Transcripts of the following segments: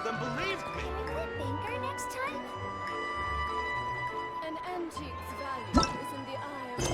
them believed me. Can we play banker next time? An antique's value is in the eye of...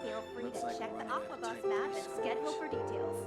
Feel free to check the Aquabus map and schedule for details.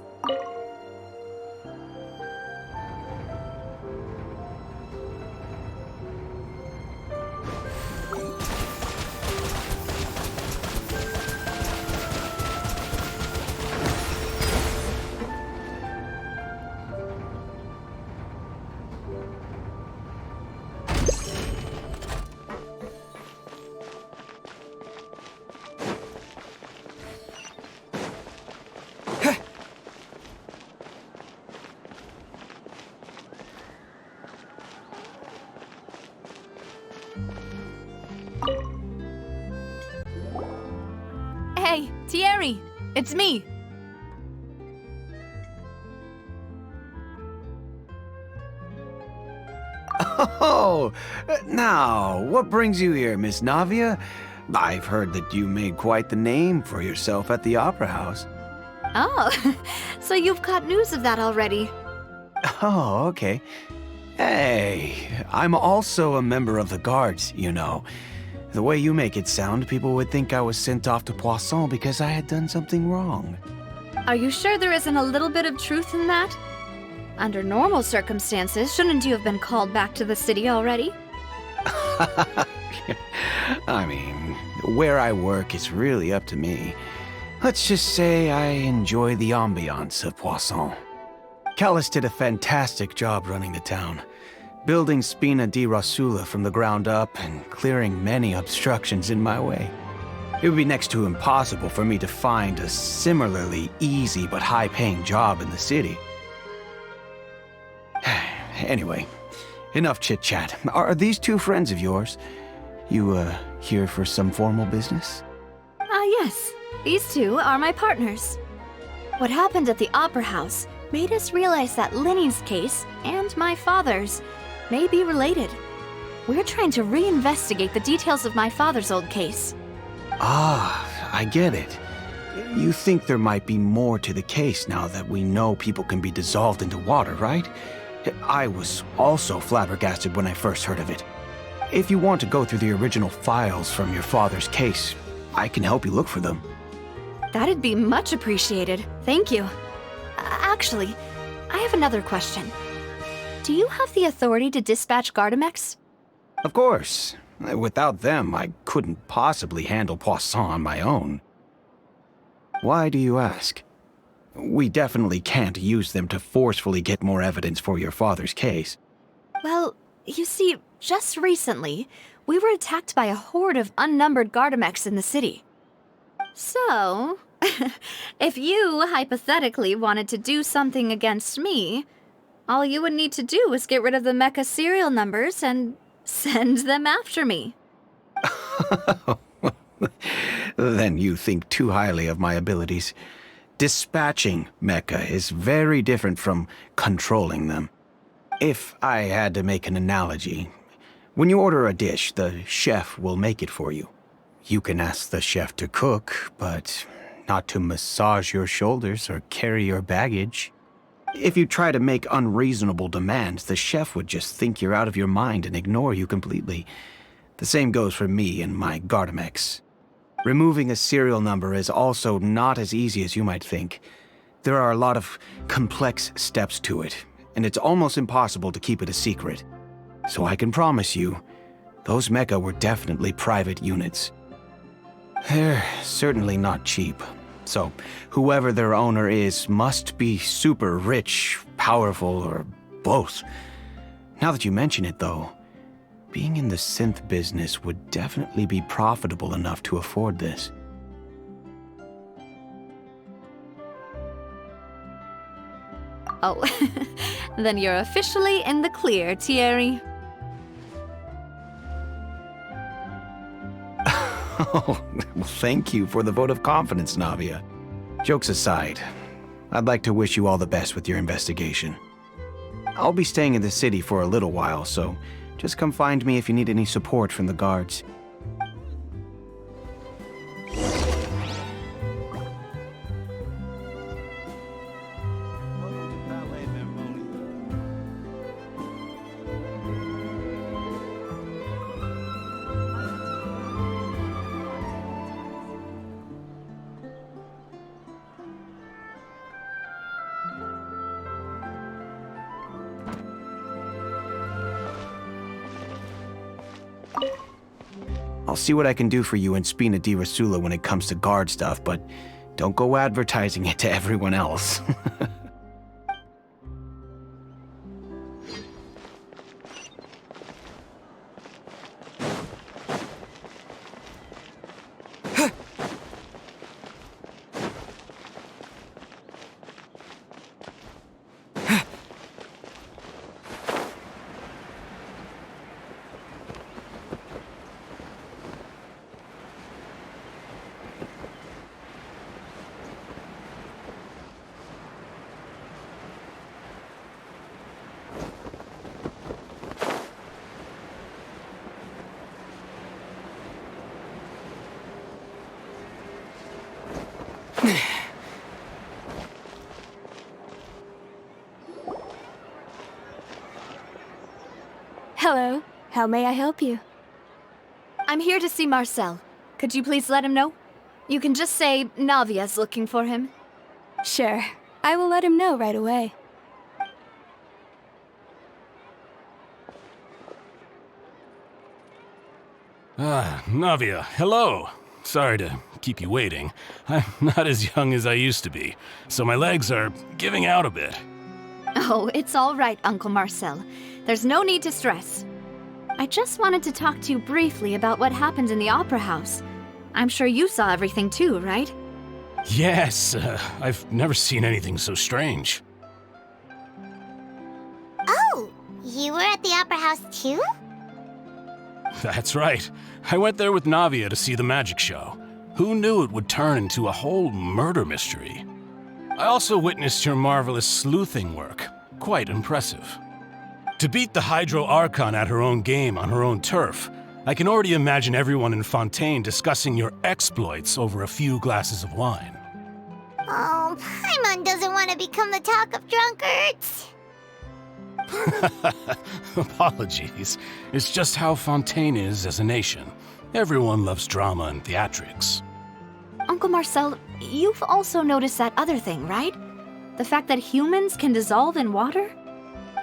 Hey, Thierry! It's me! Oh, now, what brings you here, Miss Navia? I've heard that you made quite the name for yourself at the Opera House. Oh, so you've caught news of that already. Oh, okay. Hey, I'm also a member of the Guards, you know. The way you make it sound, people would think I was sent off to Poisson because I had done something wrong. Are you sure there isn't a little bit of truth in that? Under normal circumstances, shouldn't you have been called back to the city already? I mean, where I work is really up to me. Let's just say I enjoy the ambiance of Poisson. Callis did a fantastic job running the town, building Spina di Rosula from the ground up and clearing many obstructions in my way. It would be next to impossible for me to find a similarly easy but high-paying job in the city. Anyway, enough chit-chat. Are these two friends of yours? You, here for some formal business? Yes. These two are my partners. What happened at the Opera House made us realize that Linny's case and my father's may be related. We're trying to reinvestigate the details of my father's old case. Ah, I get it. You think there might be more to the case now that we know people can be dissolved into water, right? I was also flabbergasted when I first heard of it. If you want to go through the original files from your father's case, I can help you look for them. That'd be much appreciated. Thank you. Actually, I have another question. Do you have the authority to dispatch Gardamex? Of course. Without them, I couldn't possibly handle Poisson on my own. Why do you ask? We definitely can't use them to forcefully get more evidence for your father's case. Well, you see, just recently, we were attacked by a horde of unnumbered Gardamex in the city. So, if you hypothetically wanted to do something against me, all you would need to do is get rid of the mecha serial numbers and send them after me. Then you think too highly of my abilities. Dispatching mecha is very different from controlling them. If I had to make an analogy, when you order a dish, the chef will make it for you. You can ask the chef to cook, but not to massage your shoulders or carry your baggage. If you try to make unreasonable demands, the chef would just think you're out of your mind and ignore you completely. The same goes for me and my Gardamex. Removing a serial number is also not as easy as you might think. There are a lot of complex steps to it, and it's almost impossible to keep it a secret. So I can promise you, those mecha were definitely private units. They're certainly not cheap. So, whoever their owner is must be super rich, powerful, or both. Now that you mention it, though, being in the synth business would definitely be profitable enough to afford this. Oh, then you're officially in the clear, Thierry. Oh, well, thank you for the vote of confidence, Navia. Jokes aside, I'd like to wish you all the best with your investigation. I'll be staying in the city for a little while, so just come find me if you need any support from the guards. I'll see what I can do for you in Spina di Rasula when it comes to guard stuff, but don't go advertising it to everyone else. Hello, how may I help you? I'm here to see Marcel. Could you please let him know? You can just say Navia's looking for him. Sure, I will let him know right away. Ah, Navia, hello. Sorry to keep you waiting. I'm not as young as I used to be, so my legs are giving out a bit. Oh, it's all right, Uncle Marcel. There's no need to stress. I just wanted to talk to you briefly about what happened in the Opera House. I'm sure you saw everything too, right? Yes, I've never seen anything so strange. Oh, you were at the Opera House too? That's right. I went there with Navia to see the magic show. Who knew it would turn into a whole murder mystery? I also witnessed your marvelous sleuthing work. Quite impressive. To beat the Hydro Archon at her own game on her own turf, I can already imagine everyone in Fontaine discussing your exploits over a few glasses of wine. Oh, Paimon doesn't want to become the talk of drunkards. Apologies. It's just how Fontaine is as a nation. Everyone loves drama and theatrics. Uncle Marcel, you've also noticed that other thing, right? The fact that humans can dissolve in water?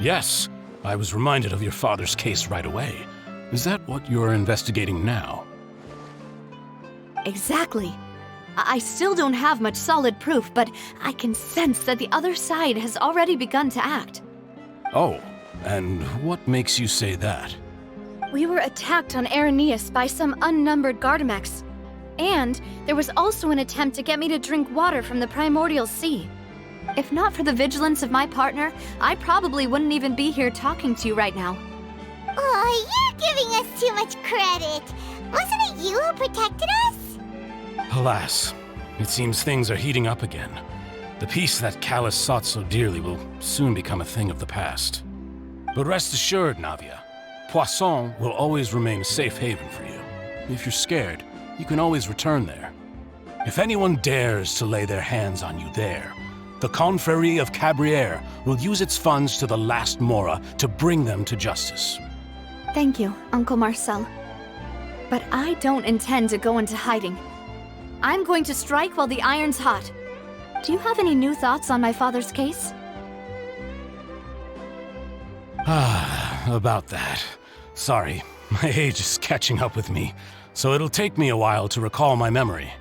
Yes, I was reminded of your father's case right away. Is that what you're investigating now? Exactly. I still don't have much solid proof, but I can sense that the other side has already begun to act. Oh, and what makes you say that? We were attacked on Araneus by some unnumbered Gardamex. And there was also an attempt to get me to drink water from the primordial sea. If not for the vigilance of my partner, I probably wouldn't even be here talking to you right now. Oh, you're giving us too much credit. Wasn't it you who protected us? Alas, it seems things are heating up again. The peace that Callus sought so dearly will soon become a thing of the past. But rest assured, Navia, Poisson will always remain a safe haven for you. If you're scared, you can always return there. If anyone dares to lay their hands on you there, the Confrérie of Cabrières will use its funds to the last Mora to bring them to justice. Thank you, Uncle Marcel. But I don't intend to go into hiding. I'm going to strike while the iron's hot. Do you have any new thoughts on my father's case? About that. Sorry, my age is catching up with me, so it'll take me a while to recall my memory.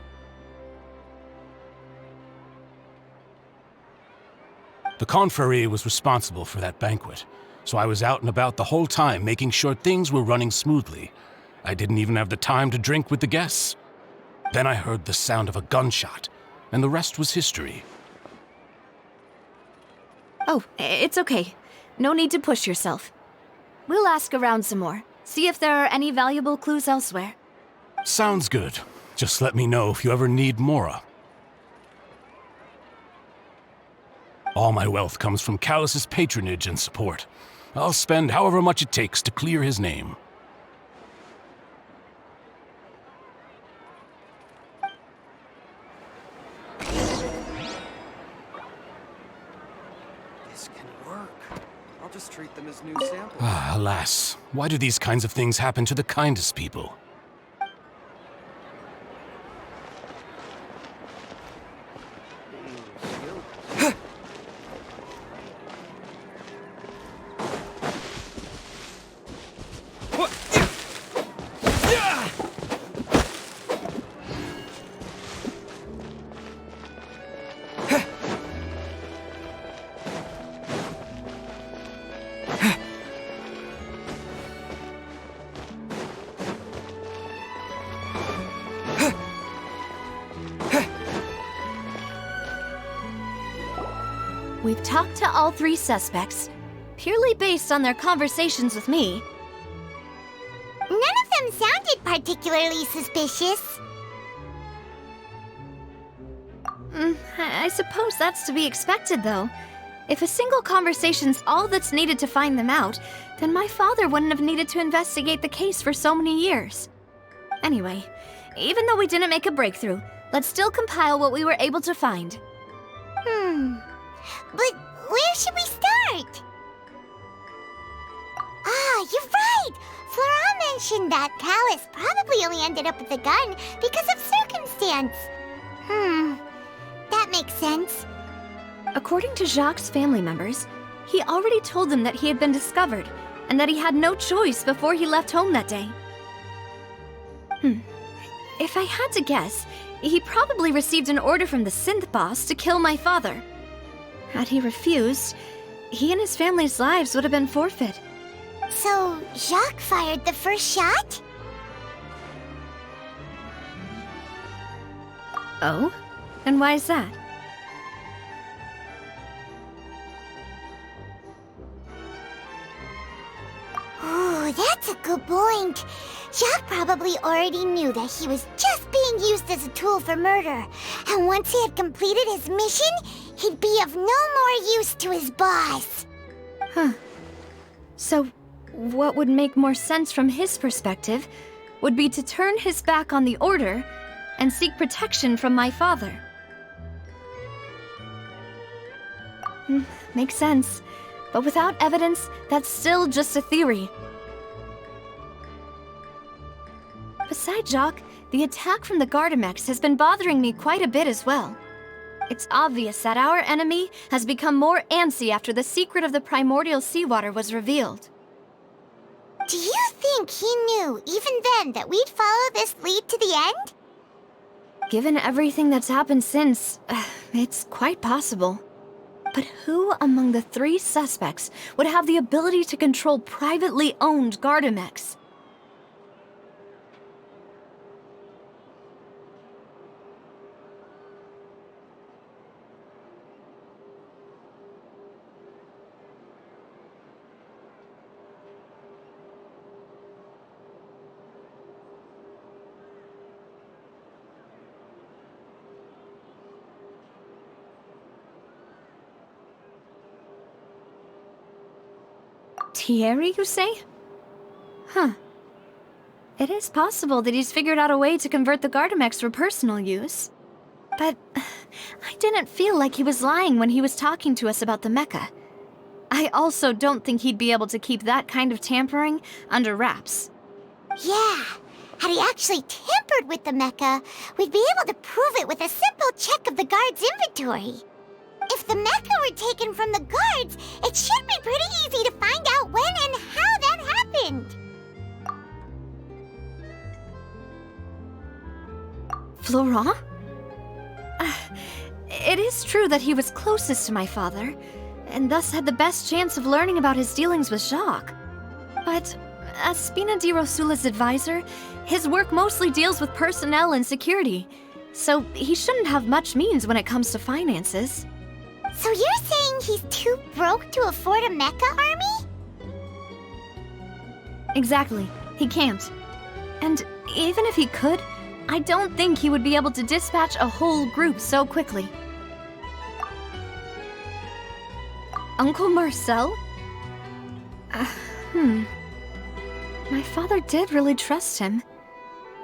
The Confrérie was responsible for that banquet, so I was out and about the whole time making sure things were running smoothly. I didn't even have the time to drink with the guests. Then I heard the sound of a gunshot, and the rest was history. Oh, it's okay. No need to push yourself. We'll ask around some more, see if there are any valuable clues elsewhere. Sounds good. Just let me know if you ever need Mora. All my wealth comes from Callus's patronage and support. I'll spend however much it takes to clear his name. This can work. I'll just treat them as new samples. Alas, why do these kinds of things happen to the kindest people? We've talked to all three suspects, purely based on their conversations with me. None of them sounded particularly suspicious. I suppose that's to be expected, though. If a single conversation's all that's needed to find them out, then my father wouldn't have needed to investigate the case for so many years. Anyway, even though we didn't make a breakthrough, let's still compile what we were able to find. But where should we start? Ah, you're right! Flora mentioned that Callus probably only ended up with the gun because of circumstance. That makes sense. According to Jacques' family members, he already told them that he had been discovered, and that he had no choice before he left home that day. If I had to guess, he probably received an order from the synth boss to kill my father. Had he refused, he and his family's lives would have been forfeit. So, Jacques fired the first shot? Oh? And why is that? Oh, that's a good point. Jacques probably already knew that he was just being used as a tool for murder. And once he had completed his mission, he'd be of no more use to his boss. So, what would make more sense from his perspective would be to turn his back on the Order and seek protection from my father. Makes sense. But without evidence, that's still just a theory. Besides Jacques, the attack from the Gardamex has been bothering me quite a bit as well. It's obvious that our enemy has become more antsy after the secret of the primordial seawater was revealed. Do you think he knew, even then, that we'd follow this lead to the end? Given everything that's happened since, it's quite possible. But who among the 3 suspects would have the ability to control privately owned Gardamex? Thierry, you say? Huh. It is possible that he's figured out a way to convert the Gardamex for personal use. But I didn't feel like he was lying when he was talking to us about the mecha. I also don't think he'd be able to keep that kind of tampering under wraps. Yeah. Had he actually tampered with the mecha, we'd be able to prove it with a simple check of the guard's inventory. If the mecha were taken from the guards, it should be pretty easy to find out when and how that happened. Florent? It is true that he was closest to my father, and thus had the best chance of learning about his dealings with Jacques. But as Spina di Rosula's advisor, his work mostly deals with personnel and security, so he shouldn't have much means when it comes to finances. So you're saying he's too broke to afford a mecha army? Exactly. He can't. And even if he could, I don't think he would be able to dispatch a whole group so quickly. Uncle Marcel? My father did really trust him.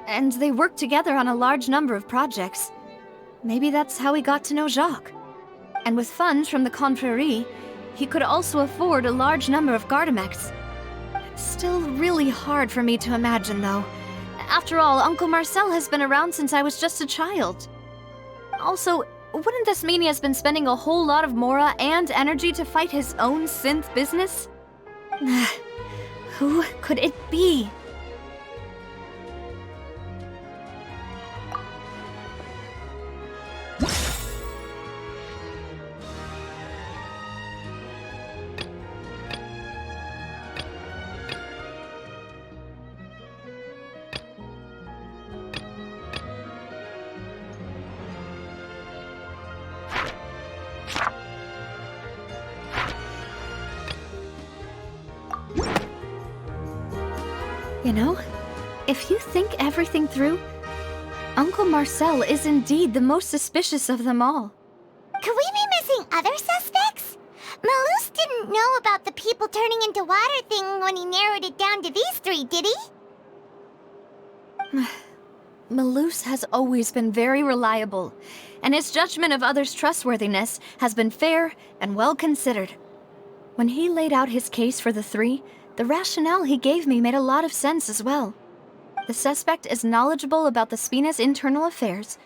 And they worked together on a large number of projects. Maybe that's how he got to know Jacques. And with funds from the Confrérie, he could also afford a large number of Gardamex. It's still really hard for me to imagine, though. After all, Uncle Marcel has been around since I was just a child. Also, wouldn't this mean he has been spending a whole lot of mora and energy to fight his own synth business? Who could it be? You know, if you think everything through, Uncle Marcel is indeed the most suspicious of them all. Could we be missing other suspects? Malus didn't know about the people turning into water thing when he narrowed it down to these 3, did he? Malus has always been very reliable, and his judgment of others' trustworthiness has been fair and well considered. When he laid out his case for the 3, the rationale he gave me made a lot of sense as well. The suspect is knowledgeable about the Spina's internal affairs,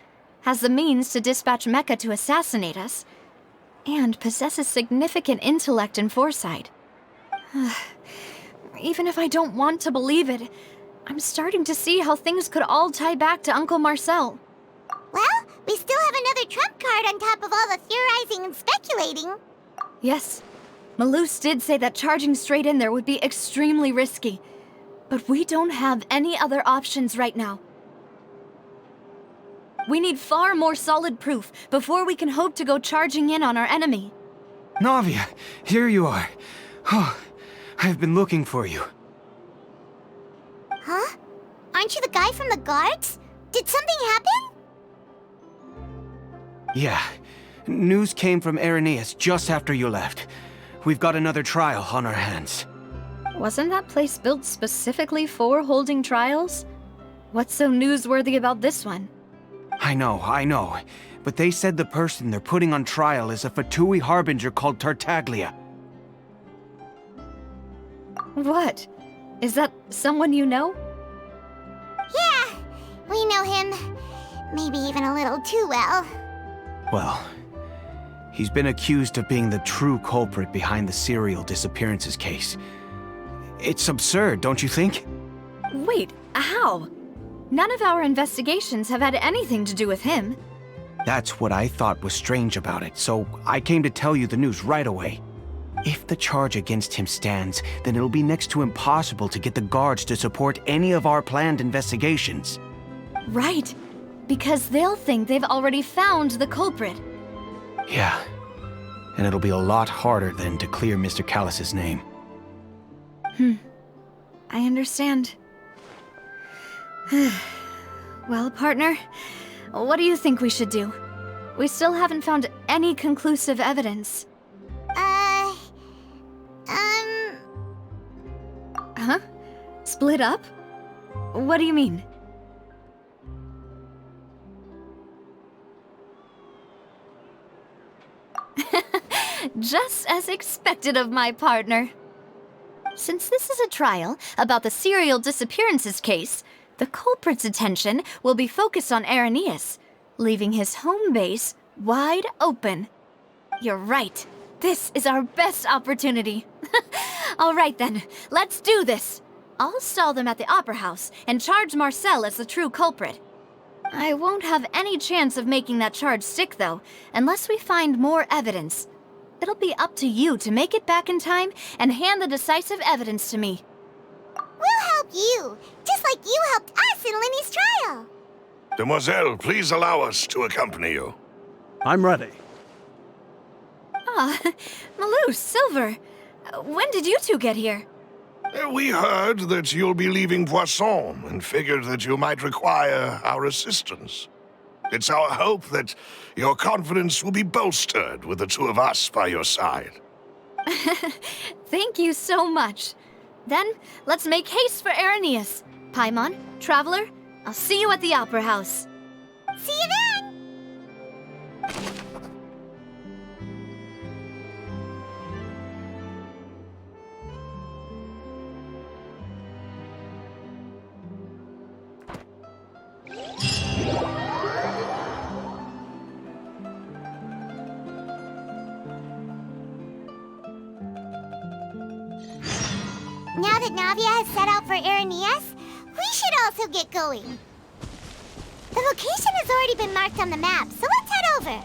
has the means to dispatch Mecha to assassinate us, and possesses significant intellect and foresight. Even if I don't want to believe it, I'm starting to see how things could all tie back to Uncle Marcel. Well, we still have another trump card on top of all the theorizing and speculating. Yes, Malus did say that charging straight in there would be extremely risky, but we don't have any other options right now. We need far more solid proof before we can hope to go charging in on our enemy. Navia, here you are. Oh, I've been looking for you. Huh? Aren't you the guy from the guards? Did something happen? Yeah. News came from Irenaeus just after you left. We've got another trial on our hands. Wasn't that place built specifically for holding trials? What's so newsworthy about this one? I know. but they said the person they're putting on trial is a Fatui harbinger called Tartaglia. What? Is that someone you know? Yeah, we know him. Maybe even a little too well. Well, he's been accused of being the true culprit behind the serial disappearances case. It's absurd, don't you think? Wait, how? None of our investigations have had anything to do with him. That's what I thought was strange about it, so I came to tell you the news right away. If the charge against him stands, then it'll be next to impossible to get the guards to support any of our planned investigations. Right, because they'll think they've already found the culprit. Yeah, and it'll be a lot harder then to clear Mr. Callus's name. I understand. Well, partner, what do you think we should do? We still haven't found any conclusive evidence. Huh? Split up? What do you mean? Just as expected of my partner. Since this is a trial about the serial disappearances case, the culprit's attention will be focused on Irenaeus, leaving his home base wide open. You're right. This is our best opportunity. All right then, let's do this. I'll stall them at the Opera House and charge Marcel as the true culprit. I won't have any chance of making that charge stick, though, unless we find more evidence. It'll be up to you to make it back in time and hand the decisive evidence to me. We'll help you, just like you helped us in Linny's trial. Demoiselle, please allow us to accompany you. I'm ready. Ah, Malou, Silver, when did you two get here? We heard that you'll be leaving Poisson and figured that you might require our assistance. It's our hope that your confidence will be bolstered with the two of us by your side. Thank you so much. Then, let's make haste for Irenaeus. Paimon, Traveler, I'll see you at the Opera House. See you then! Now that Navia has set out for Irenaeus, we should also get going. The location has already been marked on the map, so let's head over.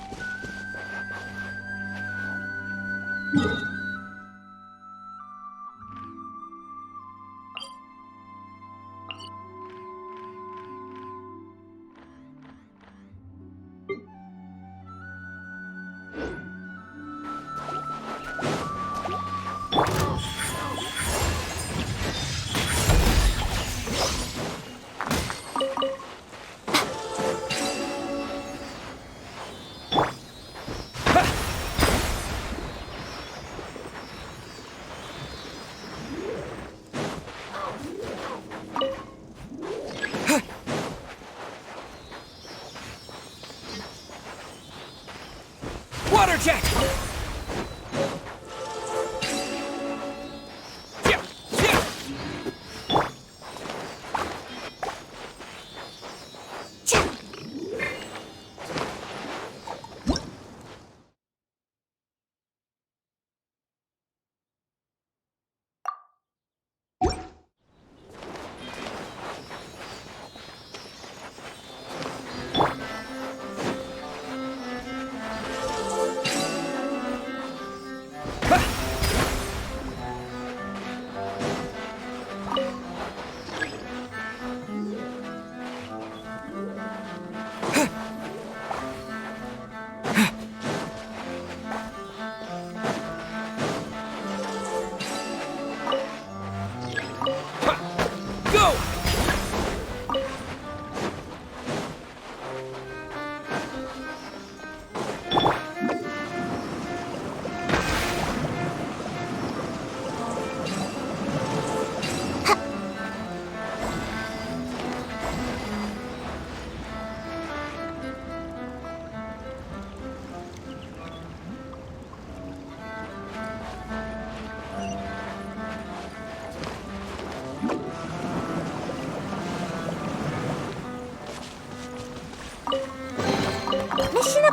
Water jet!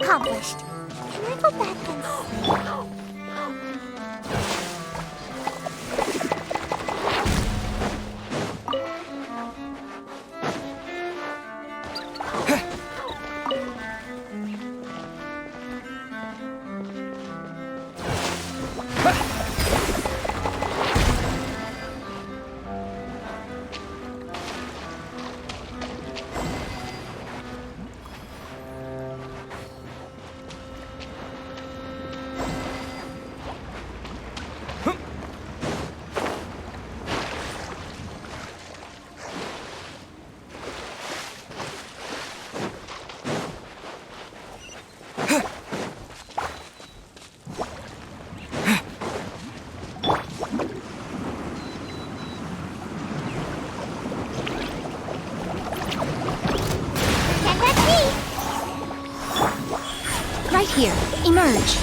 accomplished. Can I go back and sleep? Right here. Emerge.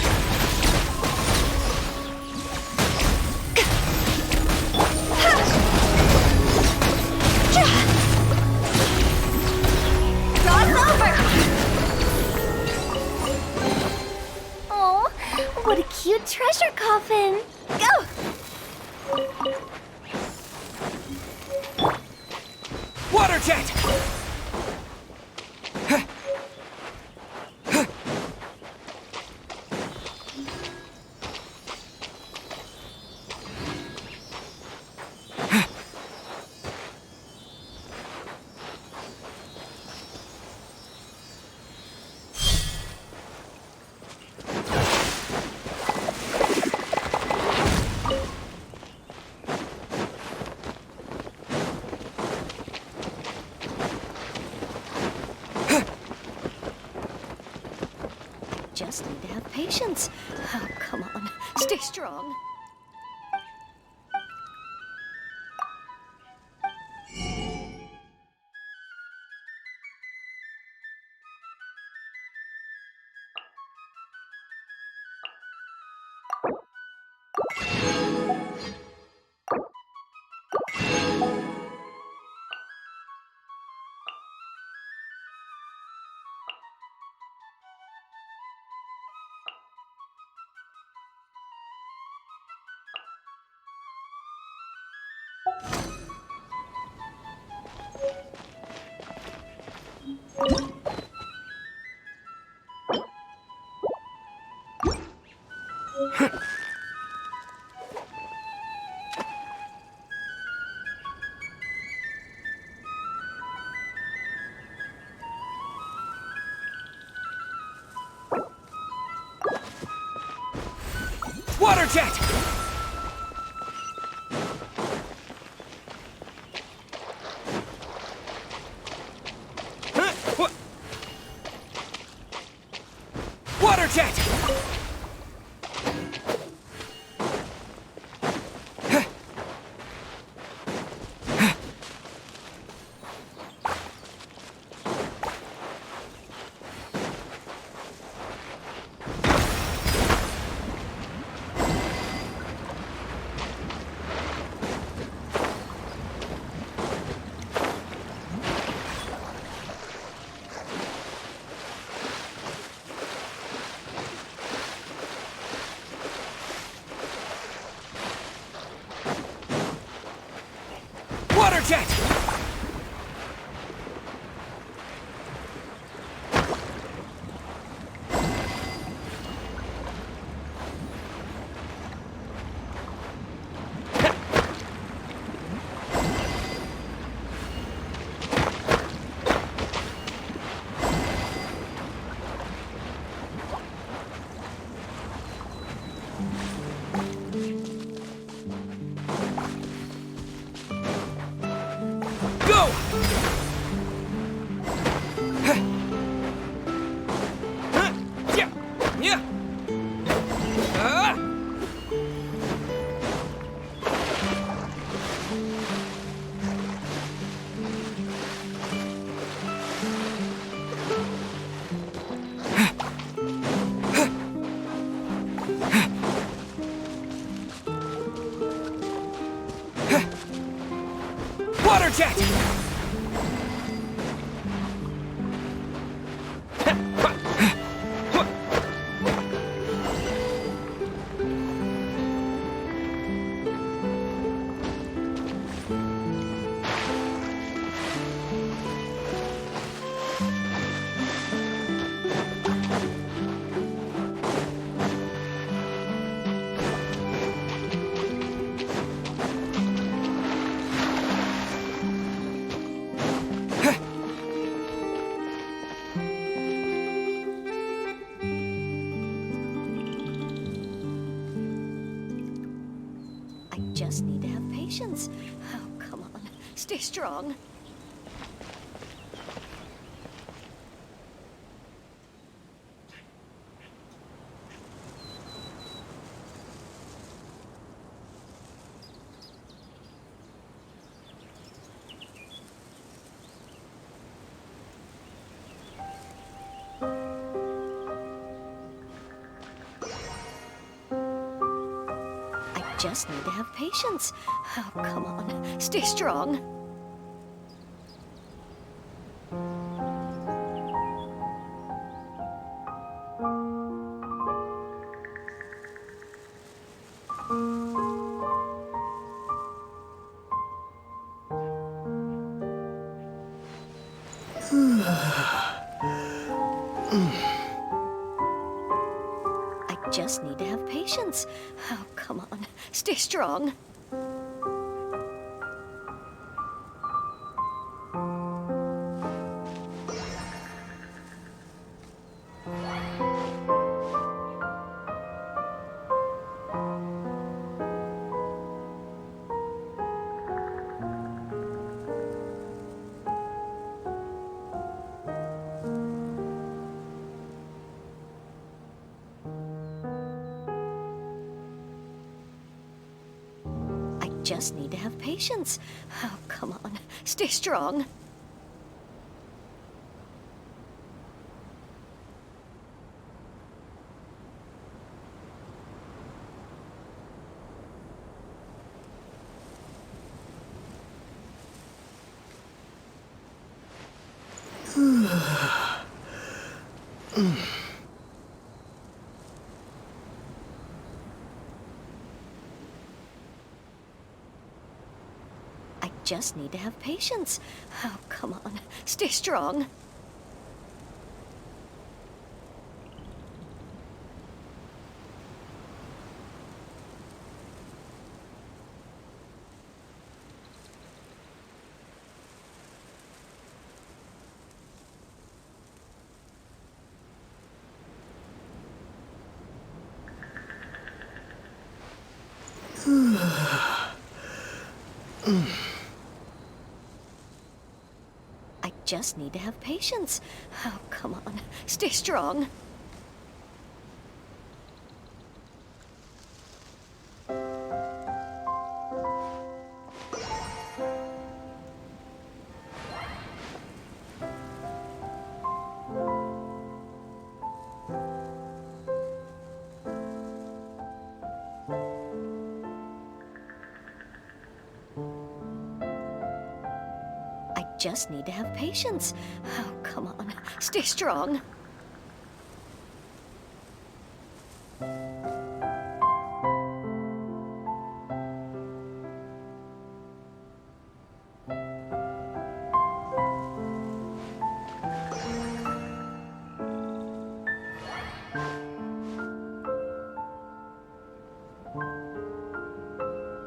Oh, what a cute treasure coffin. Go! Water jet! Just need to have patience. Oh, come on. Stay strong. Water jet! Water jet! Water jet! Go! Yeah! Yeah! Water jet! I just need to have patience. Oh, come on. Stay strong. Just need to have patience. Oh, come on. Stay strong. I just need to have patience. Oh, come on. Stay strong. Just need to have patience. Oh, come on. Stay strong. Just need to have patience. Oh, come on. Stay strong. I just need to have patience. Oh, come on. Stay strong. Just need to have patience. Oh, come on. Stay strong.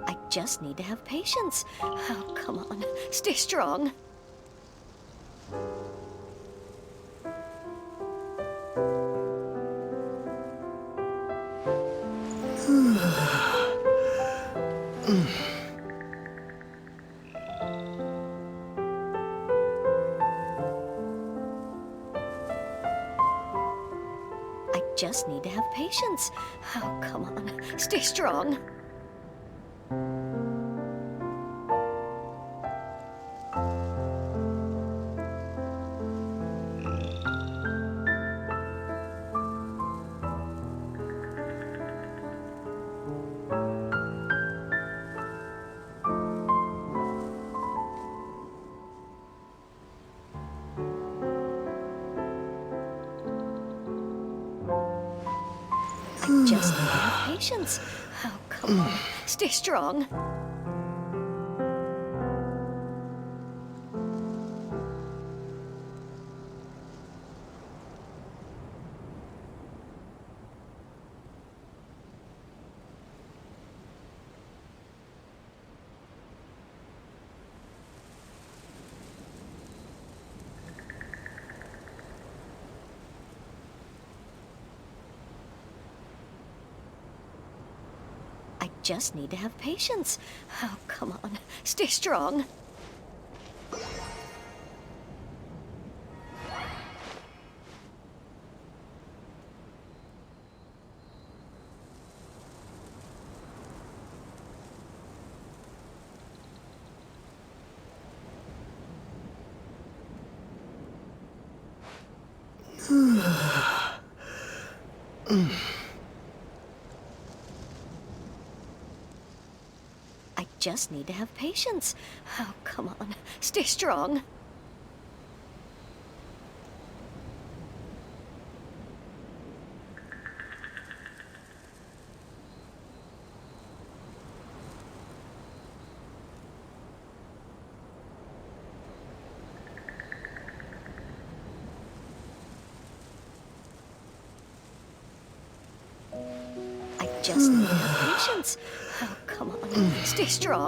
I just need to have patience. Oh, come on. Stay strong. Just need to have patience. Oh, come on. Stay strong. Just need to have patience. Oh, come on. Stay strong. I just need to have patience. Oh, come on. Stay strong. I just need to have patience. Oh, come on. Stay strong. I just need to have patience. Oh, come on. Stay strong.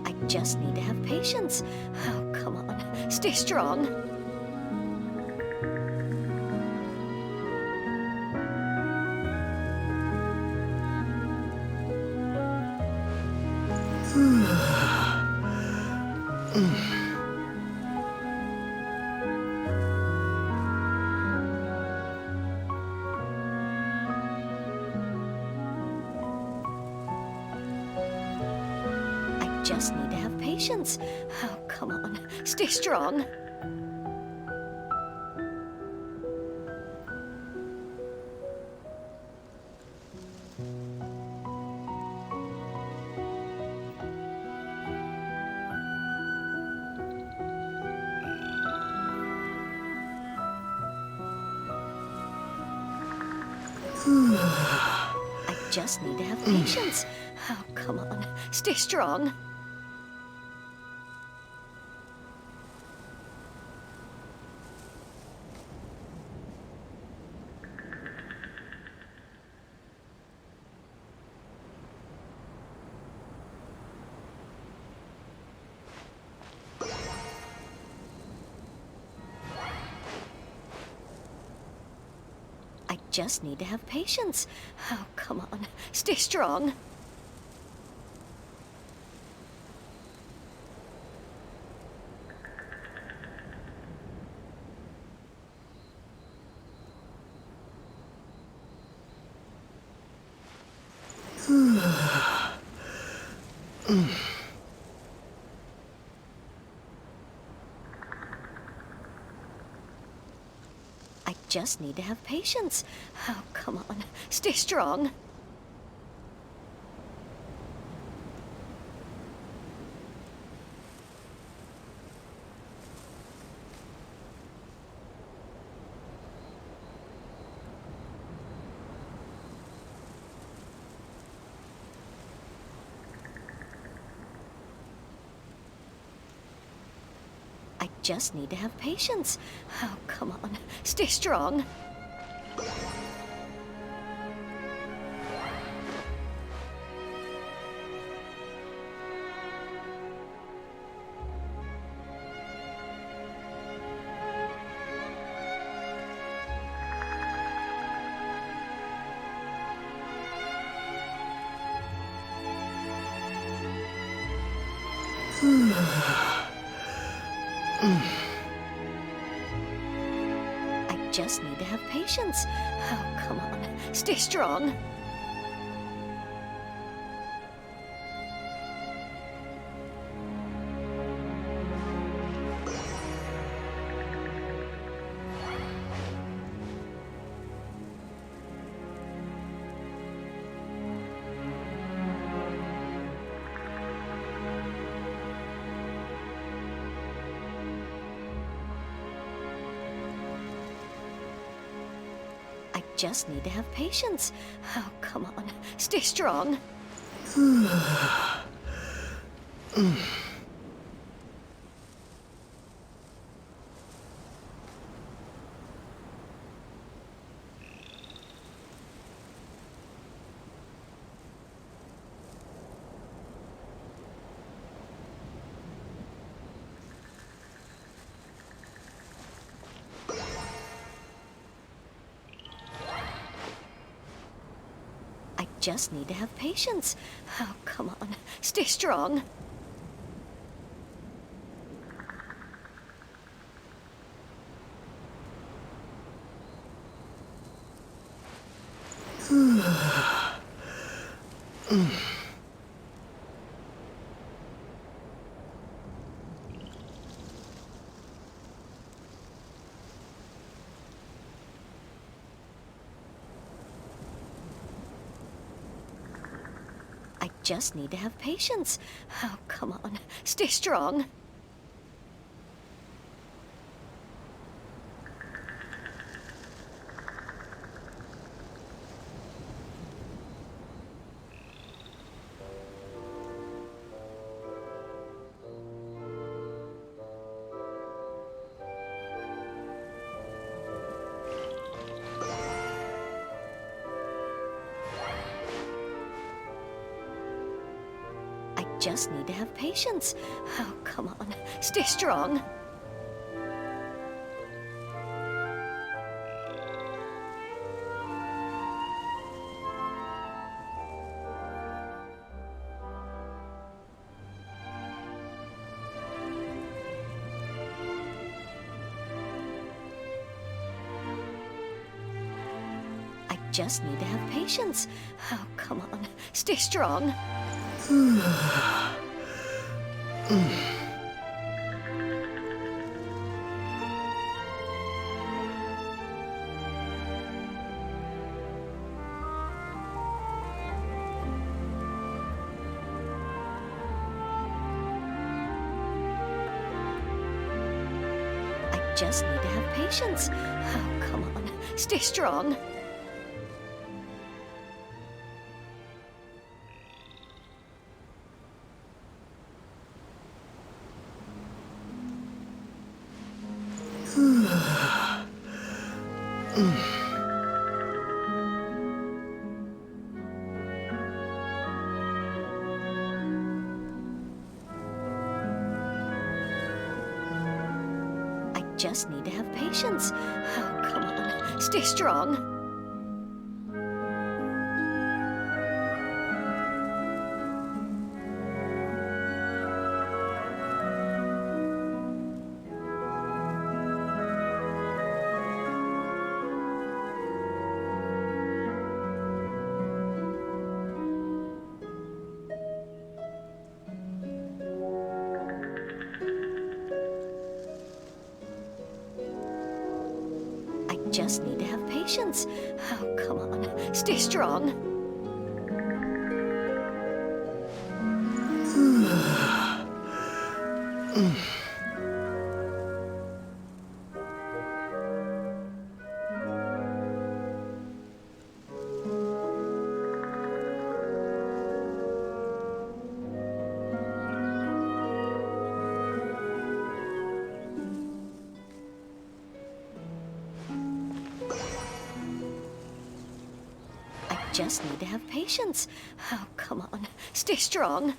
I just need to have patience. Oh, come on. Stay strong. I just need to have patience. Oh, come on. Stay strong. I just need to have patience. Oh, come on. Stay strong. I just need to have patience. Oh, come on. Stay strong. I just need to have patience. Oh, come on. Stay strong. I just need to have patience. Oh, come on. Stay strong. I just need to have patience. Oh, come on. Stay strong. I just need to have patience. Oh, come on. Stay strong. just need to have patience. Oh, come on. Stay strong. I just need to have patience. Oh, come on. Stay strong. I just need to have patience. Oh, come on. Stay strong. I just need to have patience. Oh, come on. Stay strong. I just need to have patience. Oh, come on. Stay strong. I just need to have patience. Oh, come on. Stay strong. I just need to have patience. Oh, come on. Stay strong. I just need to have patience. Oh, come on. Stay strong.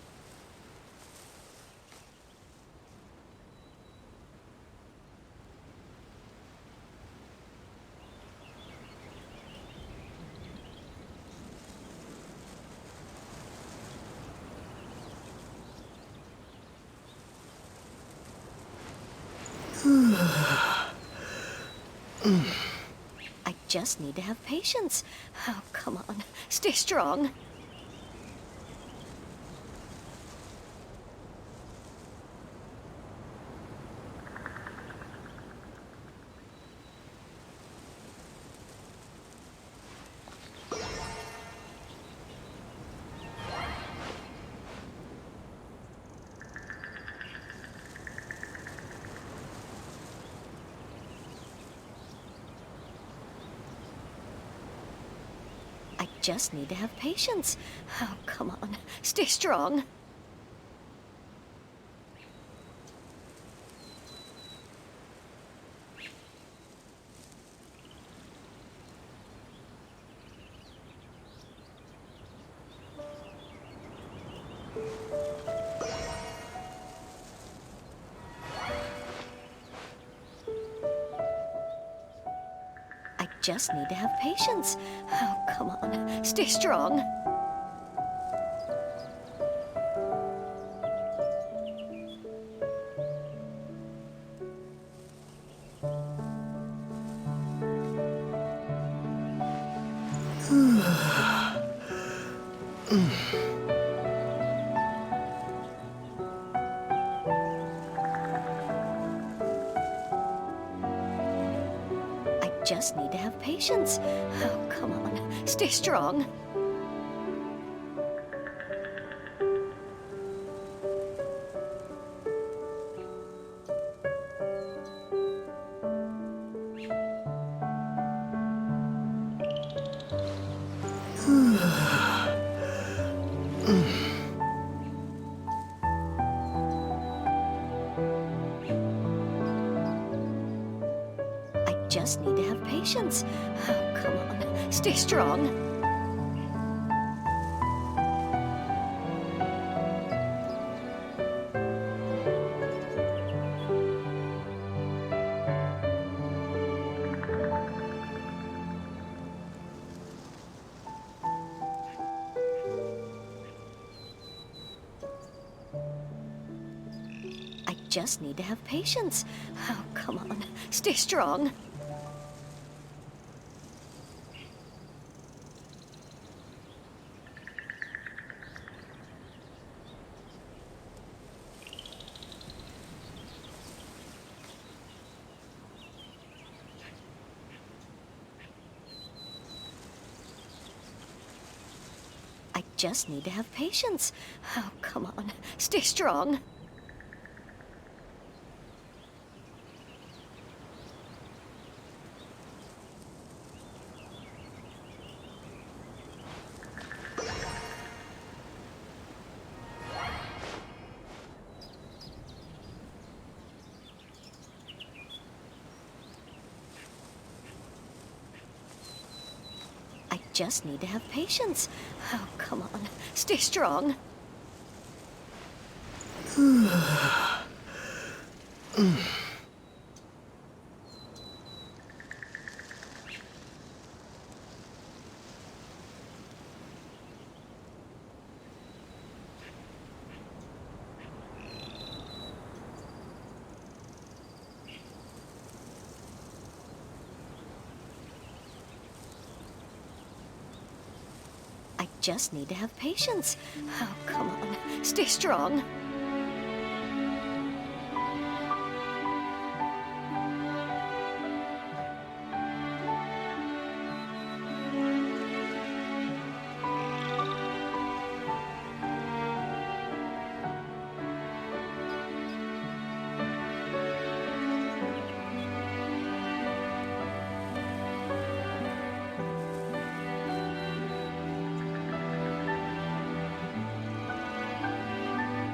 I just need to have patience. Oh, come on. Stay strong. I just need to have patience. Oh, come on. Stay strong. I just need to have patience. Oh, come on. Stay strong. I just need to have patience. Oh, come on. Stay strong. I just need to have patience. Oh, come on. Stay strong. I just need to have patience. Oh, come on. Stay strong. I just need to have patience. Oh, come on. Stay strong. I just need to have patience. Oh, come on. Stay strong. I just need to have patience. Oh, come on. Stay strong.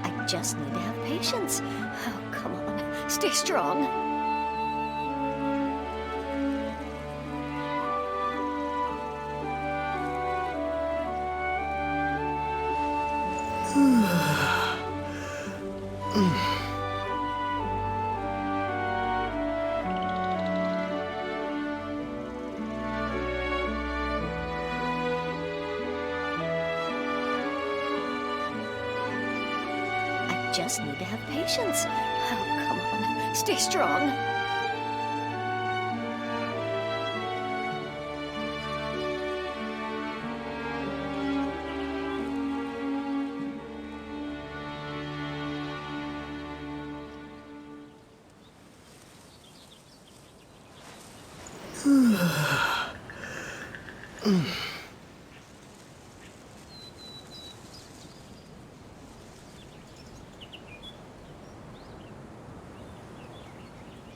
I just need to have patience. Oh, come on. Stay strong. I just need to have patience. Oh, come on. Stay strong.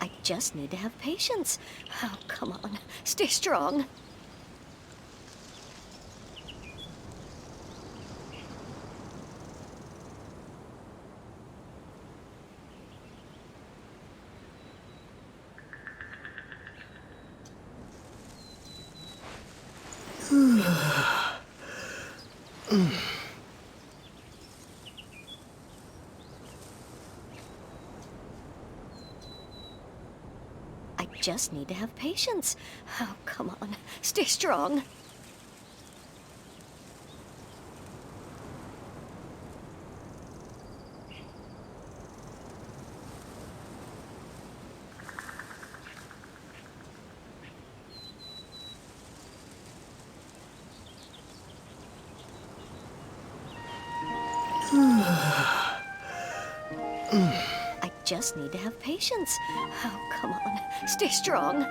I just need to have patience. Oh, come on. Stay strong. I just need to have patience. Oh, come on. Stay strong. just need to have patience. Oh, come on. Stay strong.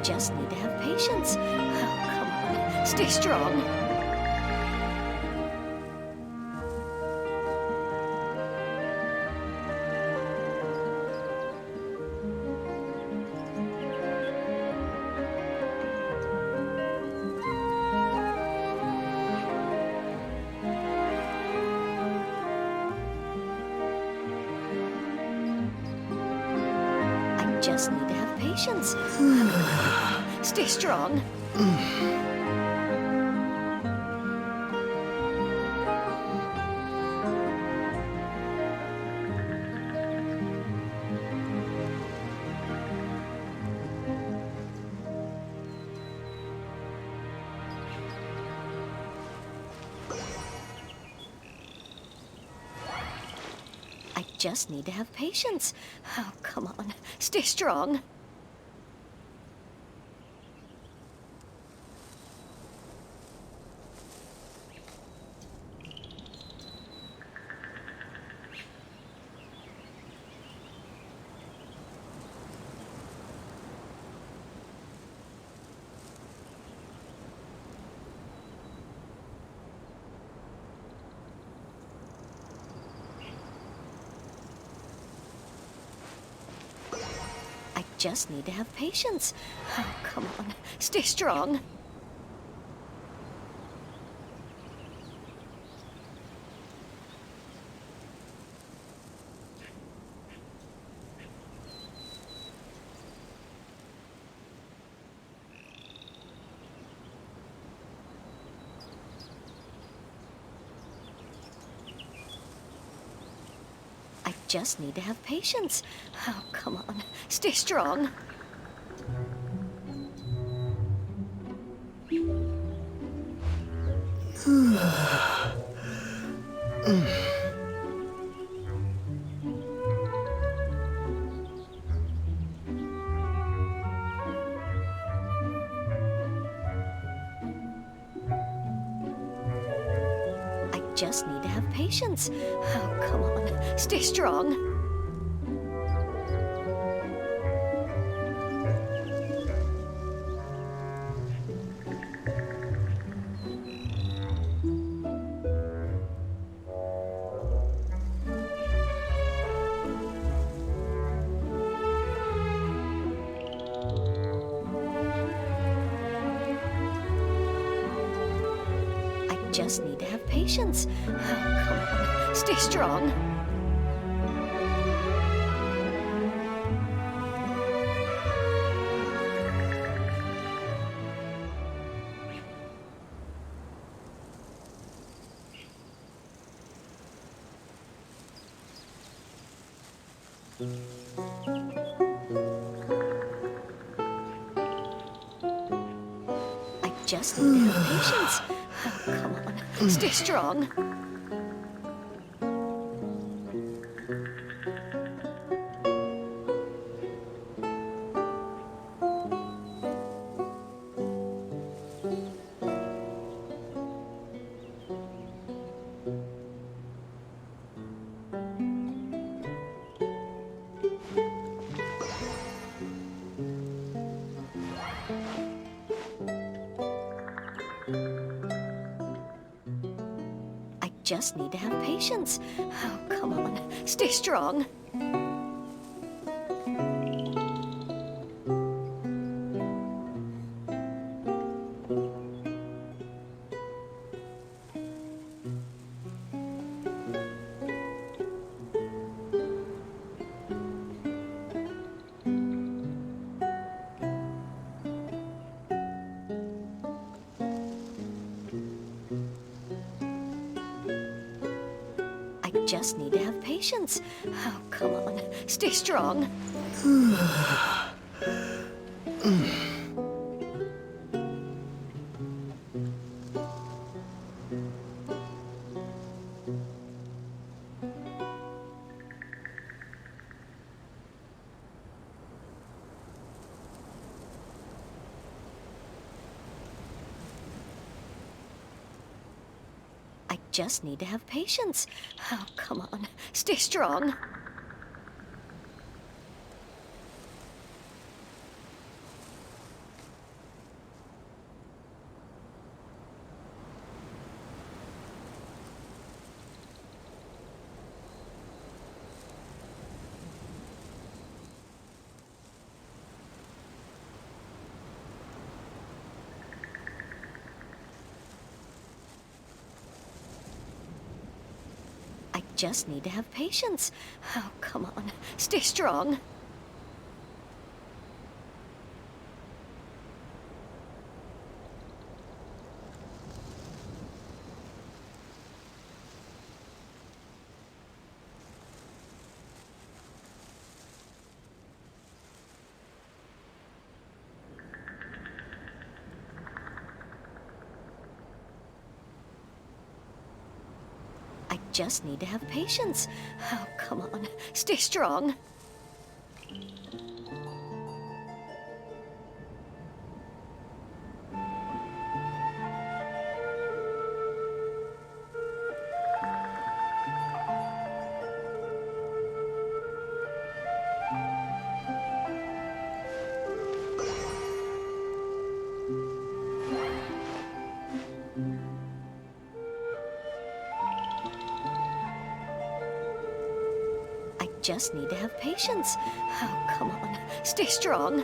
Just need to have patience. Oh, come on. Stay strong. I just need to have patience. Stay strong. I just need to have patience. Oh, come on. Stay strong. I just need to have patience. Oh, come on. Stay strong. I just need to have patience. Oh, come on. Stay strong. I just need to have patience. Oh, come on. Stay strong. I just need to have patience. Oh, come on. Stay strong. I just need to have patience. Oh, come on. Stay strong. I just need to have patience. Oh, come on. Stay strong. I I just need to have patience. Oh, come on. Stay strong. I just need to have patience. Oh, come on. Stay strong. I just need to have patience. Oh, come on. Stay strong. I just need to have patience. Oh, come on. Stay strong. I just need to have patience. Oh, come on. Stay strong.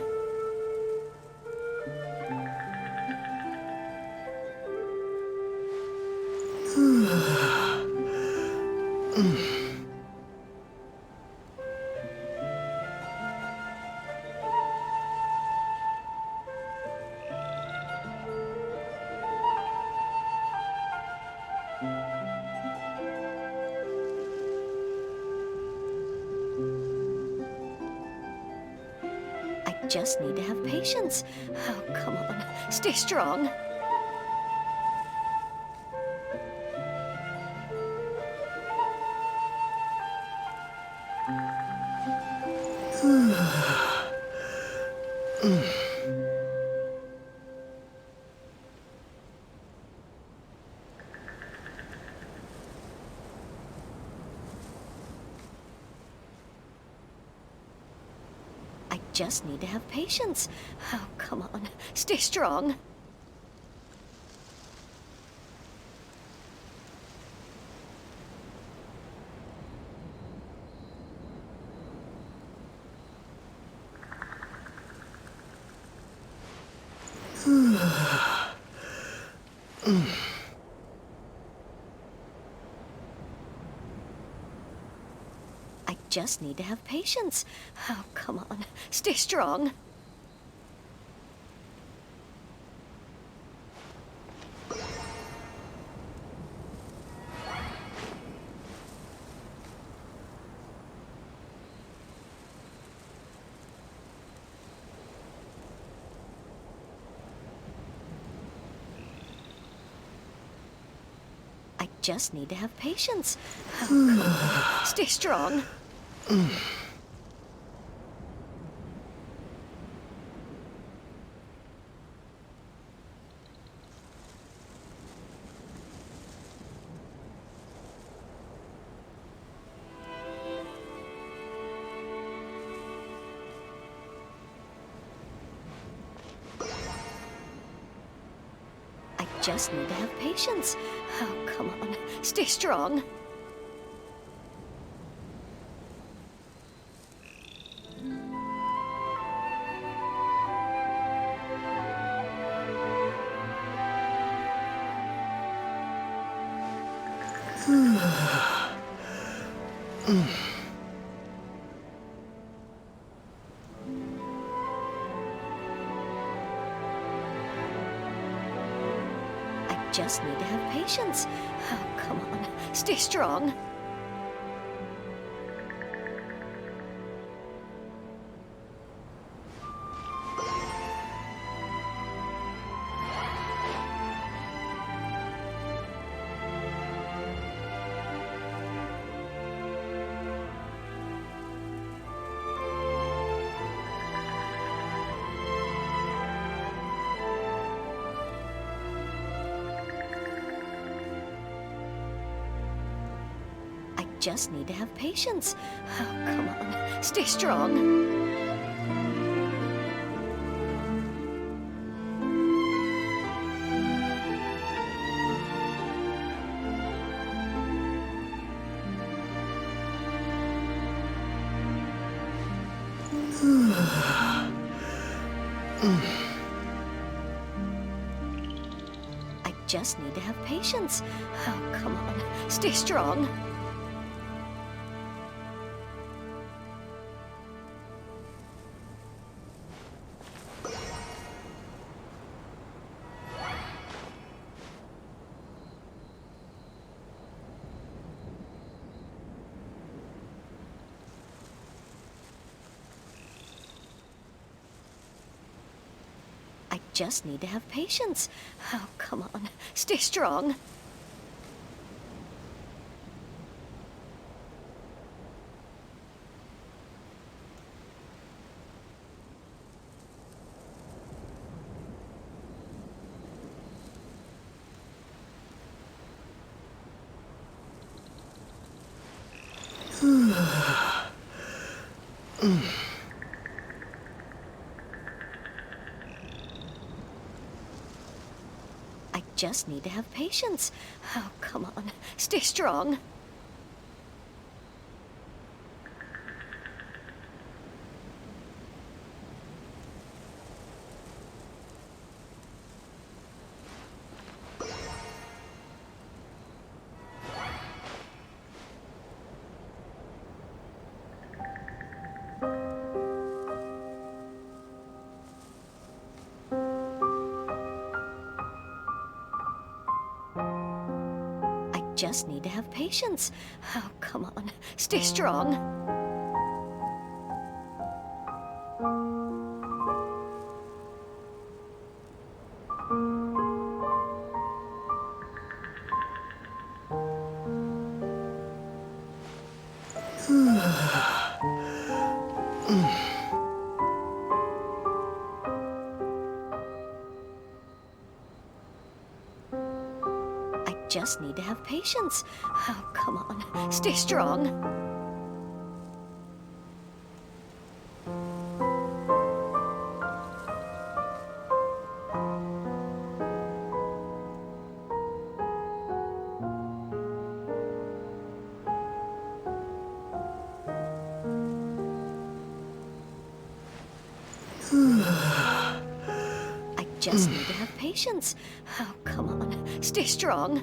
I just need to have patience. Oh, come on. Stay strong. I just need to have patience. Oh, come on. Stay strong. I just need to have patience. Oh, come on. Stay strong. I just need to have patience. Oh, come on. Stay strong. I just need to have patience. Oh, come on. Stay strong. I just need to have patience. Oh, come on. Stay strong. just need to have patience. Oh, come on. Stay strong. I just need to have patience. Oh, come on. Stay strong. I just need to have patience. Oh, come on. Stay strong. I just need to have patience. Oh, come on. Stay strong. I just need to have patience. Oh, come on. Stay strong. I just need to have patience. Oh, come on. Stay strong. I just need to have patience. Oh, come on. Stay strong.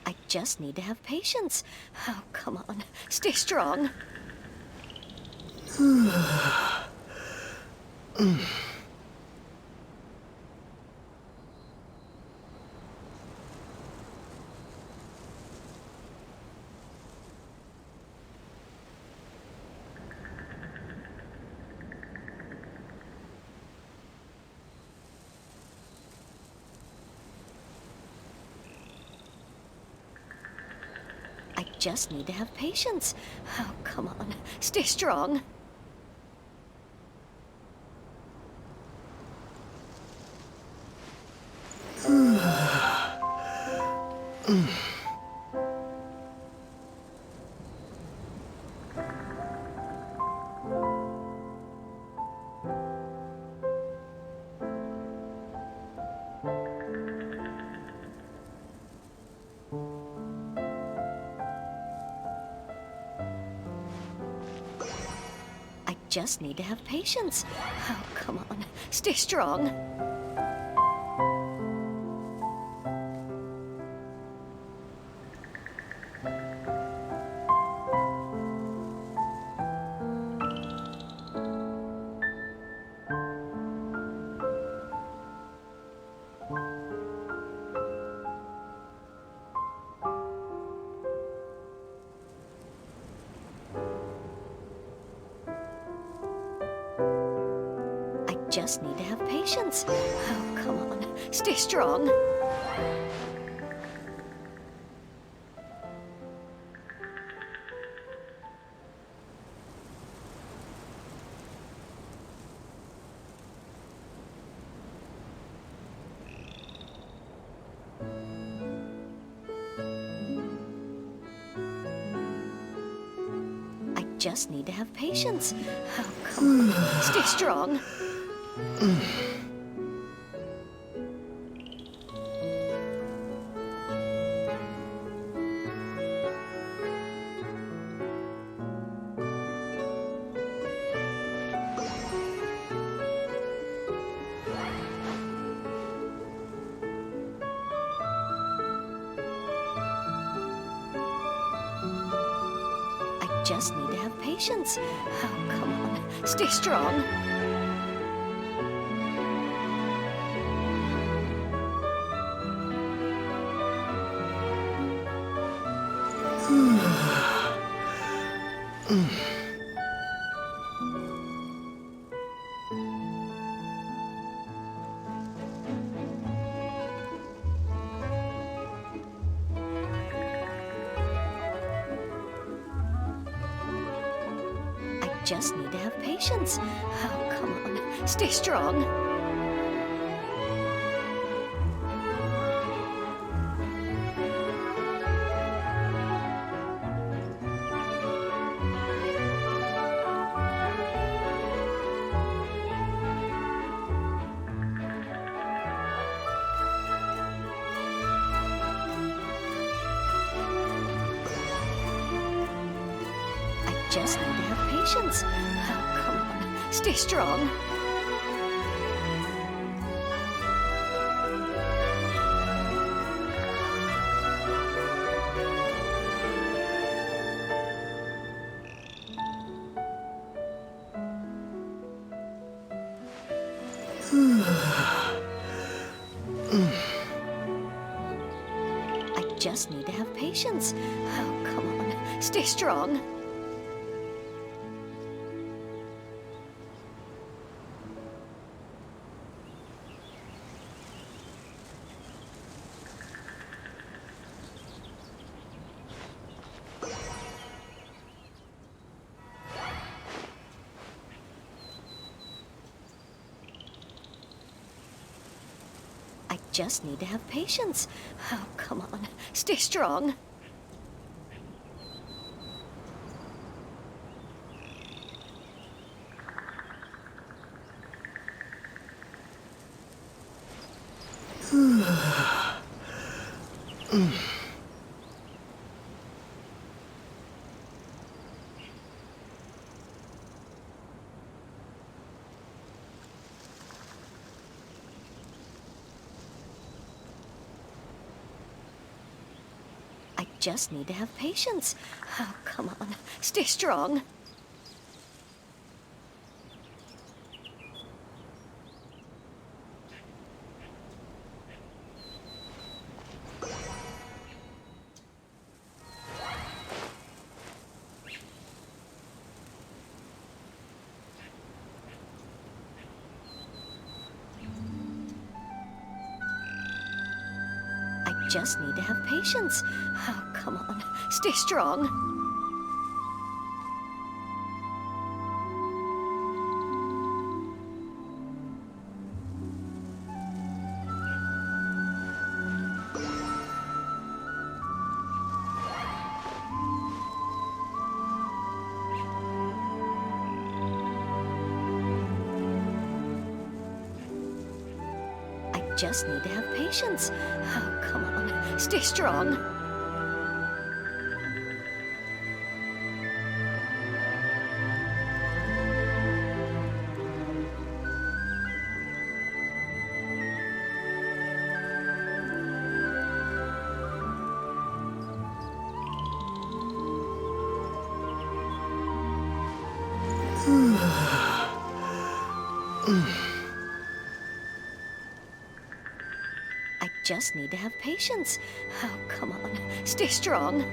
I just need to have patience. Oh, come on. Stay strong. I just need to have patience. Oh, come on. Stay strong. I just need to have patience. Oh, come on. Stay strong. just need to have patience. Oh, come on. Stay strong. I just need to have patience. Oh, come on. Stay strong. I just need to have patience. Oh, come on. Stay strong. I just need to have patience. Oh, come on. Stay strong. I just need to have patience. Oh, come on. Stay strong. I just need to have patience. Oh, come on. Stay strong. I just need to have patience. Oh, come on. Stay strong. I just need to have patience. Oh, come on. Stay strong. I just need to have patience. Oh, come on. Stay strong. I just need to have patience. Oh, come on. Stay strong. I just need to have patience. Oh, come on. Stay strong.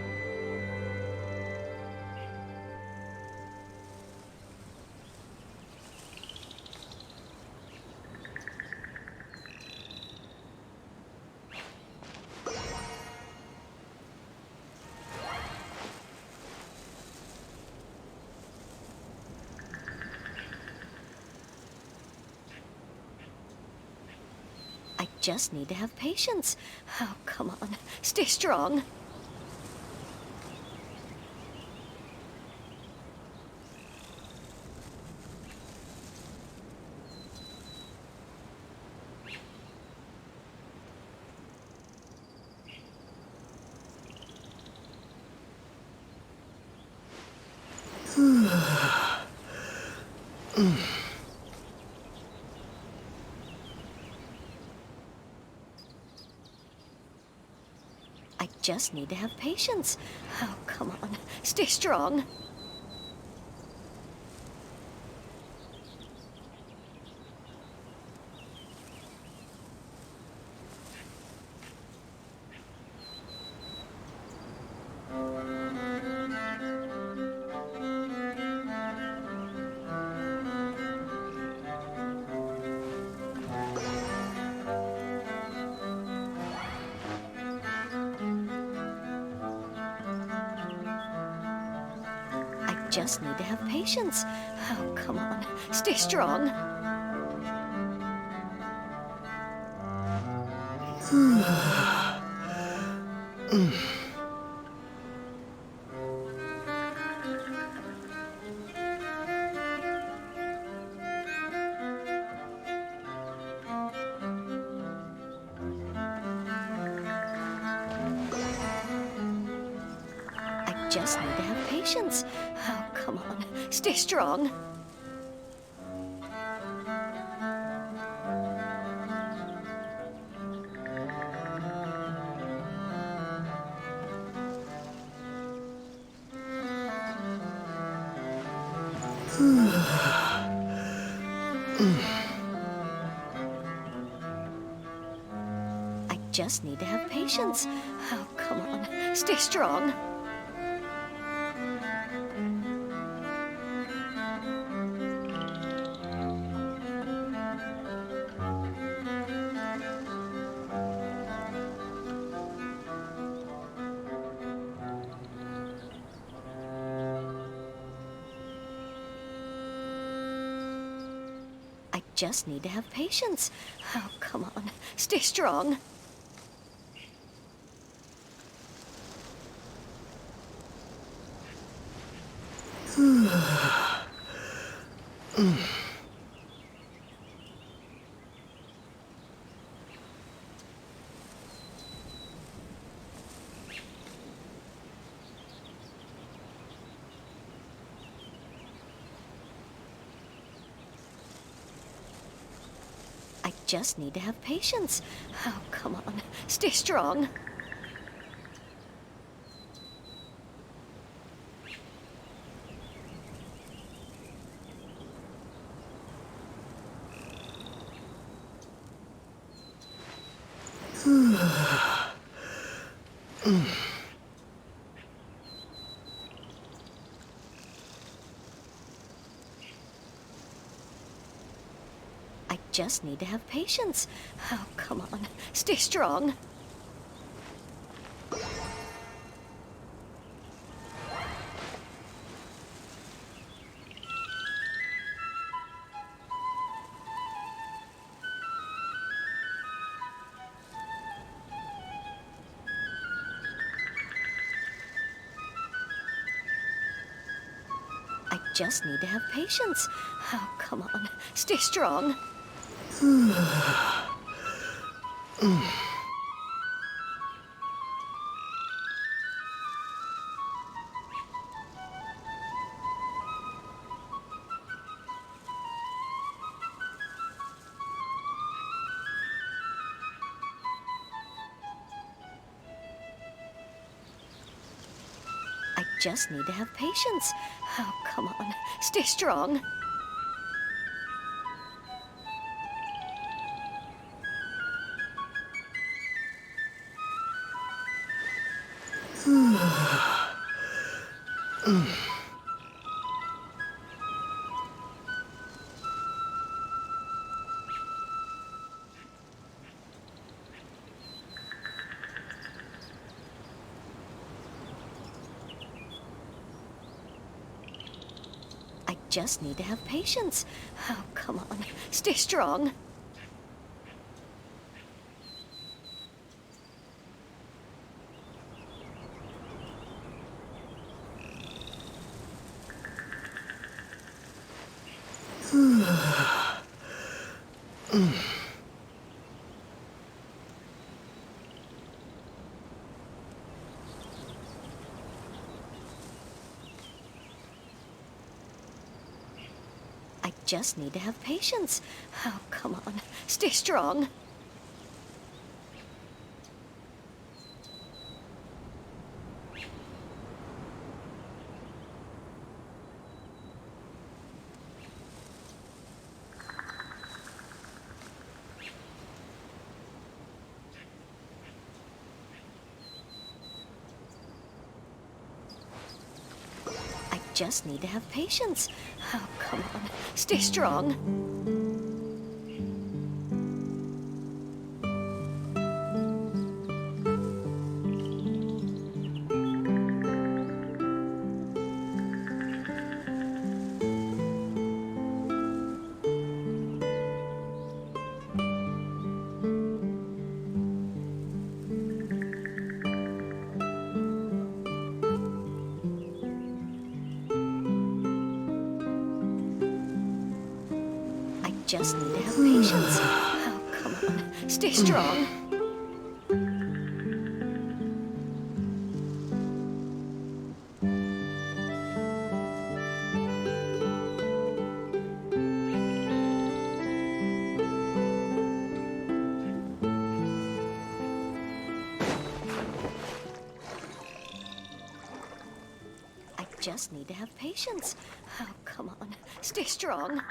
just need to have patience. Oh, come on. Stay strong. I just need to have patience. Oh, come on. Stay strong. Just need to have patience. Oh, come on. Stay strong. I just need to have patience. Oh, come on. Stay strong. I just need to have patience. Oh, come on. Stay strong. I just need to have patience. Oh, come on. Stay strong. I just need to have patience. Oh, come on. Stay strong. I just need to have patience. Oh, come on. Stay strong. I just need to have patience. Oh, come on. Stay strong. I just need to have patience. Oh, come on. Stay strong. I just need to have patience. Oh, come on. Stay strong. I just need to have patience. Oh, come on. Stay strong. I just need to have patience. Oh, come on. Stay strong. I just need to have patience. Oh, come on. Stay strong. I just need to have patience. Oh, come on. Stay strong.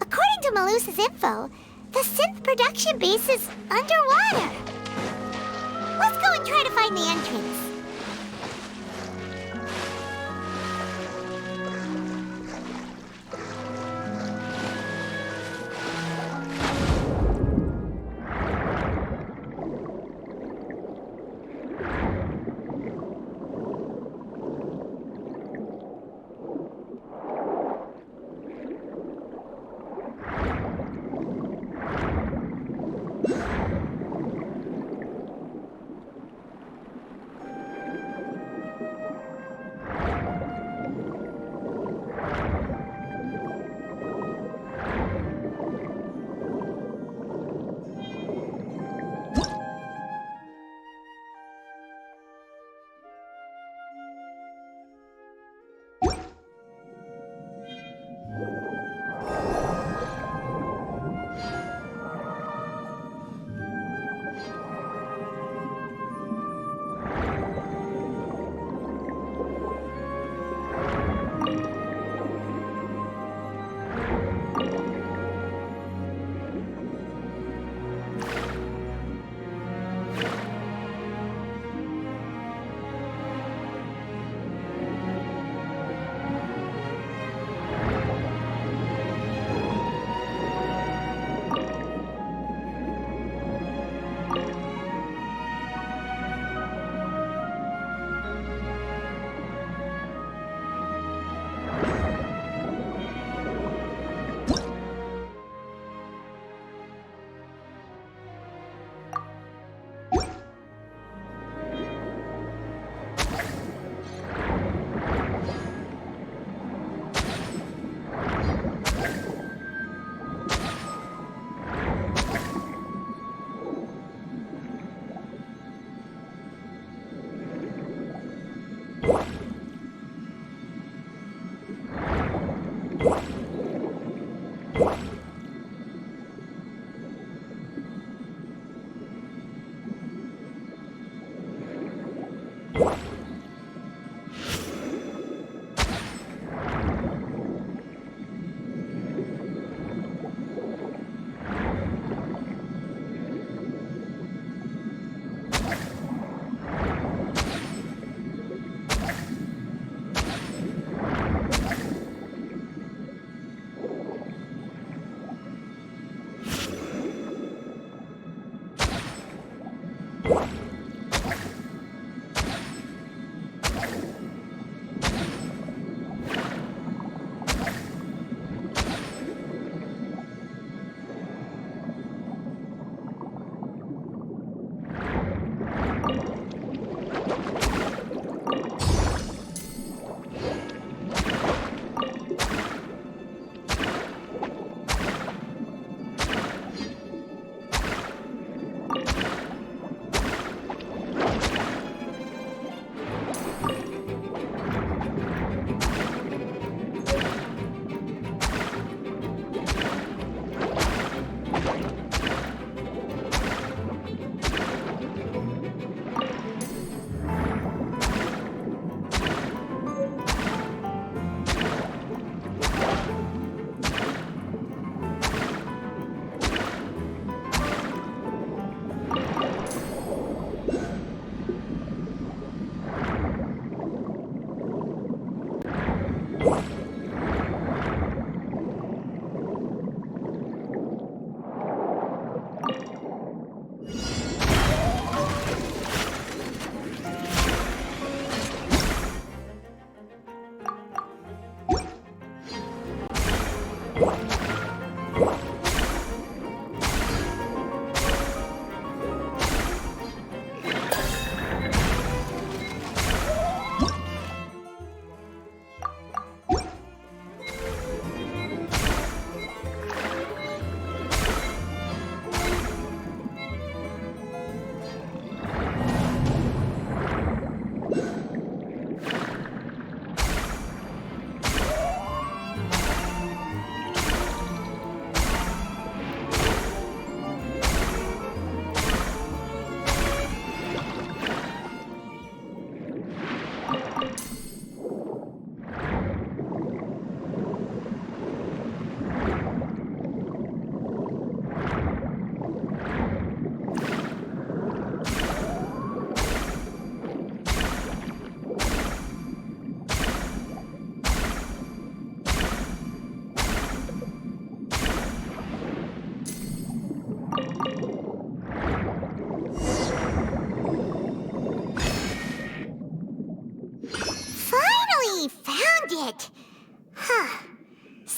According to Malusa's info, the synth production base is underwater. Let's go and try to find the entrance.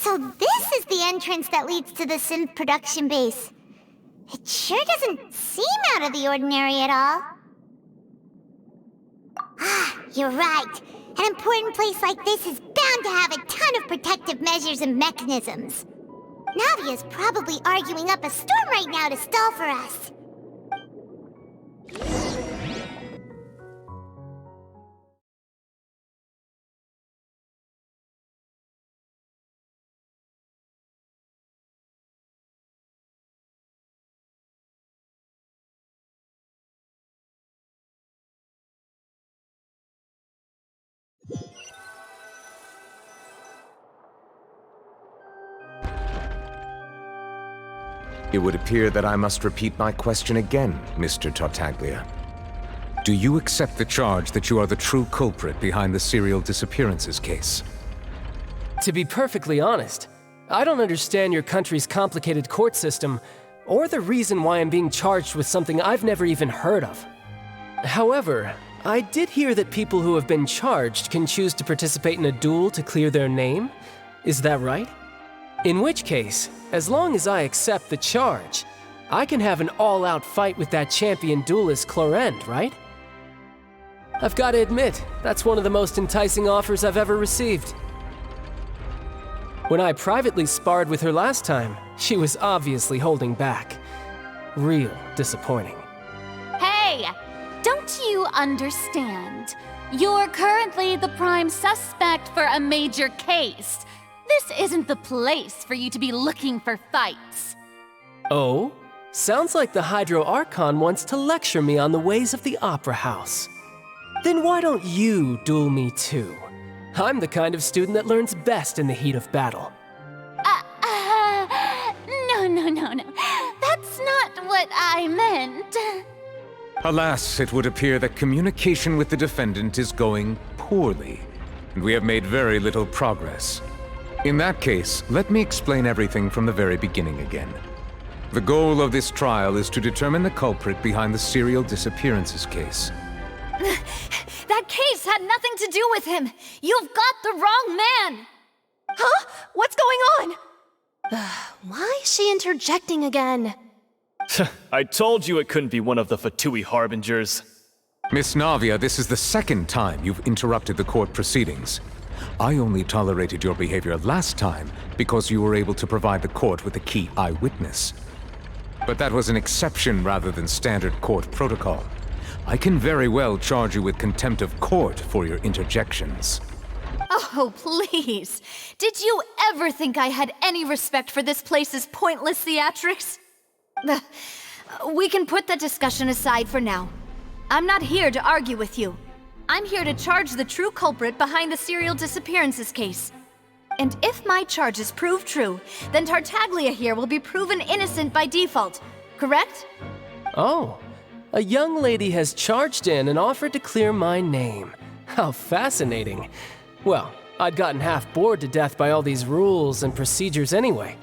So this is the entrance that leads to the synth production base. It sure doesn't seem out of the ordinary at all. Ah, you're right. An important place like this is bound to have a ton of protective measures and mechanisms. Navia's probably arguing up a storm right now to stall for us. It would appear that I must repeat my question again, Mr. Tartaglia. Do you accept the charge that you are the true culprit behind the serial disappearances case? To be perfectly honest, I don't understand your country's complicated court system, or the reason why I'm being charged with something I've never even heard of. However, I did hear that people who have been charged can choose to participate in a duel to clear their name. Is that right? In which case, as long as I accept the charge, I can have an all-out fight with that champion duelist Clorend, right? I've got to admit, that's one of the most enticing offers I've ever received. When I privately sparred with her last time, she was obviously holding back. Real disappointing. Hey! Don't you understand? You're currently the prime suspect for a major case. This isn't the place for you to be looking for fights. Oh? Sounds like the Hydro Archon wants to lecture me on the ways of the Opera House. Then why don't you duel me too? I'm the kind of student that learns best in the heat of battle. No. That's not what I meant. Alas, it would appear that communication with the defendant is going poorly, and we have made very little progress. In that case, let me explain everything from the very beginning again. The goal of this trial is to determine the culprit behind the serial disappearances case. That case had nothing to do with him. You've got the wrong man. Huh? What's going on? Why is she interjecting again? I told you it couldn't be one of the Fatui harbingers. Miss Navia, this is the second time you've interrupted the court proceedings. I only tolerated your behavior last time because you were able to provide the court with a key eyewitness. But that was an exception rather than standard court protocol. I can very well charge you with contempt of court for your interjections. Oh, please. Did you ever think I had any respect for this place's pointless theatrics? We can put that discussion aside for now. I'm not here to argue with you. I'm here to charge the true culprit behind the serial disappearances case. And if my charges prove true, then Tartaglia here will be proven innocent by default, correct? Oh, a young lady has charged in and offered to clear my name. How fascinating. Well, I'd gotten half bored to death by all these rules and procedures anyway,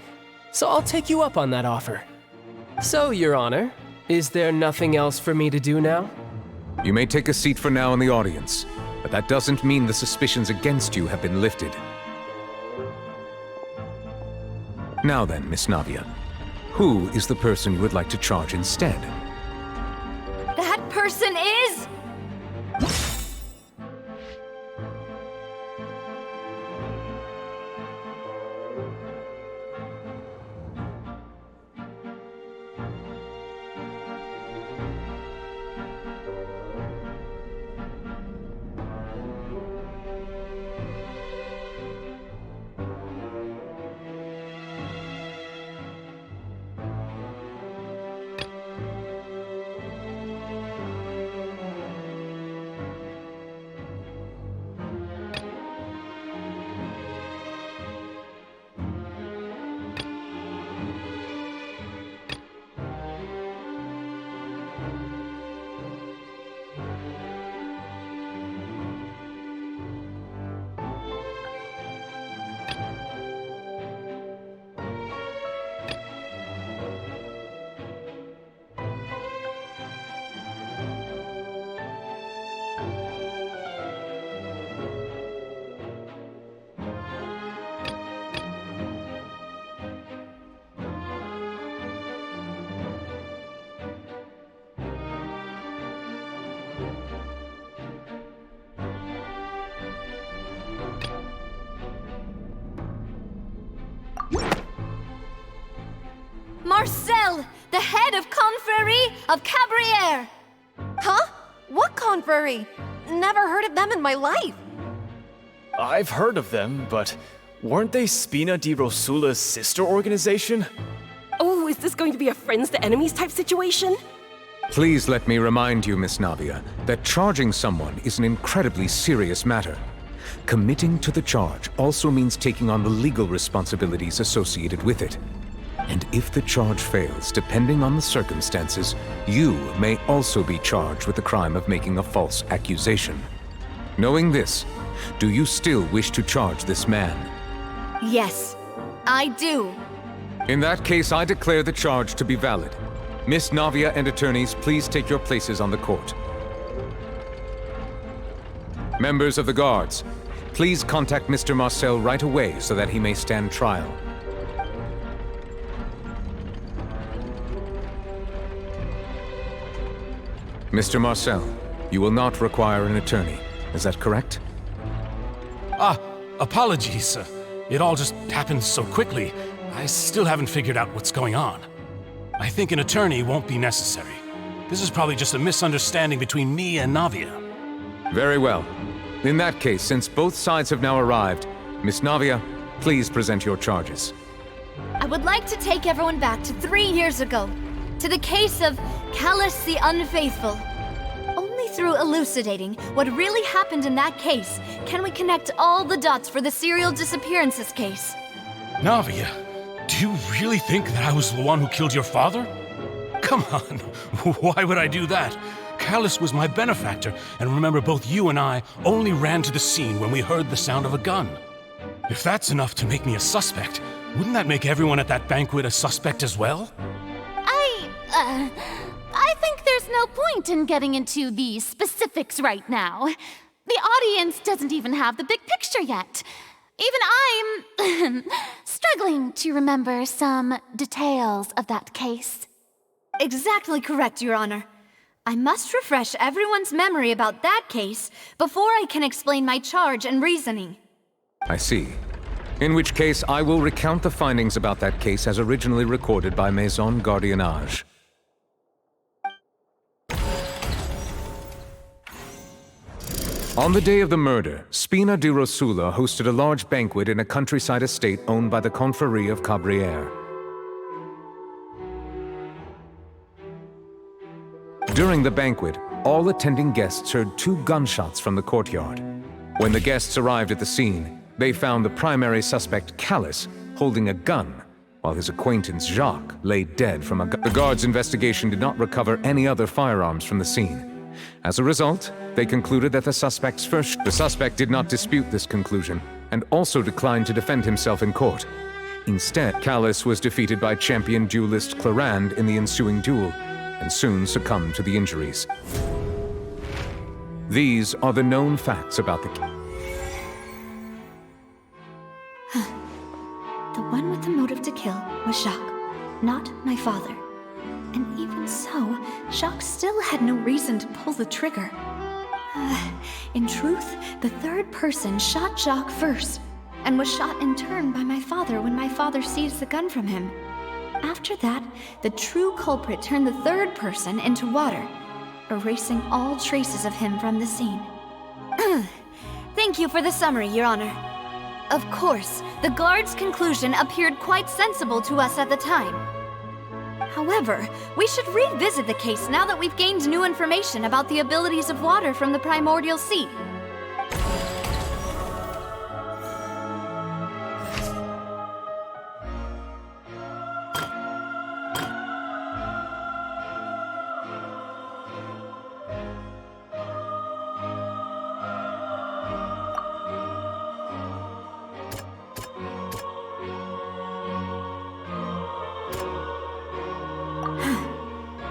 so I'll take you up on that offer. So, Your Honor, is there nothing else for me to do now? You may take a seat for now in the audience, but that doesn't mean the suspicions against you have been lifted. Now then, Miss Navia, who is the person you would like to charge instead? That person is... Marcel, the head of Confrérie of Cabrières! Huh? What confrérie? Never heard of them in my life. I've heard of them, but weren't they Spina di Rosula's sister organization? Oh, is this going to be a friends to enemies type situation? Please let me remind you, Miss Navia, that charging someone is an incredibly serious matter. Committing to the charge also means taking on the legal responsibilities associated with it. And if the charge fails, depending on the circumstances, you may also be charged with the crime of making a false accusation. Knowing this, do you still wish to charge this man? Yes, I do. In that case, I declare the charge to be valid. Miss Navia and attorneys, please take your places on the court. Members of the guards, please contact Mr. Marcel right away so that he may stand trial. Mr. Marcel, you will not require an attorney. Is that correct? Apologies. It all just happened so quickly. I still haven't figured out what's going on. I think an attorney won't be necessary. This is probably just a misunderstanding between me and Navia. Very well. In that case, since both sides have now arrived, Miss Navia, please present your charges. I would like to take everyone back to 3 years ago, to the case of Callus the Unfaithful. Only through elucidating what really happened in that case, can we connect all the dots for the serial disappearances case. Navia, do you really think that I was the one who killed your father? Come on, why would I do that? Callus was my benefactor, and remember both you and I only ran to the scene when we heard the sound of a gun. If that's enough to make me a suspect, wouldn't that make everyone at that banquet a suspect as well? I think there's no point in getting into the specifics right now. The audience doesn't even have the big picture yet. Even I'm struggling to remember some details of that case. Exactly correct, Your Honor. I must refresh everyone's memory about that case before I can explain my charge and reasoning. I see. In which case, I will recount the findings about that case as originally recorded by Maison Gardiennage. On the day of the murder, Spina di Rosula hosted a large banquet in a countryside estate owned by the Confrérie of Cabrières. During the banquet, all attending guests heard 2 gunshots from the courtyard. When the guests arrived at the scene, they found the primary suspect, Callus, holding a gun, while his acquaintance, Jacques, lay dead from a gun. The guards' investigation did not recover any other firearms from the scene. As a result, they concluded that the suspect did not dispute this conclusion, and also declined to defend himself in court. Instead, Callus was defeated by champion duelist Clarande in the ensuing duel, and soon succumbed to the injuries. These are the known facts about the case. The one with the motive to kill was Jacques, not my father. And even so, Jacques still had no reason to pull the trigger. In truth, the third person shot Jacques first, and was shot in turn by my father when my father seized the gun from him. After that, the true culprit turned the third person into water, erasing all traces of him from the scene. Thank you for the summary, Your Honor. Of course, the guard's conclusion appeared quite sensible to us at the time. However, we should revisit the case now that we've gained new information about the abilities of water from the primordial sea.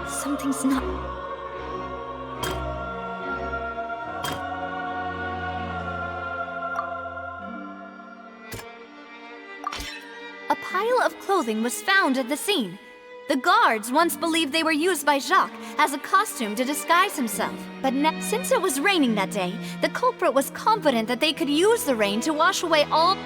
Something's not... A pile of clothing was found at the scene. The guards once believed they were used by Jacques as a costume to disguise himself. But since it was raining that day, the culprit was confident that they could use the rain to wash away all...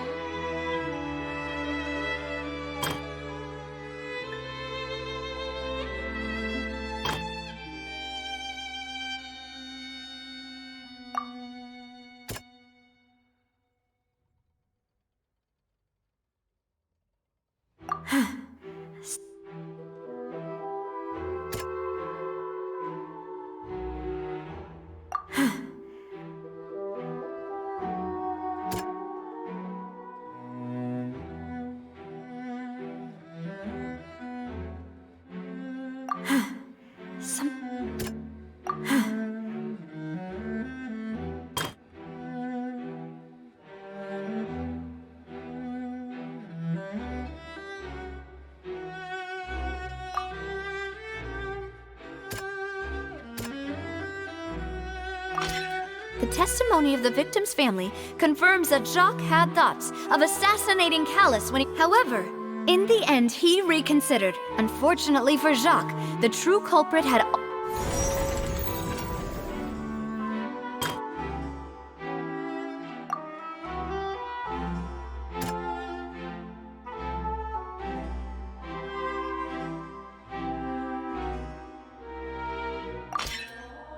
The testimony of the victim's family confirms that Jacques had thoughts of assassinating Callus when he... However, in the end, he reconsidered. Unfortunately for Jacques, the true culprit had...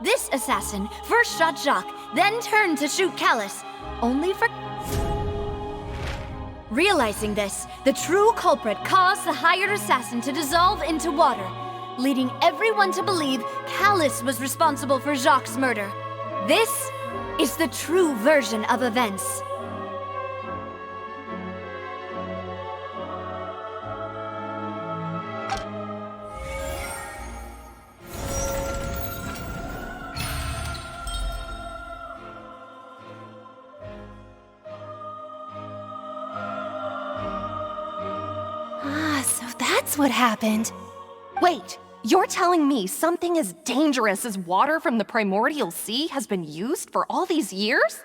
This assassin first shot Jacques, then turned to shoot Callus, only for... Realizing this, the true culprit caused the hired assassin to dissolve into water. leading everyone to believe Callus was responsible for Jacques' murder. This is the true version of events. So that's what happened. Wait, you're telling me something as dangerous as water from the primordial sea has been used for all these years?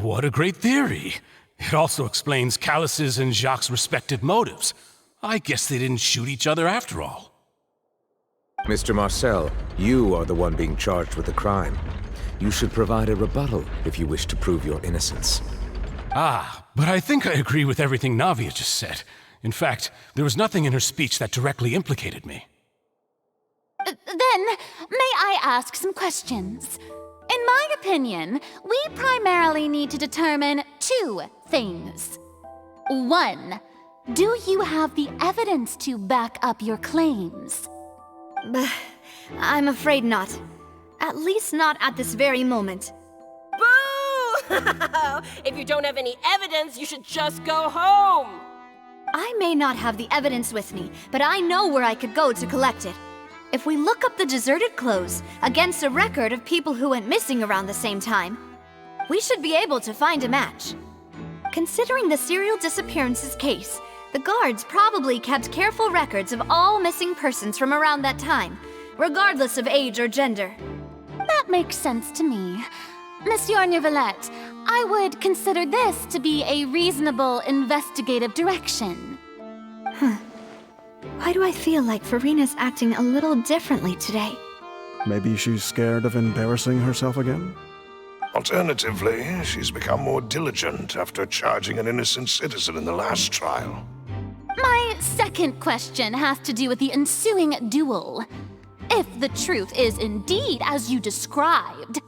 What a great theory. It also explains Callus's and Jacques' respective motives. I guess they didn't shoot each other after all. Mr. Marcel, you are the one being charged with the crime. You should provide a rebuttal if you wish to prove your innocence. Ah, but I think I agree with everything Navia just said. In fact, there was nothing in her speech that directly implicated me. Then, may I ask some questions? In my opinion, we primarily need to determine two things. One, do you have the evidence to back up your claims? I'm afraid not. At least not at this very moment. Boo! If you don't have any evidence, you should just go home! I may not have the evidence with me, but I know where I could go to collect it. If we look up the deserted clothes against a record of people who went missing around the same time, we should be able to find a match. Considering the serial disappearances case, the guards probably kept careful records of all missing persons from around that time, regardless of age or gender. That makes sense to me. Monsieur Neuvillette, I would consider this to be a reasonable investigative direction. Why do I feel like Farina's acting a little differently today? Maybe she's scared of embarrassing herself again? Alternatively, she's become more diligent after charging an innocent citizen in the last trial. My second question has to do with the ensuing duel. If the truth is indeed as you described,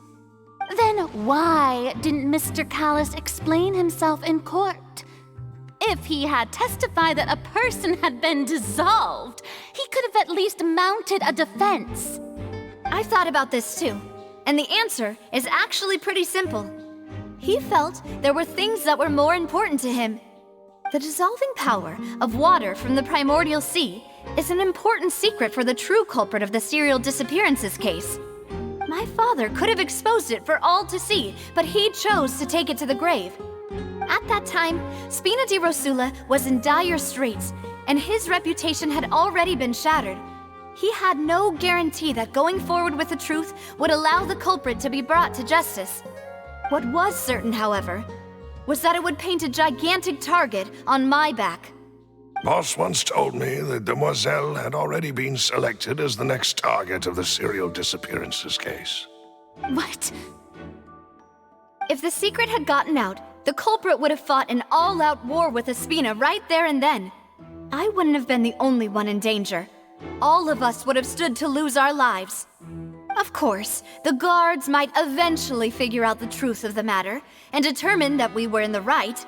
then why didn't Mr. Callus explain himself in court? If he had testified that a person had been dissolved, he could have at least mounted a defense. I've thought about this too, and the answer is actually pretty simple. He felt there were things that were more important to him. The dissolving power of water from the primordial sea is an important secret for the true culprit of the serial disappearances case. My father could have exposed it for all to see, but he chose to take it to the grave. At that time, Spina di Rosula was in dire straits, and his reputation had already been shattered. He had no guarantee that going forward with the truth would allow the culprit to be brought to justice. What was certain, however, was that it would paint a gigantic target on my back. Boss once told me that Demoiselle had already been selected as the next target of the serial disappearances case. What? If the secret had gotten out, the culprit would have fought an all-out war with Espina right there and then. I wouldn't have been the only one in danger. All of us would have stood to lose our lives. Of course, the guards might eventually figure out the truth of the matter and determine that we were in the right.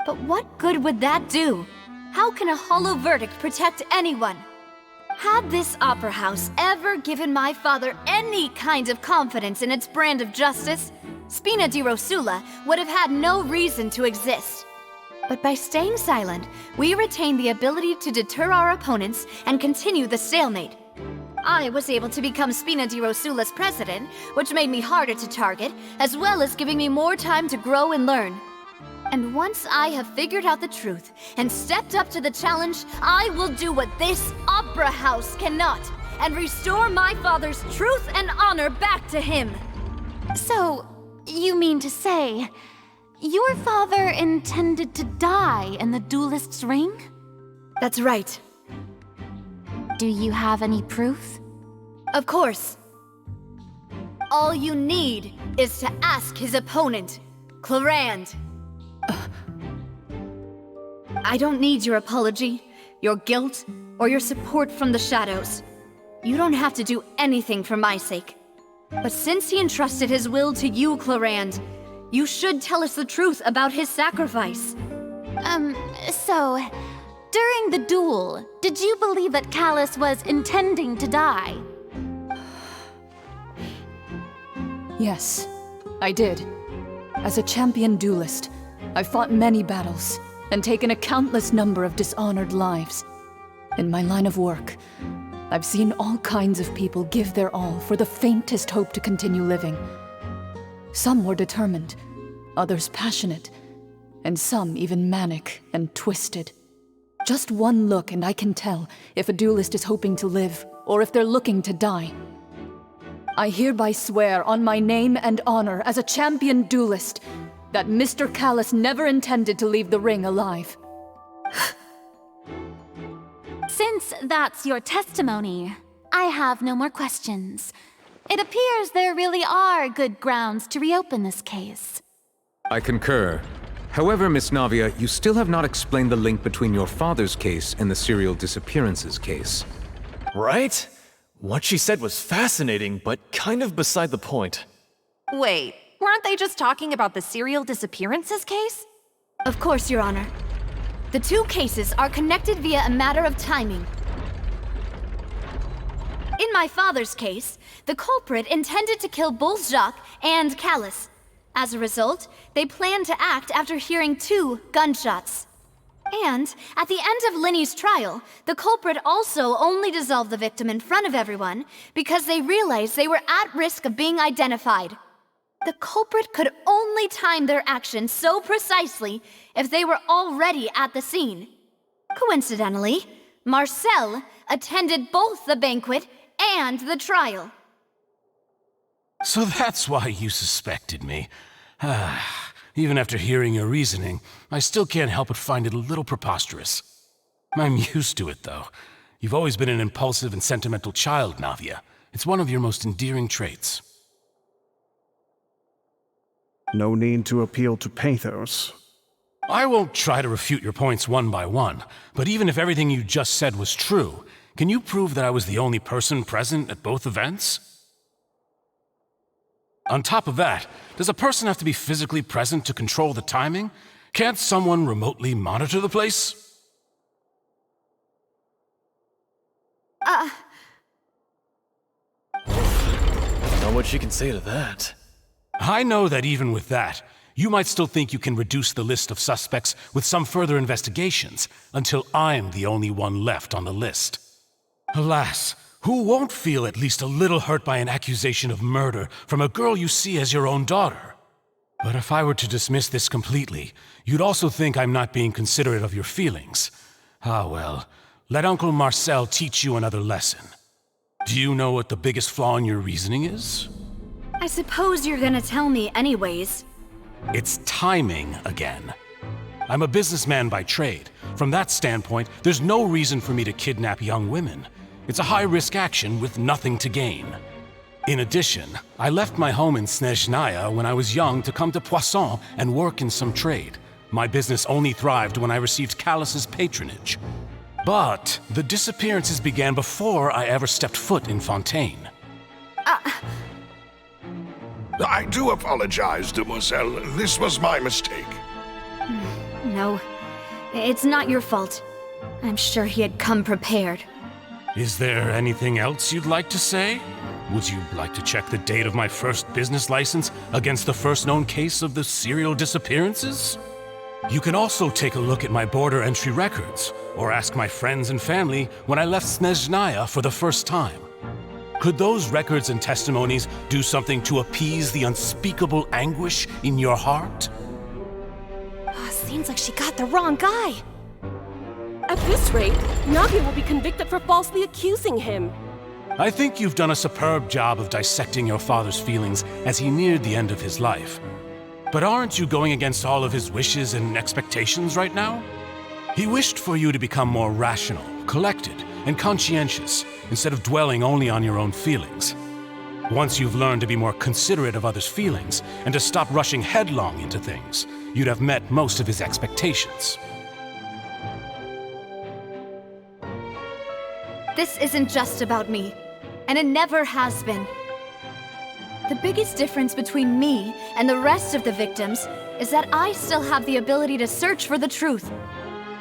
But what good would that do? How can a hollow verdict protect anyone? Had this opera house ever given my father any kind of confidence in its brand of justice, Spina di Rosula would have had no reason to exist. But by staying silent, we retained the ability to deter our opponents and continue the stalemate. I was able to become Spina di Rosula's president, which made me harder to target, as well as giving me more time to grow and learn. And once I have figured out the truth and stepped up to the challenge, I will do what this opera house cannot, and restore my father's truth and honor back to him. So, you mean to say, your father intended to die in the duelist's ring? That's right. Do you have any proof? Of course. All you need is to ask his opponent, Clarand. I don't need your apology, your guilt, or your support from the shadows. You don't have to do anything for my sake. But since he entrusted his will to you, Clarand, you should tell us the truth about his sacrifice. So, during the duel, did you believe that Callus was intending to die? Yes, I did. As a champion duelist, I've fought many battles and taken a countless number of dishonored lives. In my line of work, I've seen all kinds of people give their all for the faintest hope to continue living. Some were determined, others passionate, and some even manic and twisted. Just one look and I can tell if a duelist is hoping to live or if they're looking to die. I hereby swear on my name and honor as a champion duelist that Mr. Callus never intended to leave the ring alive. Since that's your testimony, I have no more questions. It appears there really are good grounds to reopen this case. I concur. However, Miss Navia, you still have not explained the link between your father's case and the serial disappearances case. Right? What she said was fascinating, but kind of beside the point. Wait, weren't they just talking about the serial disappearances case? Of course, Your Honor. The two cases are connected via a matter of timing. In my father's case, the culprit intended to kill both Jacques and Callus. As a result, they planned to act after hearing 2 gunshots. And at the end of Linny's trial, the culprit also only dissolved the victim in front of everyone because they realized they were at risk of being identified. The culprit could only time their actions so precisely if they were already at the scene. Coincidentally, Marcel attended both the banquet and the trial. So that's why you suspected me. Even after hearing your reasoning, I still can't help but find it a little preposterous. I'm used to it, though. You've always been an impulsive and sentimental child, Navia. It's one of your most endearing traits. No need to appeal to pathos. I won't try to refute your points one by one, but even if everything you just said was true, can you prove that I was the only person present at both events? On top of that, does a person have to be physically present to control the timing? Can't someone remotely monitor the place? Know what she can say to that. I know that even with that, you might still think you can reduce the list of suspects with some further investigations until I'm the only one left on the list. Alas, who won't feel at least a little hurt by an accusation of murder from a girl you see as your own daughter? But if I were to dismiss this completely, you'd also think I'm not being considerate of your feelings. Ah well, let Uncle Marcel teach you another lesson. Do you know what the biggest flaw in your reasoning is? I suppose you're gonna tell me anyways. It's timing again. I'm a businessman by trade. From that standpoint, there's no reason for me to kidnap young women. It's a high-risk action with nothing to gain. In addition, I left my home in Snezhnaya when I was young to come to Poisson and work in some trade. My business only thrived when I received Callus's patronage. But the disappearances began before I ever stepped foot in Fontейн. I do apologize, Demoiselle. This was my mistake. No, it's not your fault. I'm sure he had come prepared. Is there anything else you'd like to say? Would you like to check the date of my first business license against the first known case of the serial disappearances? You can also take a look at my border entry records, or ask my friends and family when I left Snezhnaya for the first time. Could those records and testimonies do something to appease the unspeakable anguish in your heart? Seems like she got the wrong guy. At this rate, Navia will be convicted for falsely accusing him. I think you've done a superb job of dissecting your father's feelings as he neared the end of his life. But aren't you going against all of his wishes and expectations right now? He wished for you to become more rational, collected, and conscientious, instead of dwelling only on your own feelings. Once you've learned to be more considerate of others' feelings, and to stop rushing headlong into things, you'd have met most of his expectations. This isn't just about me, and it never has been. The biggest difference between me and the rest of the victims is that I still have the ability to search for the truth.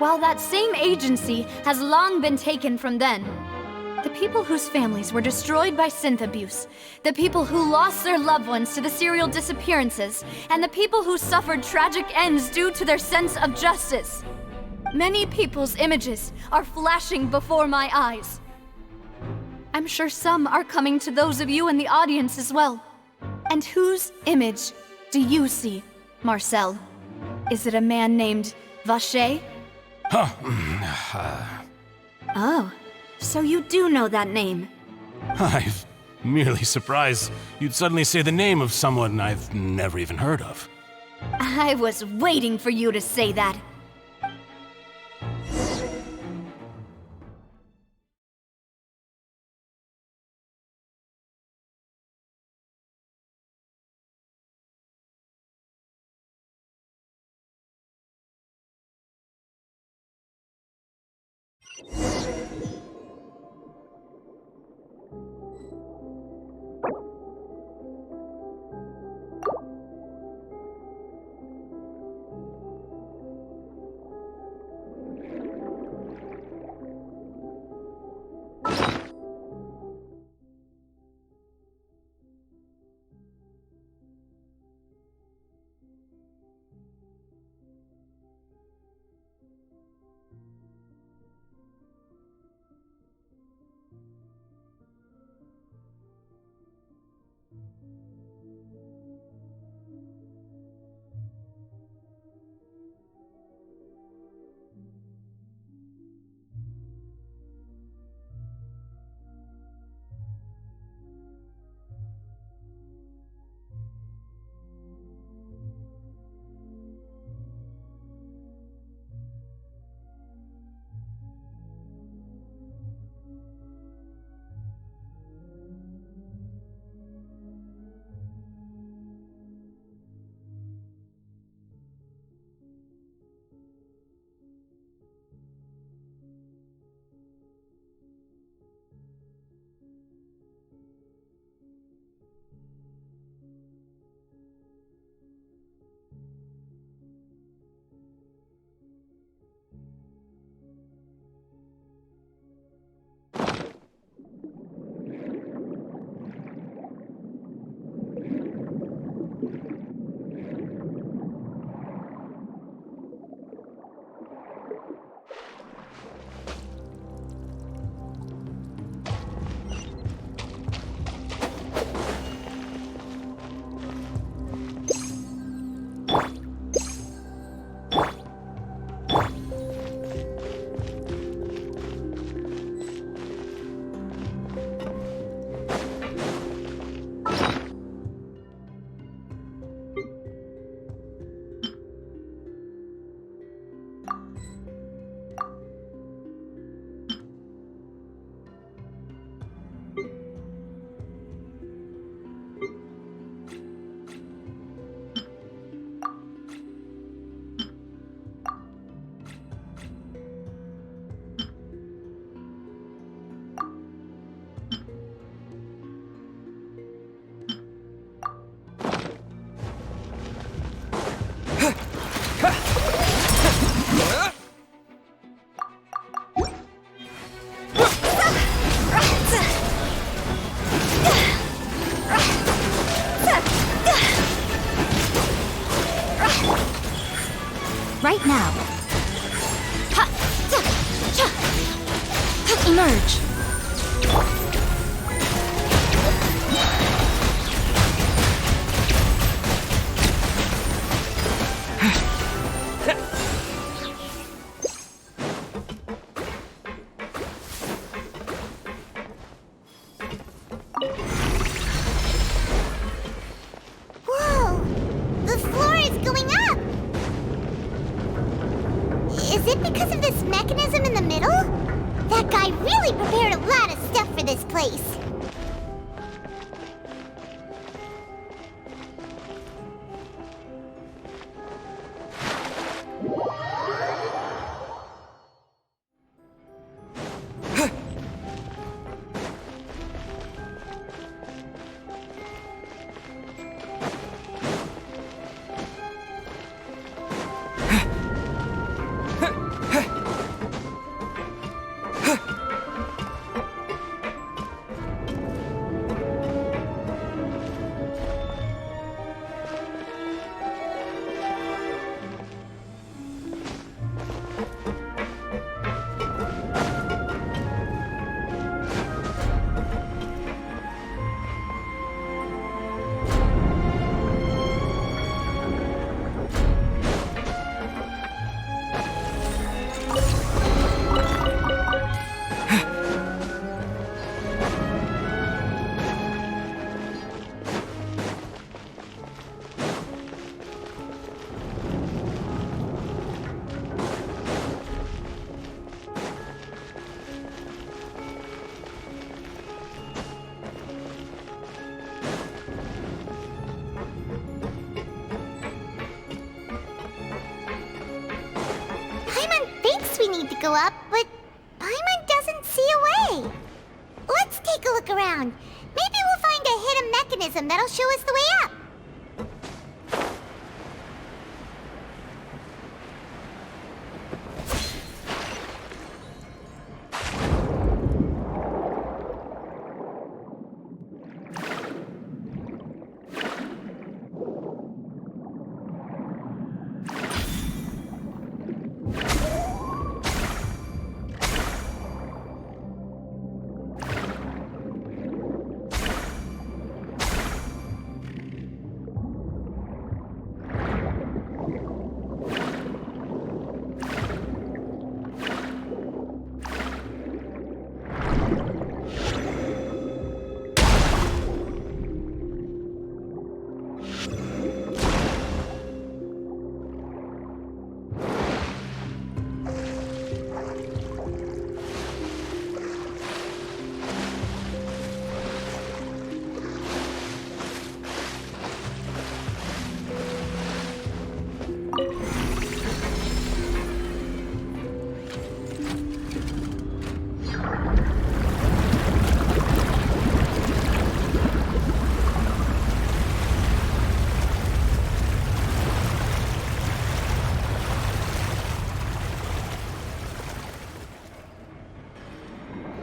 while that same agency has long been taken from them. The people whose families were destroyed by synth abuse, the people who lost their loved ones to the serial disappearances, and the people who suffered tragic ends due to their sense of justice. Many people's images are flashing before my eyes. I'm sure some are coming to those of you in the audience as well. And whose image do you see, Marcel? Is it a man named Vacher? Oh, so you do know that name. I'm merely surprised you'd suddenly say the name of someone I've never even heard of. I was waiting for you to say that. Right now. Emerge. Whoa! The floor is going up! Is it because of this mechanism in the middle? That guy really prepared a lot of stuff for this place. need to go up, but Paimon doesn't see a way. Let's take a look around. Maybe we'll find a hidden mechanism that'll show us the way up.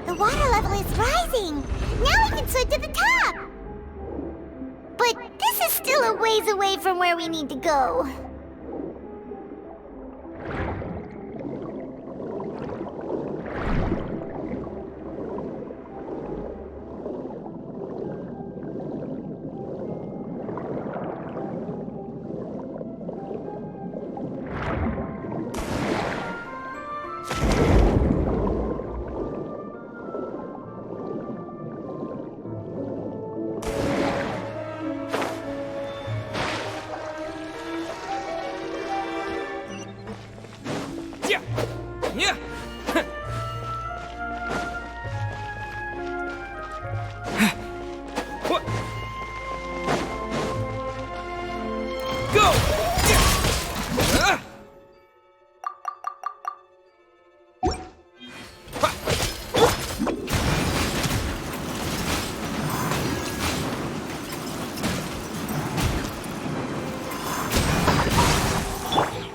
The water level is rising! Now we can swim to the top! But this is still a ways away from where we need to go.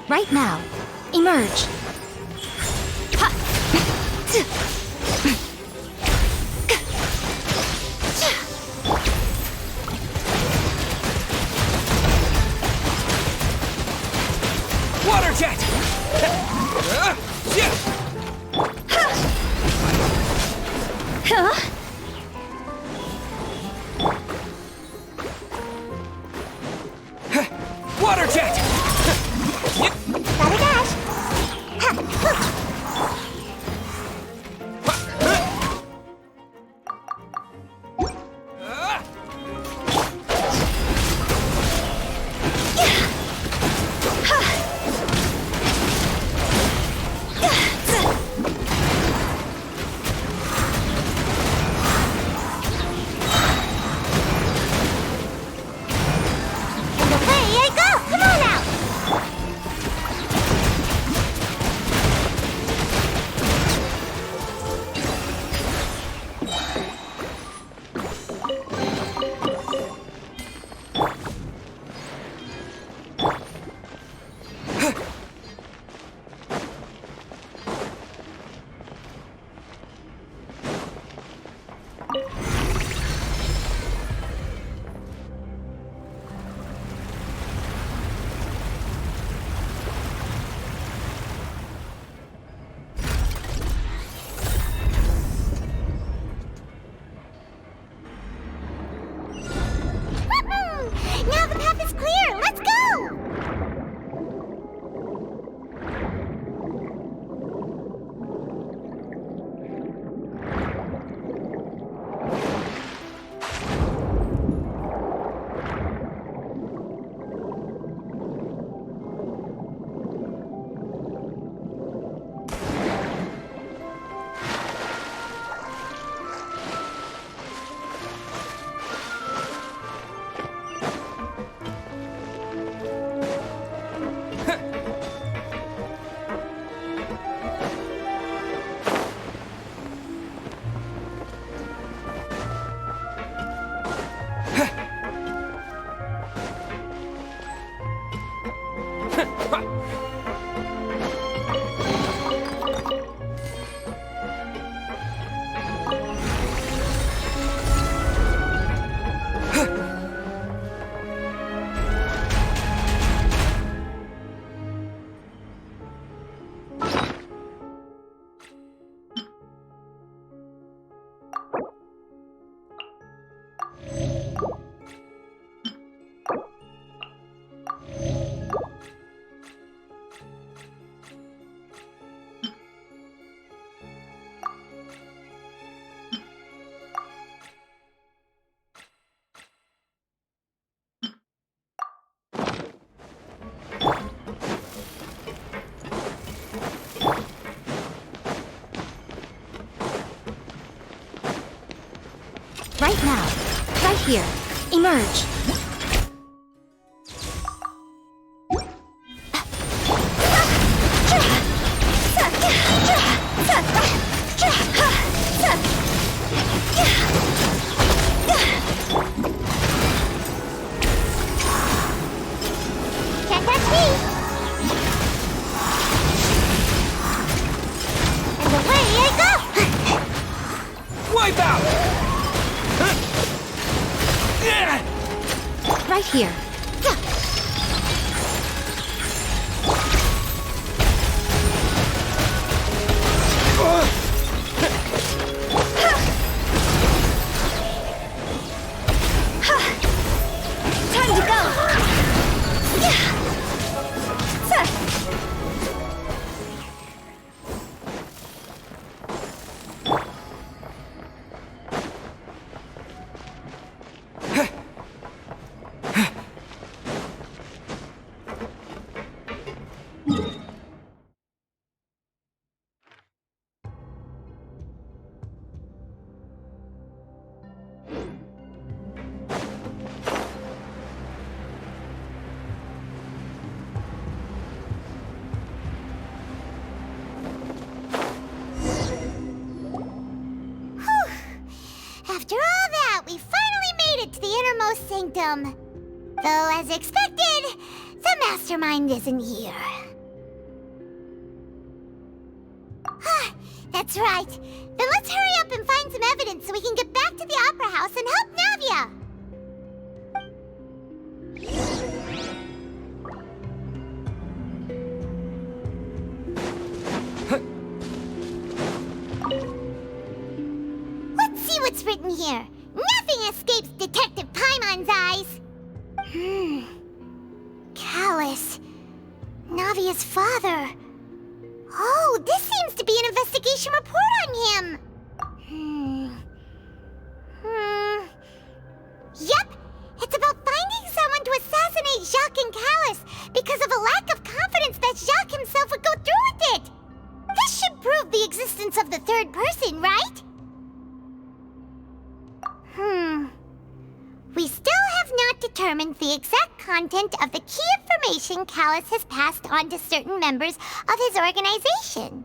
Right now, emerge. Water jet! Water jet! Gotta dash! here. Emerge. Can't touch me! And away I go! Wipe out! Right here. Time to go! After all that, we finally made it to the innermost sanctum. Though, as expected, the mastermind isn't here. That's right. Then let's hurry up and find some evidence so we can get back to the Opera House and help Navia. Let's see what's written here. Nothing escapes Detective Paimon's eyes. Callus. Navia's father. Oh, this seems to be an investigation report on him. Yep, it's about finding someone to assassinate Jacques and Callus because of a lack of confidence that Jacques himself would go through with it. This should prove the existence of the third person, right? We still have not determined the exact content of the key information Callus has passed on to certain members of his organization.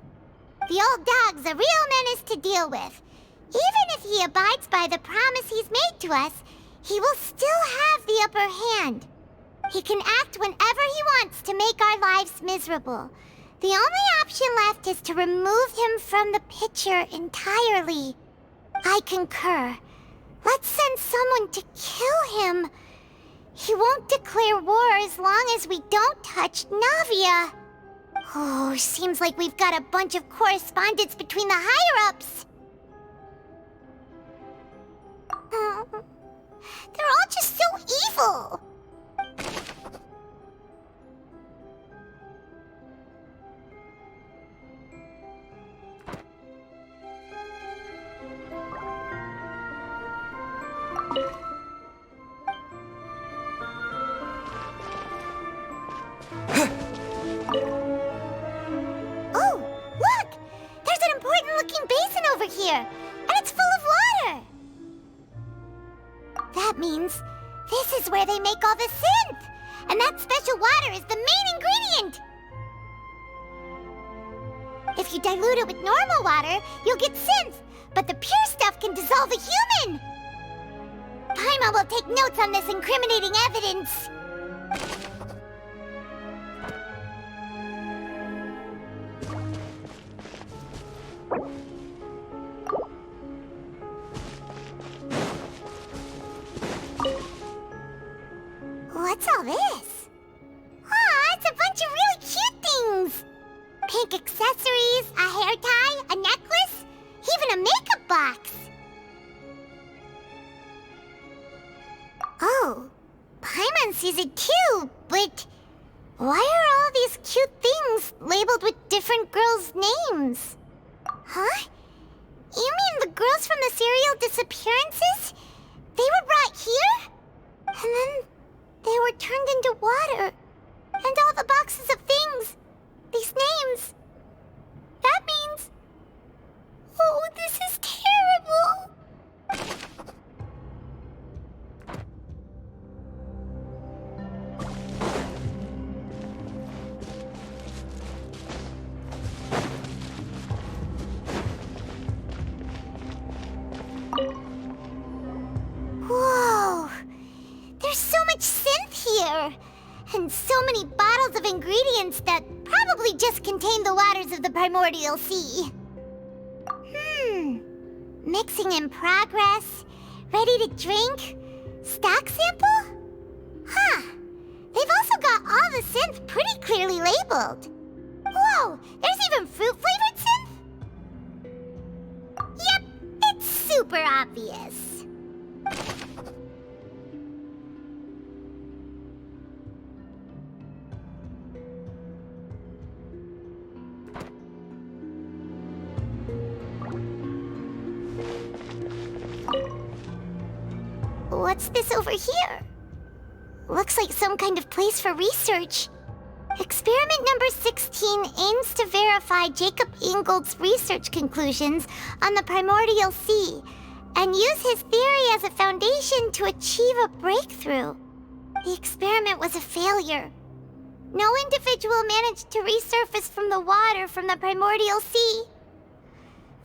The old dog's a real menace to deal with. Even if he abides by the promise he's made to us, he will still have the upper hand. He can act whenever he wants to make our lives miserable. The only option left is to remove him from the picture entirely. I concur. Let's send someone to kill him. He won't declare war as long as we don't touch Navia. Oh, seems like we've got a bunch of correspondence between the higher-ups. They're all just so evil. Oh, look! There's an important-looking basin over here, and it's full of water. That means this is where they make all the synth, and that special water is the main ingredient. If you dilute it with normal water, you'll get synth, but the pure stuff can dissolve a human. Paimon will take notes on this incriminating evidence. What's all this? Aw, it's a bunch of really cute things. Pink accessories, a hair tie, a necklace, even a makeup box. Oh, Paimon sees it too, but why are all these cute things labeled with different girls' names? Huh? You mean the girls from the serial disappearances? They were brought here? And then they were turned into water. And all the boxes of things, these names. That means... Oh, this is terrible. ingredients that probably just contain the waters of the primordial sea. Mixing in progress, ready to drink, stock sample? Huh. They've also got all the synth pretty clearly labeled. Whoa, there's even fruit-flavored synth? Yep, it's super obvious. What's this over here? Looks like some kind of place for research. Experiment number 16 aims to verify Jacob Ingold's research conclusions on the primordial sea and use his theory as a foundation to achieve a breakthrough. The experiment was a failure. No individual managed to resurface from the water from the primordial sea.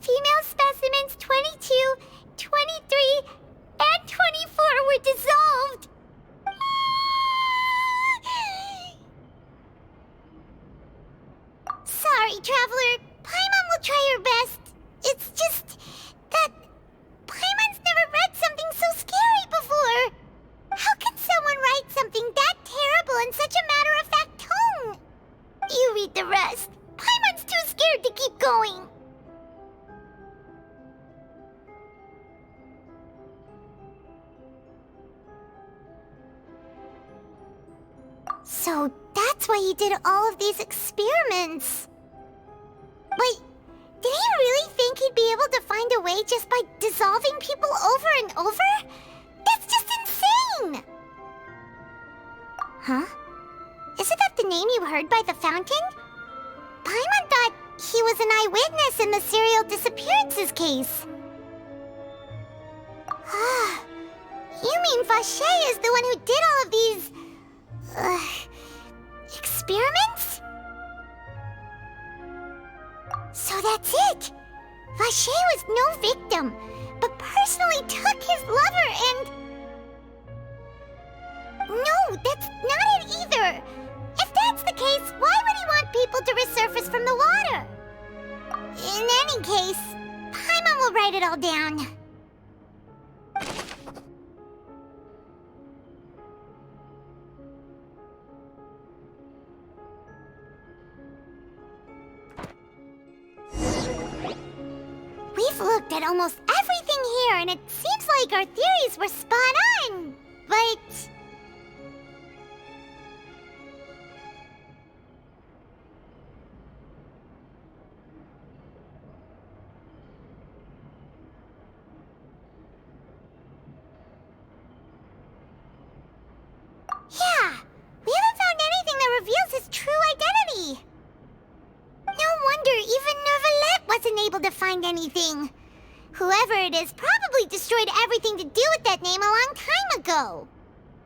Female specimens 22, 23, and 24 were dissolved. Sorry, Traveler. Paimon will try her best. It's just that Paimon's never read something so scary before. How can someone write something that terrible in such a matter-of-fact tone? You read the rest. Paimon's too scared to keep going. So that's why he did all of these experiments. Wait, did he really think he'd be able to find a way just by dissolving people over and over? That's just insane! Huh? Isn't that the name you heard by the fountain? Paimon thought he was an eyewitness in the serial disappearances case. You mean Vache is the one who did all of these... experiments? So that's it! Vache was no victim, but personally took his lover and... No, that's not it either! If that's the case, why would he want people to resurface from the water? In any case, Paimon will write it all down. We've looked at almost everything here, and it seems like our theories were spot on, but... Yeah, we haven't found anything that reveals his true identity. No wonder even Neuvillette wasn't able to find anything. Whoever it is probably destroyed everything to do with that name a long time ago.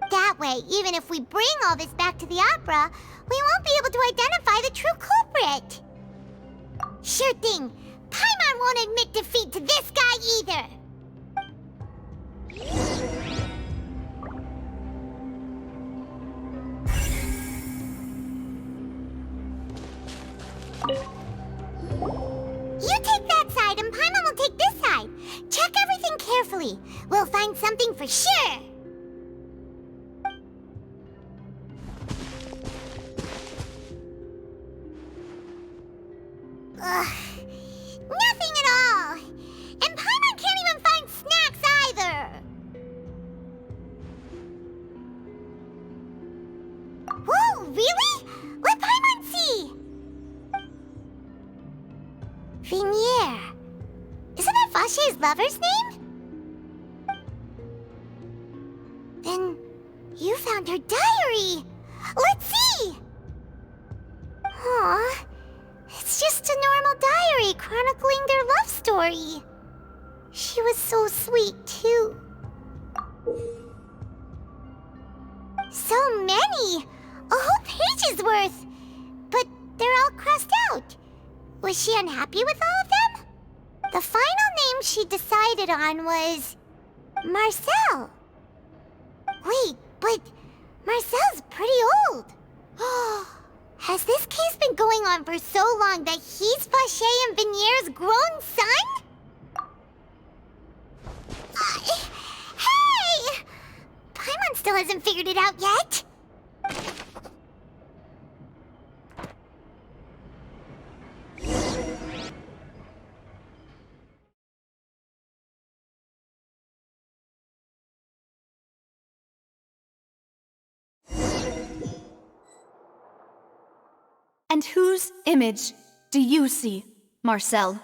That way, even if we bring all this back to the opera, we won't be able to identify the true culprit. Sure thing. Paimon won't admit defeat to this guy either. You take that side and Paimon will take this side. Check everything carefully. We'll find something for sure. Ugh. Nothing at all. And Paimon can't even find snacks either. Whoa, really? Let Paimon see. Vinier. Isn't that Vache's lover's name? Then you found her diary. Let's see. Aw, it's just a normal diary chronicling their love story. She was so sweet, too. So many! A whole page's worth! But they're all crossed out. Was she unhappy with all of them? The final name she decided on was... Marcel. Wait, but Marcel's pretty old. Has this case been going on for so long that he's Vacher and Vinier's grown son? Hey! Paimon still hasn't figured it out yet. And whose image do you see, Marcel?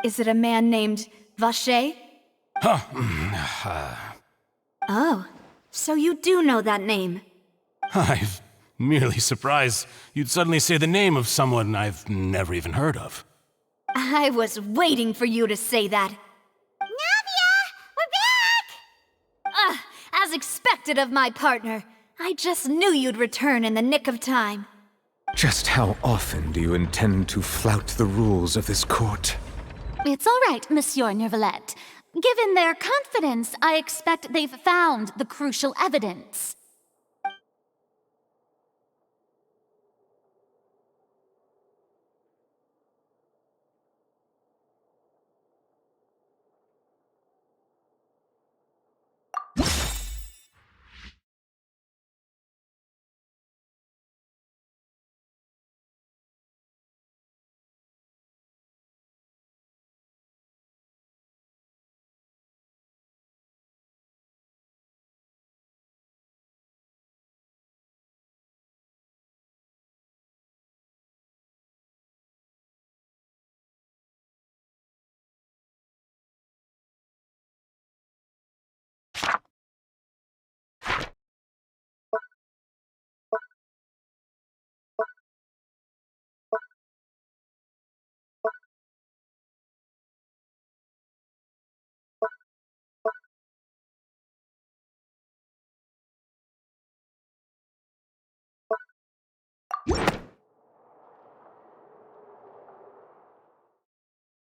Is it a man named Vacher? Oh, so you do know that name. I'm merely surprised you'd suddenly say the name of someone I've never even heard of. I was waiting for you to say that. Navia! We're back! As expected of my partner. I just knew you'd return in the nick of time. Just how often do you intend to flout the rules of this court? It's all right, Monsieur Neuvillette. Given their confidence, I expect they've found the crucial evidence.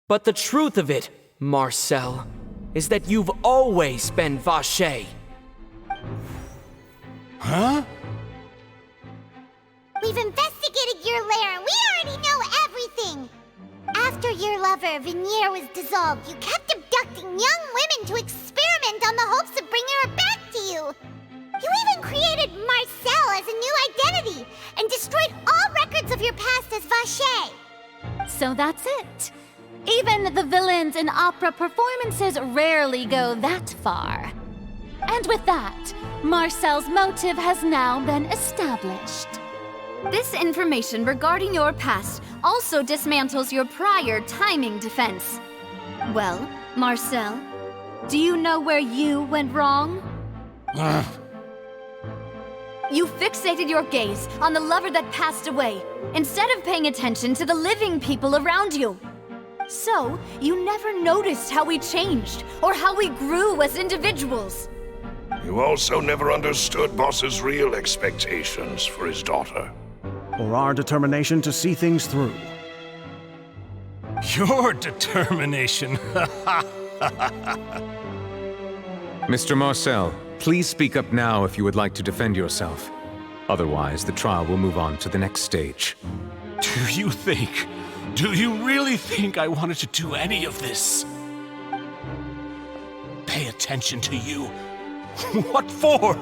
But the truth of it, Marcel, is that you've always been Vacher. Huh? We've investigated your lair and we already know everything! After your lover, Vinier, was dissolved, you kept abducting young women to experiment on the hopes of bringing her back to you! You even created Marcel as a new identity and destroyed all records of your past as Vacher! So that's it. Even the villains in opera performances rarely go that far. And with that, Marcel's motive has now been established. This information regarding your past also dismantles your prior timing defense. Well, Marcel, do you know where you went wrong? You fixated your gaze on the lover that passed away, instead of paying attention to the living people around you. So, you never noticed how we changed, or how we grew as individuals. You also never understood Boss's real expectations for his daughter. Or our determination to see things through. Your determination. Mr. Marcel, please speak up now if you would like to defend yourself. Otherwise, the trial will move on to the next stage. Do you really think I wanted to do any of this? Pay attention to you? What for?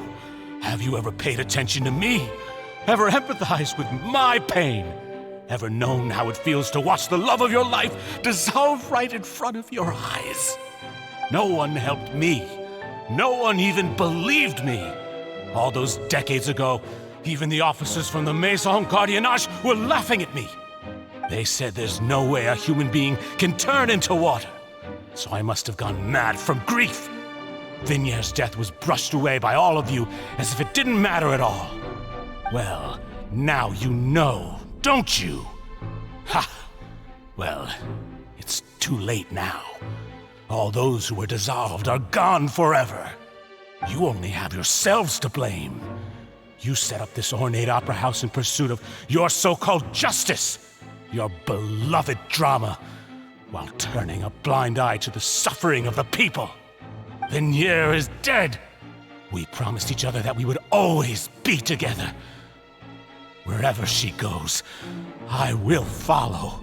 Have you ever paid attention to me? Ever empathized with my pain? Ever known how it feels to watch the love of your life dissolve right in front of your eyes? No one helped me. No one even believed me. All those decades ago, even the officers from the Maison Gardiennage were laughing at me. They said there's no way a human being can turn into water. So I must have gone mad from grief. Vinier's death was brushed away by all of you as if it didn't matter at all. Well, now you know, don't you? Ha! Well, it's too late now. All those who were dissolved are gone forever. You only have yourselves to blame. You set up this ornate opera house in pursuit of your so-called justice, your beloved drama, while turning a blind eye to the suffering of the people. Vinier is dead. We promised each other that we would always be together. Wherever she goes, I will follow.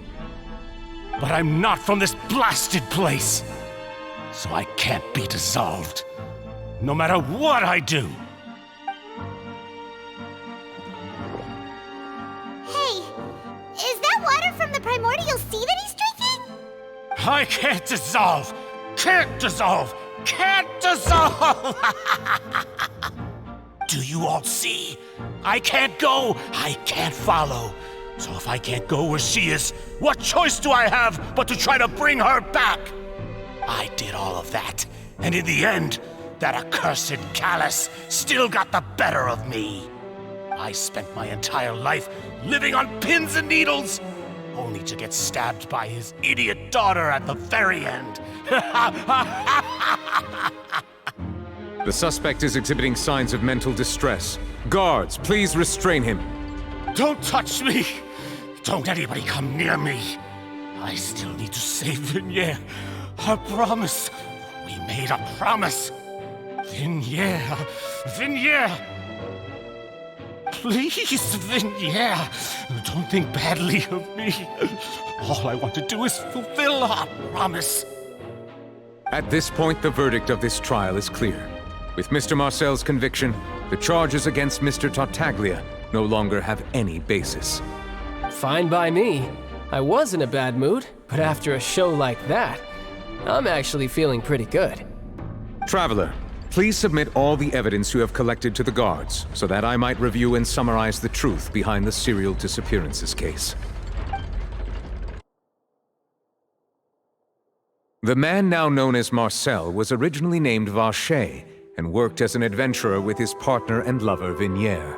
But I'm not from this blasted place, so I can't be dissolved, no matter what I do. Hey, is that water from the primordial sea that he's drinking? I can't dissolve! Can't dissolve! Can't dissolve! Do you all see? I can't go, I can't follow. So if I can't go where she is, what choice do I have but to try to bring her back? I did all of that, and in the end, that accursed Callus still got the better of me. I spent my entire life living on pins and needles, only to get stabbed by his idiot daughter at the very end. The suspect is exhibiting signs of mental distress. Guards, please restrain him. Don't touch me! Don't anybody come near me! I still need to save Vignier. Our promise. We made a promise. Vignier. Vignier! Please, Vignier. Don't think badly of me. All I want to do is fulfill our promise. At this point, the verdict of this trial is clear. With Mr. Marcel's conviction, the charges against Mr. Tartaglia no longer have any basis. Fine by me. I was in a bad mood, but after a show like that, I'm actually feeling pretty good. Traveler, please submit all the evidence you have collected to the guards, so that I might review and summarize the truth behind the serial disappearances case. The man now known as Marcel was originally named Vacher and worked as an adventurer with his partner and lover Vignier.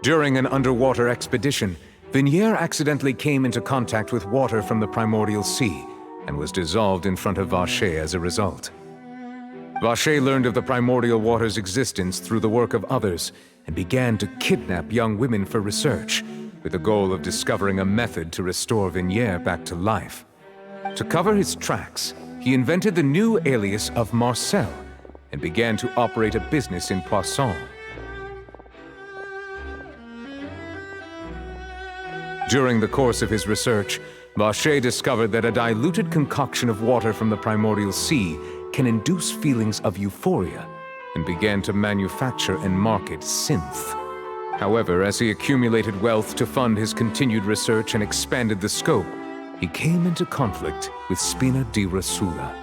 During an underwater expedition, Vignier accidentally came into contact with water from the primordial sea and was dissolved in front of Vacher as a result. Vacher learned of the primordial water's existence through the work of others and began to kidnap young women for research, with the goal of discovering a method to restore Vignier back to life. To cover his tracks, he invented the new alias of Marcel and began to operate a business in Poisson. During the course of his research, Vacher discovered that a diluted concoction of water from the primordial sea can induce feelings of euphoria, and began to manufacture and market synth. However, as he accumulated wealth to fund his continued research and expanded the scope, he came into conflict with Spina di Rosula.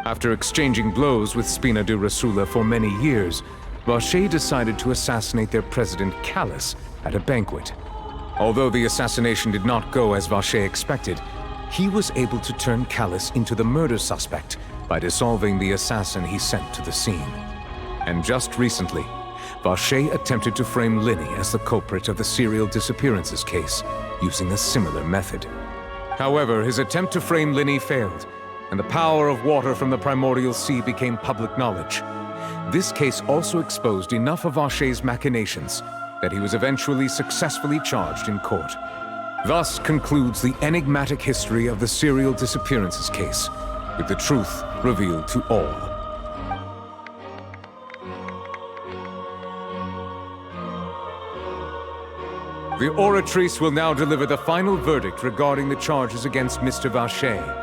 After exchanging blows with Spina di Rosula for many years, Vacher decided to assassinate their president Callus at a banquet. Although the assassination did not go as Vacher expected, he was able to turn Callus into the murder suspect by dissolving the assassin he sent to the scene. And just recently, Vacher attempted to frame Linny as the culprit of the serial disappearances case, using a similar method. However, his attempt to frame Linny failed, and the power of water from the primordial sea became public knowledge. This case also exposed enough of Vacher's machinations that he was eventually successfully charged in court. Thus concludes the enigmatic history of the serial disappearances case, with the truth revealed to all. The Oratrice will now deliver the final verdict regarding the charges against Mr. Vacher.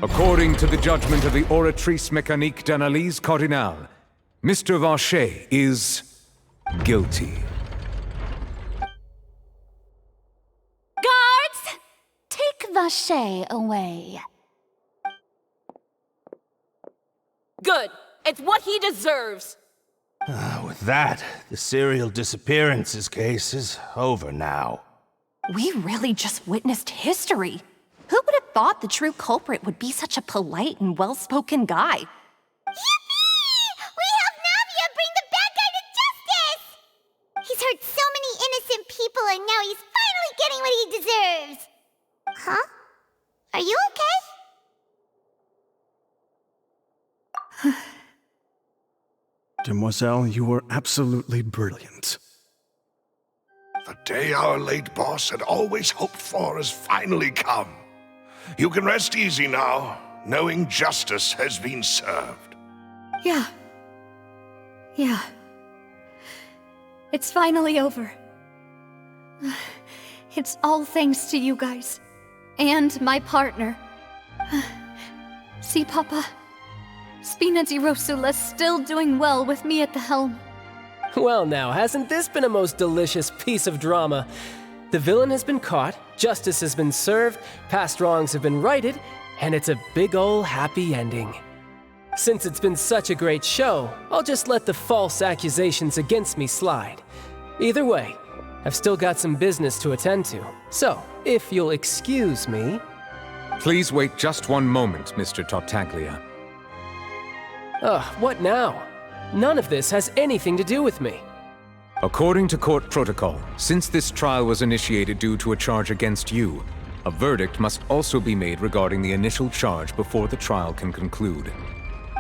According to the judgment of the Oratrice Mécanique d'Analyse Cardinale, Mr. Vacher is guilty. Guards! Take Vacher away. Good. It's what he deserves. With that, the serial disappearances case is over now. We really just witnessed history. Who would have thought the true culprit would be such a polite and well-spoken guy? Yippee! We helped Navia bring the bad guy to justice! He's hurt so many innocent people and now he's finally getting what he deserves! Huh? Are you okay? Demoiselle, you were absolutely brilliant. The day our late boss had always hoped for has finally come. You can rest easy now, knowing justice has been served. Yeah. It's finally over. It's all thanks to you guys. And my partner. See, Papa? Spina di Rosula's still doing well with me at the helm. Well now, hasn't this been a most delicious piece of drama? The villain has been caught, justice has been served, past wrongs have been righted, and it's a big ol' happy ending. Since it's been such a great show, I'll just let the false accusations against me slide. Either way, I've still got some business to attend to. So, if you'll excuse me... Please wait just one moment, Mr. Tartaglia. What now? None of this has anything to do with me. According to court protocol, since this trial was initiated due to a charge against you, a verdict must also be made regarding the initial charge before the trial can conclude.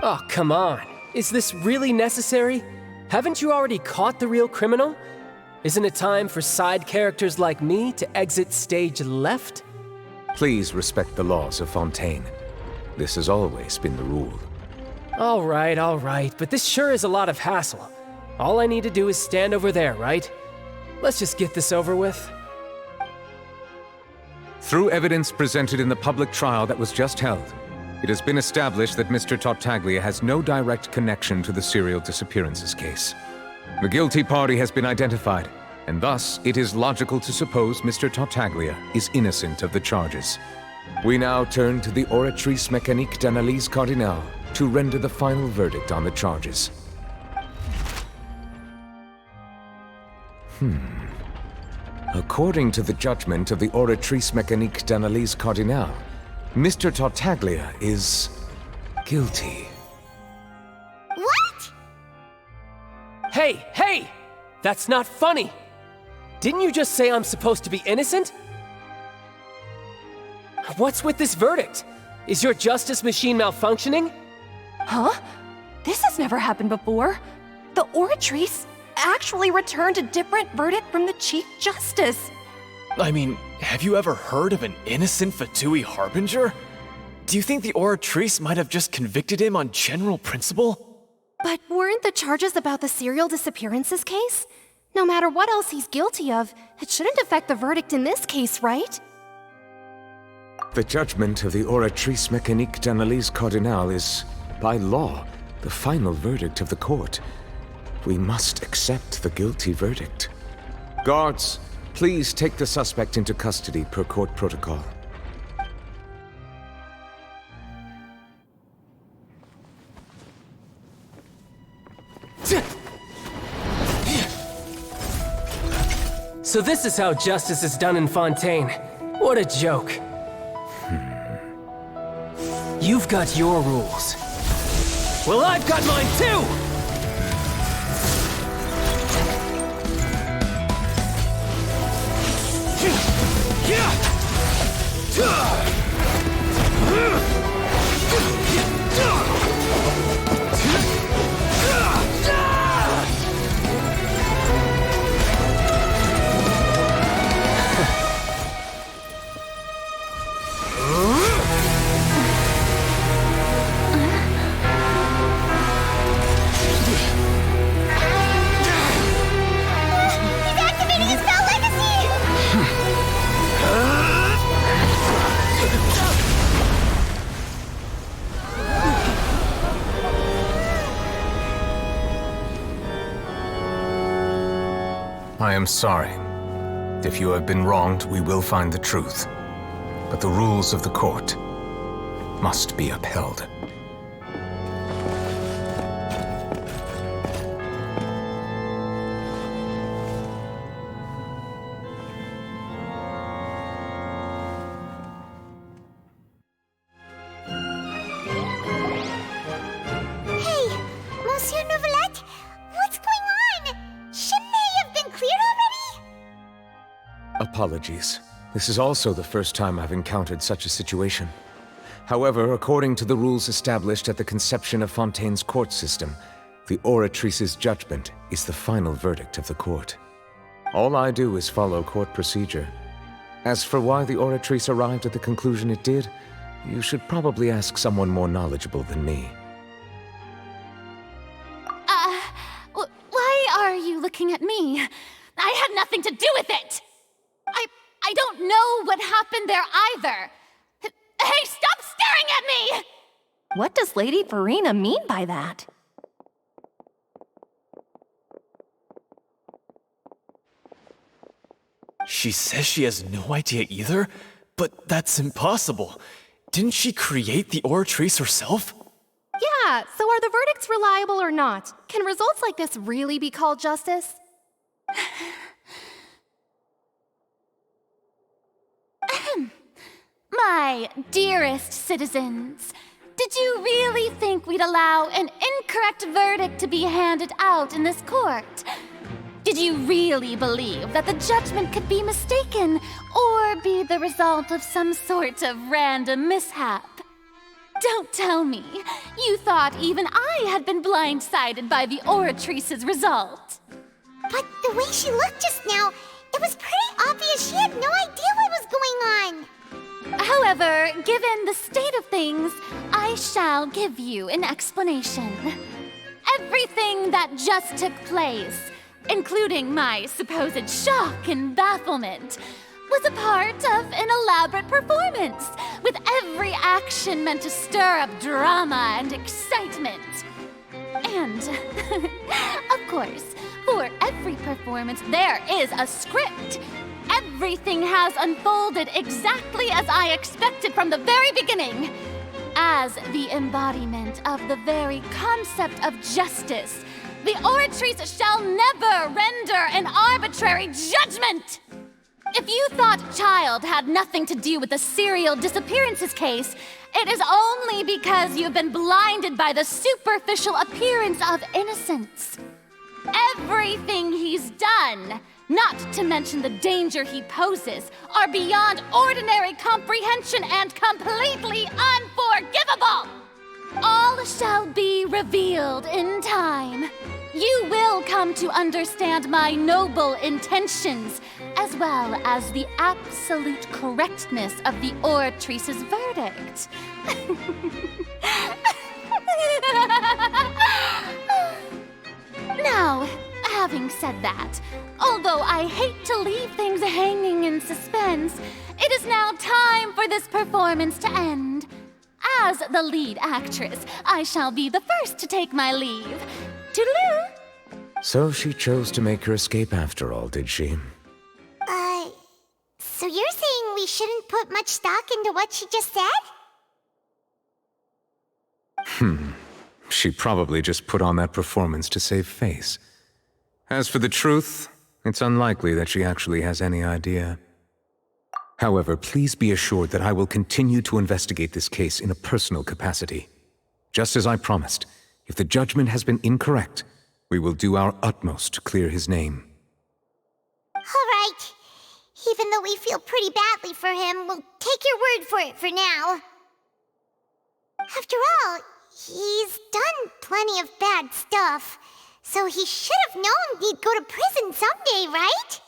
Oh, come on. Is this really necessary? Haven't you already caught the real criminal? Isn't it time for side characters like me to exit stage left? Please respect the laws of Fontaine. This has always been the rule. All right, but this sure is a lot of hassle. All I need to do is stand over there, right? Let's just get this over with. Through evidence presented in the public trial that was just held, it has been established that Mr. Tartaglia has no direct connection to the serial disappearances case. The guilty party has been identified, and thus it is logical to suppose Mr. Tartaglia is innocent of the charges. We now turn to the Oratrice Mécanique d'Analyse Cardinale to render the final verdict on the charges. According to the judgment of the Oratrice Mécanique d'Analyse Cardinale, Mr. Tartaglia is guilty. What? Hey! That's not funny! Didn't you just say I'm supposed to be innocent? What's with this verdict? Is your justice machine malfunctioning? Huh? This has never happened before. The Oratrice actually returned a different verdict from the Chief Justice. I mean, have you ever heard of an innocent Fatui Harbinger? Do you think the Oratrice might have just convicted him on general principle? But weren't the charges about the serial disappearances case? No matter what else he's guilty of, it shouldn't affect the verdict in this case, right? The judgment of the Oratrice Mécanique d'Analyse Cardinale is, by law, the final verdict of the court. We must accept the guilty verdict. Guards, please take the suspect into custody per court protocol. So this is how justice is done in Fontaine. What a joke. You've got your rules. Well, I've got mine too! I am sorry. If you have been wronged, we will find the truth. But the rules of the court must be upheld. Apologies. This is also the first time I've encountered such a situation. However, according to the rules established at the conception of Fontaine's court system, the Oratrice's judgment is the final verdict of the court. All I do is follow court procedure. As for why the Oratrice arrived at the conclusion it did, you should probably ask someone more knowledgeable than me. Why are you looking at me? I had nothing to do with it! I don't know what happened there either! Hey, stop staring at me! What does Lady Farina mean by that? She says she has no idea either? But that's impossible. Didn't she create the Oratrice herself? Yeah, so are the verdicts reliable or not? Can results like this really be called justice? My dearest citizens, did you really think we'd allow an incorrect verdict to be handed out in this court? Did you really believe that the judgment could be mistaken or be the result of some sort of random mishap? Don't tell me you thought even I had been blindsided by the Oratrice's result. But the way she looked just now, it was pretty obvious she had no idea what was going on. However, given the state of things, I shall give you an explanation. Everything that just took place, including my supposed shock and bafflement, was a part of an elaborate performance, with every action meant to stir up drama and excitement. And, of course, for every performance there is a script. Everything has unfolded exactly as I expected from the very beginning. As the embodiment of the very concept of justice, the Oratrice shall never render an arbitrary judgment! If you thought Child had nothing to do with the serial disappearances case, it is only because you've been blinded by the superficial appearance of innocence. Everything he's done, not to mention the danger he poses, are beyond ordinary comprehension and completely unforgivable! All shall be revealed in time. You will come to understand my noble intentions, as well as the absolute correctness of the Oratrice's verdict. Now, having said that, although I hate to leave things hanging in suspense, it is now time for this performance to end. As the lead actress, I shall be the first to take my leave. Toodaloo! So she chose to make her escape after all, did she? So you're saying we shouldn't put much stock into what she just said? She probably just put on that performance to save face. As for the truth, it's unlikely that she actually has any idea. However, please be assured that I will continue to investigate this case in a personal capacity. Just as I promised, if the judgment has been incorrect, we will do our utmost to clear his name. All right. Even though we feel pretty badly for him, we'll take your word for it for now. After all, he's done plenty of bad stuff, so he should have known he'd go to prison someday, right?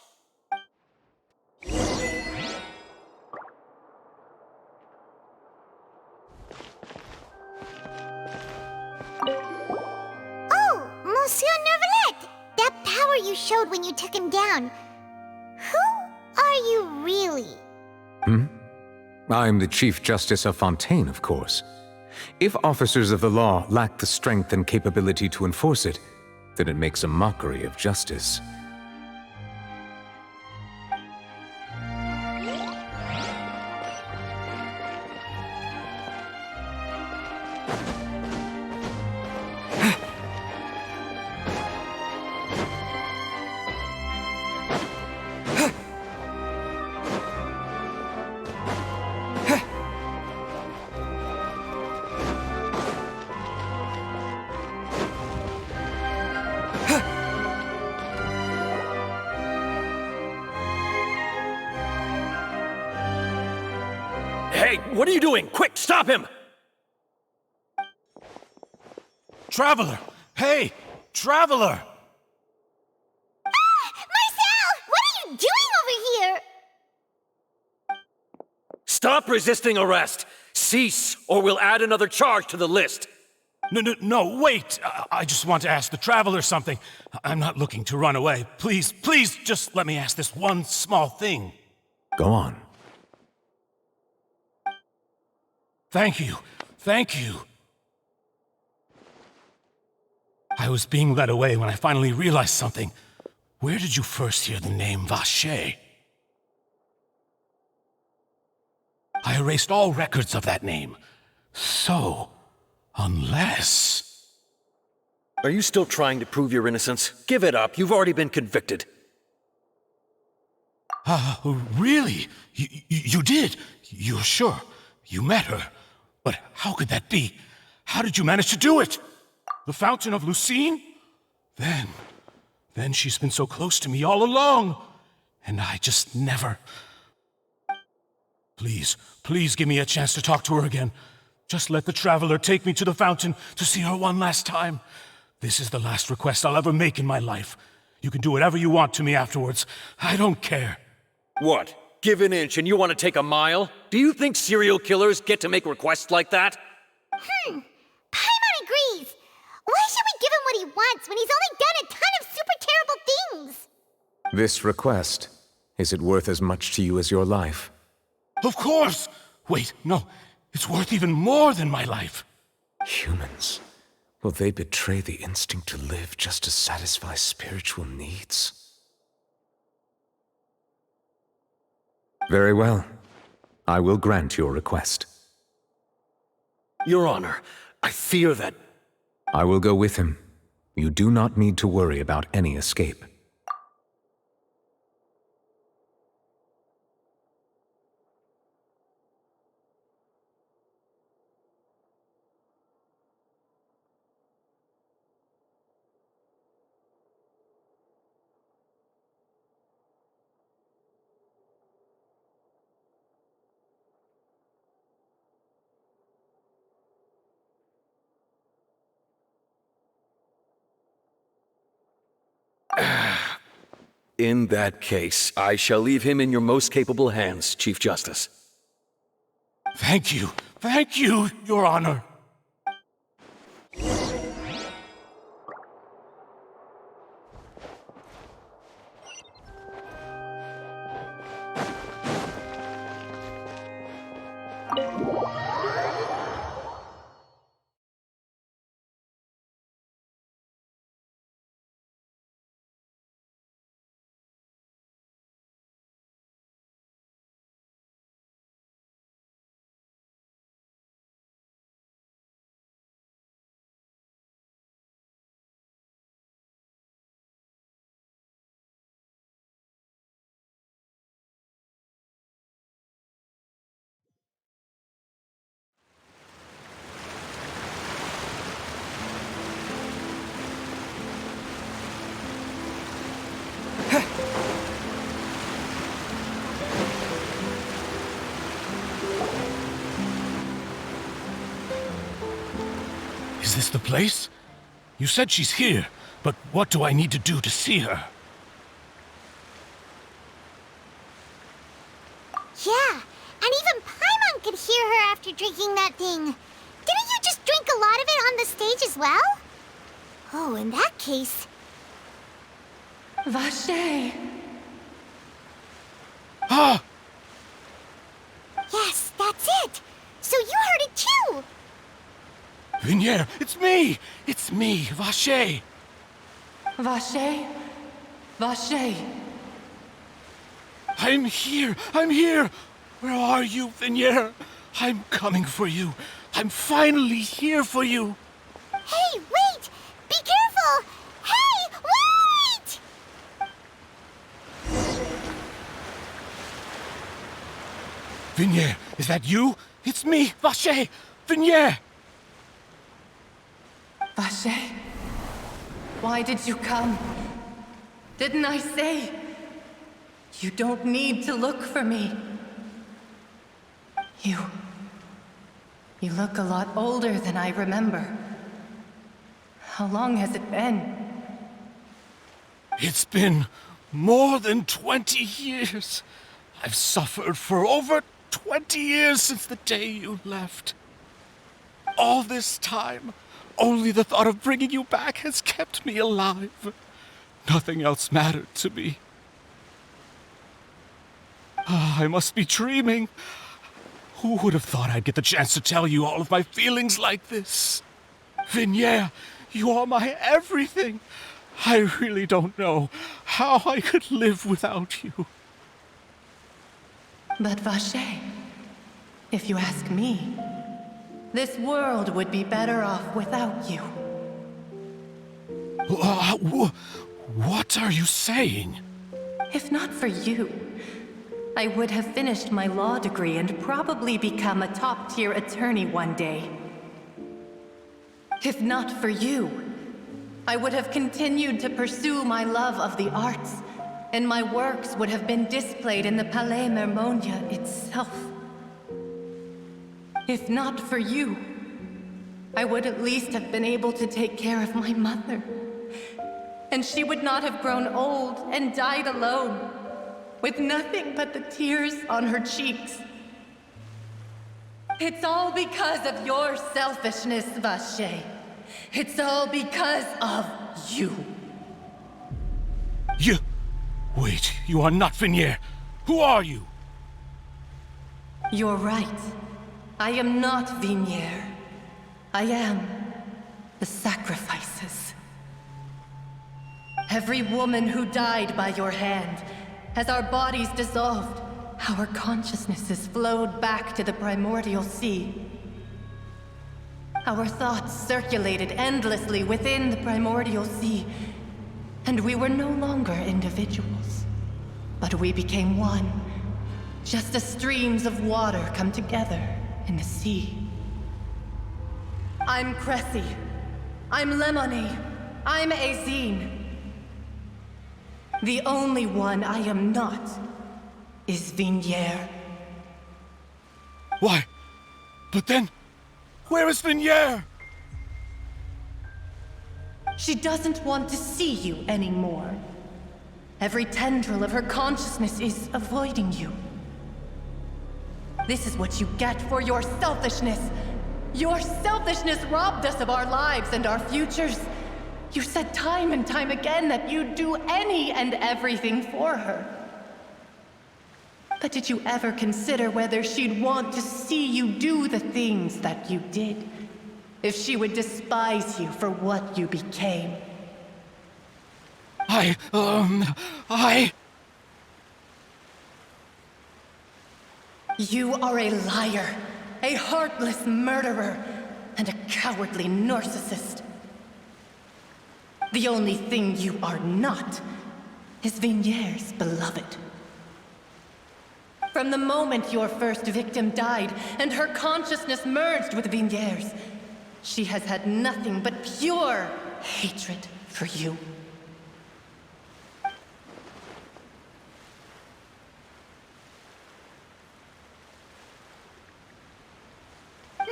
Oh, Monsieur Neuvillette! That power you showed when you took him down. Who are you really? I'm the Chief Justice of Fontaine, of course. If officers of the law lack the strength and capability to enforce it, then it makes a mockery of justice. Hey, what are you doing? Quick, stop him! Traveler! Hey! Traveler! Marcel! What Stop resisting arrest! Cease, or we'll add another charge to the list! No, wait! I just want to ask the Traveler something. I'm not looking to run away. Please, just let me ask this one small thing. Go on. Thank you. I was being led away when I finally realized something. Where did you first hear the name Vache? I erased all records of that name. So, unless... Are you still trying to prove your innocence? Give it up. You've already been convicted. Really? You did? You're sure? You met her? But how could that be? How did you manage to do it? The Fountain of Lucine? Then she's been so close to me all along. And I just never... Please give me a chance to talk to her again. Just let the Traveler take me to the fountain to see her one last time. This is the last request I'll ever make in my life. You can do whatever you want to me afterwards. I don't care. What? Give an inch and you want to take a mile? Do you think serial killers get to make requests like that? Paimon agrees. Why should we give him what he wants when he's only done a ton of super terrible things? This request, is it worth as much to you as your life? Of course! Wait, no. It's worth even more than my life. Humans. Will they betray the instinct to live just to satisfy spiritual needs? Very well. I will grant your request. Your Honor, I fear that... I will go with him. You do not need to worry about any escape. In that case, I shall leave him in your most capable hands, Chief Justice. Thank you, Your Honor. Is this the place? You said she's here, but what do I need to do to see her? Yeah, and even Paimon could hear her after drinking that thing. Didn't you just drink a lot of it on the stage as well? Oh, in that case... Vache! Ah! Yes, that's it! So you heard it too! Vignier, it's me! It's me, Vache! Vache? Vache! I'm here! Where are you, Vignier? I'm coming for you. I'm finally here for you. Hey, wait! Be careful! Hey, wait! Vignier, is that you? It's me, Vache! Vignier! Vache? Why did you come? Didn't I say? You don't need to look for me. You look a lot older than I remember. How long has it been? It's been more than 20 years. I've suffered for over 20 years since the day you left. All this time, only the thought of bringing you back has kept me alive. Nothing else mattered to me. I must be dreaming. Who would have thought I'd get the chance to tell you all of my feelings like this? Vignier, you are my everything. I really don't know how I could live without you. But Vache, if you ask me, this world would be better off without you. What are you saying? If not for you, I would have finished my law degree and probably become a top-tier attorney one day. If not for you, I would have continued to pursue my love of the arts, and my works would have been displayed in the Palais Mermonia itself. If not for you, I would at least have been able to take care of my mother. And she would not have grown old and died alone, with nothing but the tears on her cheeks. It's all because of your selfishness, Vache. It's all because of you. You... Wait, you are not Vignier. Who are you? You're right. I am not Vignier. I am the sacrifices. Every woman who died by your hand, as our bodies dissolved, our consciousnesses flowed back to the primordial sea. Our thoughts circulated endlessly within the primordial sea, and we were no longer individuals, but we became one, just as streams of water come together in the sea. I'm Cressy. I'm Lemony. I'm Azine. The only one I am not is Vignier. Why? But then, where is Vignier? She doesn't want to see you anymore. Every tendril of her consciousness is avoiding you. This is what you get for your selfishness. Your selfishness robbed us of our lives and our futures. You said time and time again that you'd do any and everything for her. But did you ever consider whether she'd want to see you do the things that you did? If she would despise you for what you became? You are a liar, a heartless murderer, and a cowardly narcissist. The only thing you are not is Vignier's beloved. From the moment your first victim died and her consciousness merged with Vignier's, she has had nothing but pure hatred for you.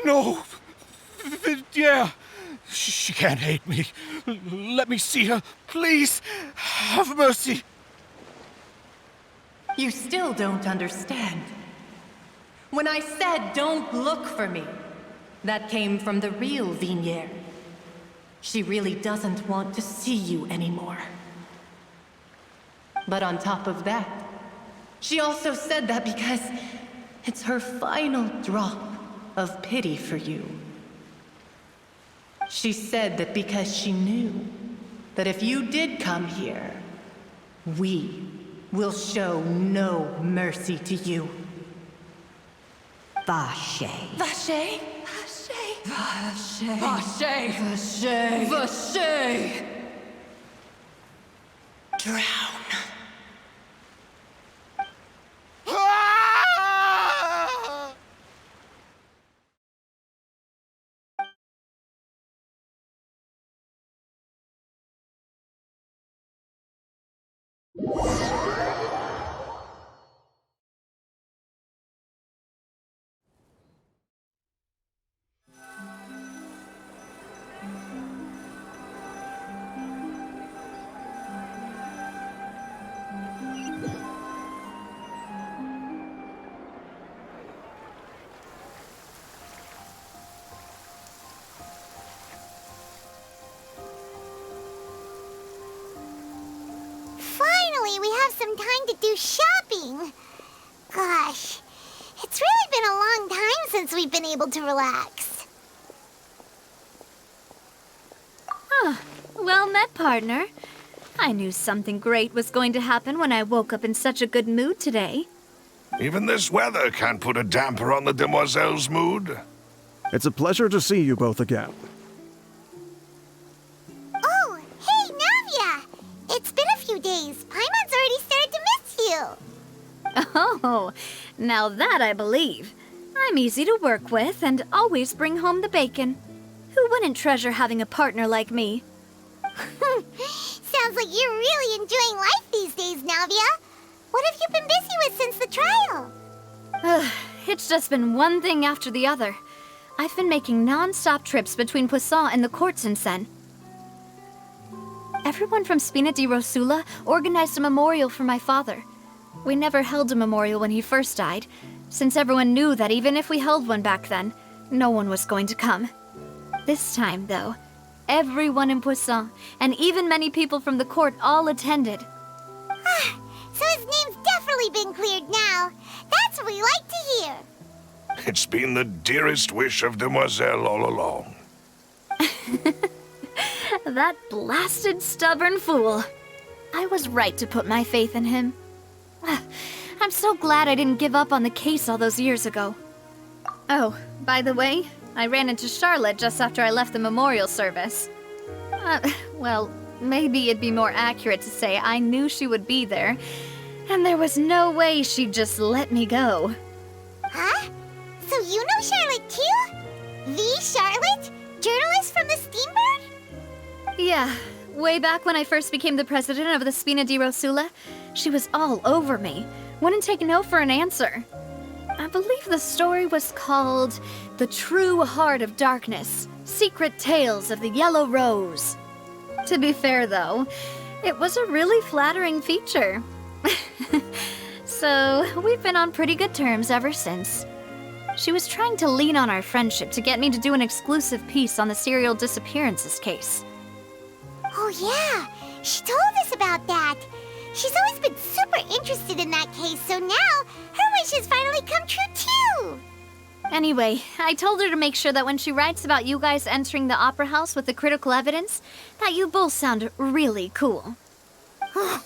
No! Yeah! She can't hate me. Let me see her, please. Have mercy. You still don't understand. When I said don't look for me, that came from the real Vignier. She really doesn't want to see you anymore. But on top of that, she also said that because it's her final drop of pity for you. She said that because she knew that if you did come here, we will show no mercy to you. Vache. Vache? Vache? Vache. Vache. Vache. Vache. Drown. finally we have some time to do shopping. Gosh, it's really been a long time since we've been able to relax. Well met, partner. I knew something great was going to happen when I woke up in such a good mood today. Even this weather can't put a damper on the demoiselle's mood. It's a pleasure to see you both again. Oh, hey, Navia! It's been a few days. Paimon's already started to miss you. Oh, now that I believe. I'm easy to work with and always bring home the bacon. Who wouldn't treasure having a partner like me? Sounds like you're really enjoying life these days, Navia. What have you been busy with since the trial? It's just been one thing after the other. I've been making non-stop trips between Poisson and the court since then. Everyone from Spina di Rosula organized a memorial for my father. We never held a memorial when he first died, since everyone knew that even if we held one back then, no one was going to come. This time, though, everyone in Poisson, and even many people from the court, all attended. So his name's definitely been cleared now. That's what we like to hear. It's been the dearest wish of Demoiselle all along. That blasted stubborn fool. I was right to put my faith in him. I'm so glad I didn't give up on the case all those years ago. Oh, by the way, I ran into Charlotte just after I left the memorial service. Well, maybe it'd be more accurate to say I knew she would be there, and there was no way she'd just let me go. Huh? So you know Charlotte too? The Charlotte? Journalist from the Steambird? Yeah, way back when I first became the president of the Spina di Rosula, she was all over me. Wouldn't take no for an answer. I believe the story was called The True Heart of Darkness, Secret Tales of the Yellow Rose. To be fair, though, it was a really flattering feature. So, we've been on pretty good terms ever since. She was trying to lean on our friendship to get me to do an exclusive piece on the serial disappearances case. Oh yeah, she told us about that. She's always been super interested in that case, so now her wish has finally come true too. Anyway, I told her to make sure that when she writes about you guys entering the opera house with the critical evidence, that you both sound really cool. Now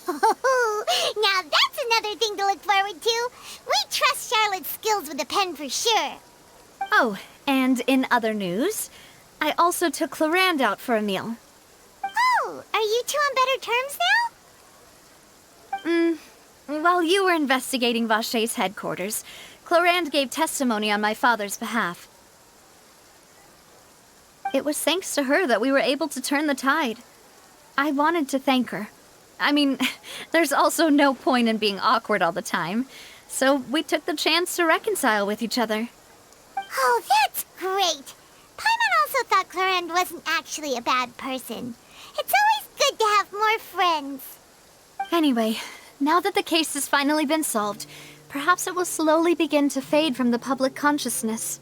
that's another thing to look forward to. We trust Charlotte's skills with a pen for sure. Oh, and in other news, I also took Clarande out for a meal. Oh, are you two on better terms now? While you were investigating Vachey's headquarters, Clarande gave testimony on my father's behalf. It was thanks to her that we were able to turn the tide. I wanted to thank her. I mean, there's also no point in being awkward all the time, so we took the chance to reconcile with each other. Oh, that's great. Paimon also thought Clarande wasn't actually a bad person. It's always good to have more friends. Anyway, now that the case has finally been solved, perhaps it will slowly begin to fade from the public consciousness.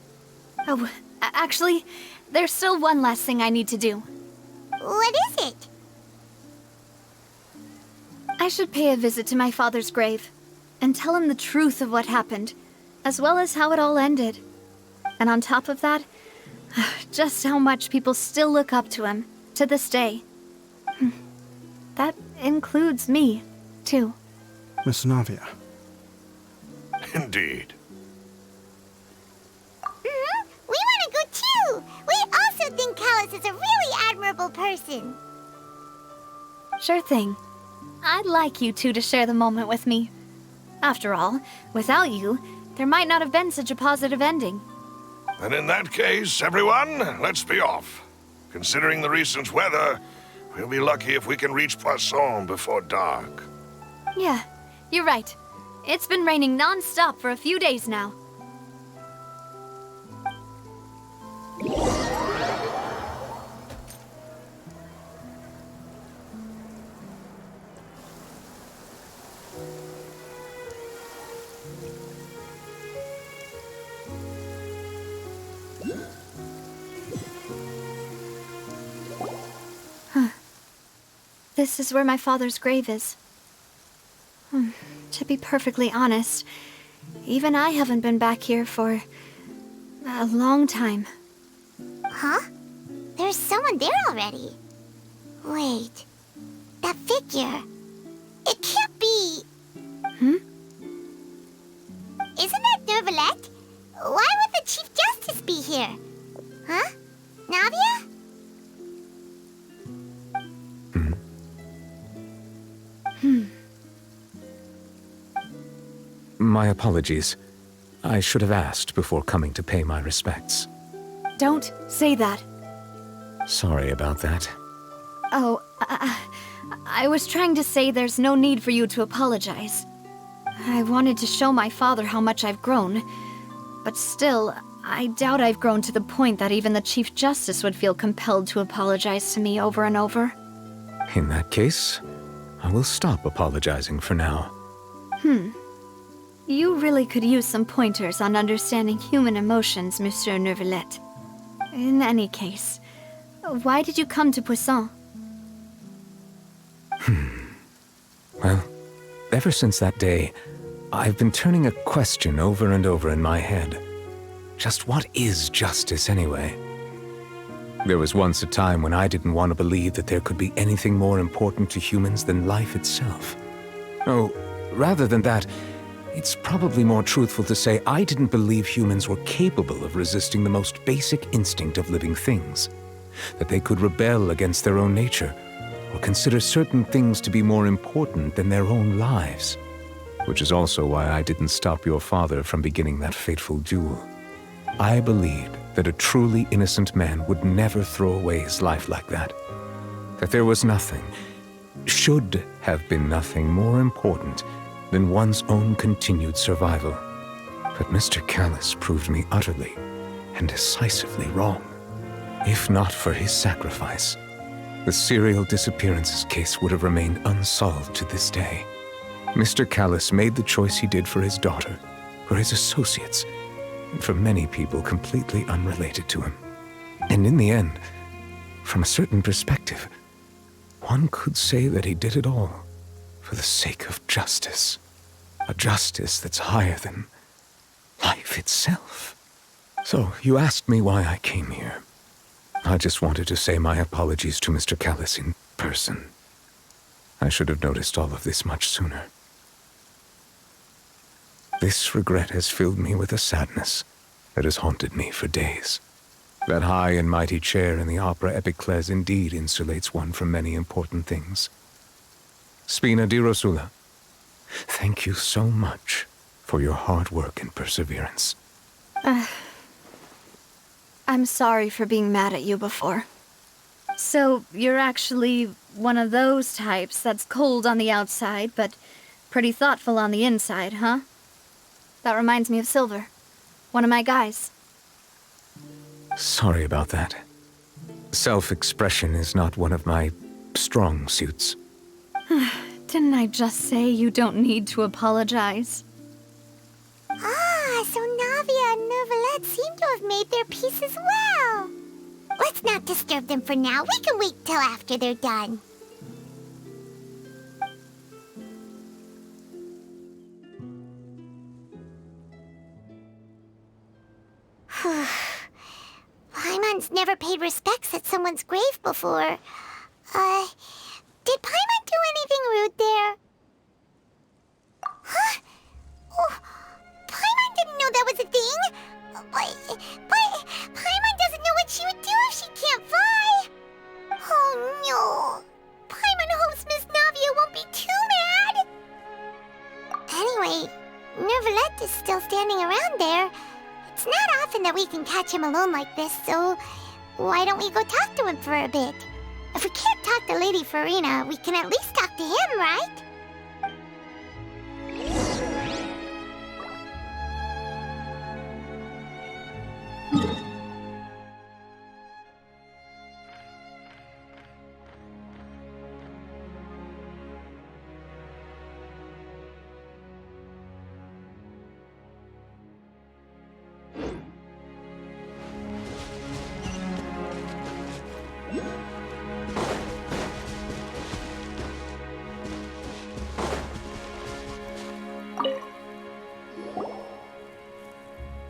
Oh, actually, there's still one last thing I need to do. What is it? I should pay a visit to my father's grave and tell him the truth of what happened, as well as how it all ended. And on top of that, just how much people still look up to him to this day. That includes me, too. Miss Navia. Indeed. We want to go too! We also think Callus is a really admirable person. Sure thing. I'd like you two to share the moment with me. After all, without you, there might not have been such a positive ending. And in that case, everyone, let's be off. Considering the recent weather, we'll be lucky if we can reach Poisson before dark. Yeah, you're right. It's been raining non-stop for a few days now. This is where my father's grave is. To be perfectly honest, even I haven't been back here for a long time. Huh? There's someone there already. Wait. That figure. It can't be... Hmm? Isn't that Nervalette? Why would the Chief Justice be here? Huh? Navia? My apologies. I should have asked before coming to pay my respects. Don't say that. Sorry about that. Oh, I was trying to say there's no need for you to apologize. I wanted to show my father how much I've grown, but still, I doubt I've grown to the point that even the Chief Justice would feel compelled to apologize to me over and over. In that case, I will stop apologizing for now. You really could use some pointers on understanding human emotions, Monsieur Nervalette. In any case, why did you come to Poisson? Well, ever since that day, I've been turning a question over and over in my head. Just what is justice anyway? There was once a time when I didn't want to believe that there could be anything more important to humans than life itself. Oh, rather than that, it's probably more truthful to say I didn't believe humans were capable of resisting the most basic instinct of living things. That they could rebel against their own nature, or consider certain things to be more important than their own lives. Which is also why I didn't stop your father from beginning that fateful duel. I believed that a truly innocent man would never throw away his life like that. That there was nothing, should have been nothing more important than one's own continued survival. But Mr. Callis proved me utterly and decisively wrong. If not for his sacrifice, the serial disappearances case would have remained unsolved to this day. Mr. Callis made the choice he did for his daughter, for his associates, and for many people completely unrelated to him. And in the end, from a certain perspective, one could say that he did it all for the sake of justice. A justice that's higher than life itself. So, you asked me why I came here. I just wanted to say my apologies to Mr. Callis in person. I should have noticed all of this much sooner. This regret has filled me with a sadness that has haunted me for days. That high and mighty chair in the Opera Epiclese indeed insulates one from many important things. Spina di Rosula, thank you so much for your hard work and perseverance. I'm sorry for being mad at you before. So, you're actually one of those types that's cold on the outside, but pretty thoughtful on the inside, huh? That reminds me of Silver, one of my guys. Sorry about that. Self-expression is not one of my strong suits. Didn't I just say you don't need to apologize? Ah, so Navia and Nervalette seem to have made their peace as well. Let's not disturb them for now. We can wait till after they're done. Paimon's never paid respects at someone's grave before. Did Paimon do anything rude there? Huh? Oh, Paimon didn't know that was a thing. But Paimon doesn't know what she would do if she can't fly. Oh no. Paimon hopes Miss Navia won't be too mad. Anyway, Nervalette is still standing around there. It's not often that we can catch him alone like this, so why don't we go talk to him for a bit? If we can't talk to Lady Farina, we can at least talk to him, right?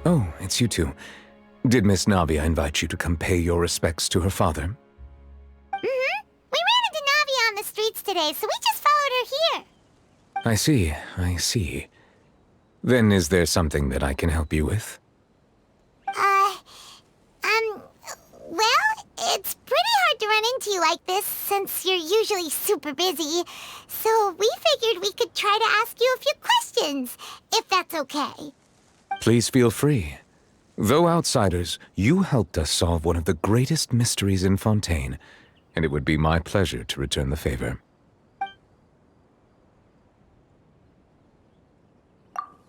Oh, it's you two. Did Miss Navia invite you to come pay your respects to her father? Mm-hmm. We ran into Navia on the streets today, so we just followed her here. I see. Then is there something that I can help you with? Well, it's pretty hard to run into you like this since you're usually super busy. So we figured we could try to ask you a few questions, if that's okay. Please feel free. Though outsiders, you helped us solve one of the greatest mysteries in Fontaine, and it would be my pleasure to return the favor.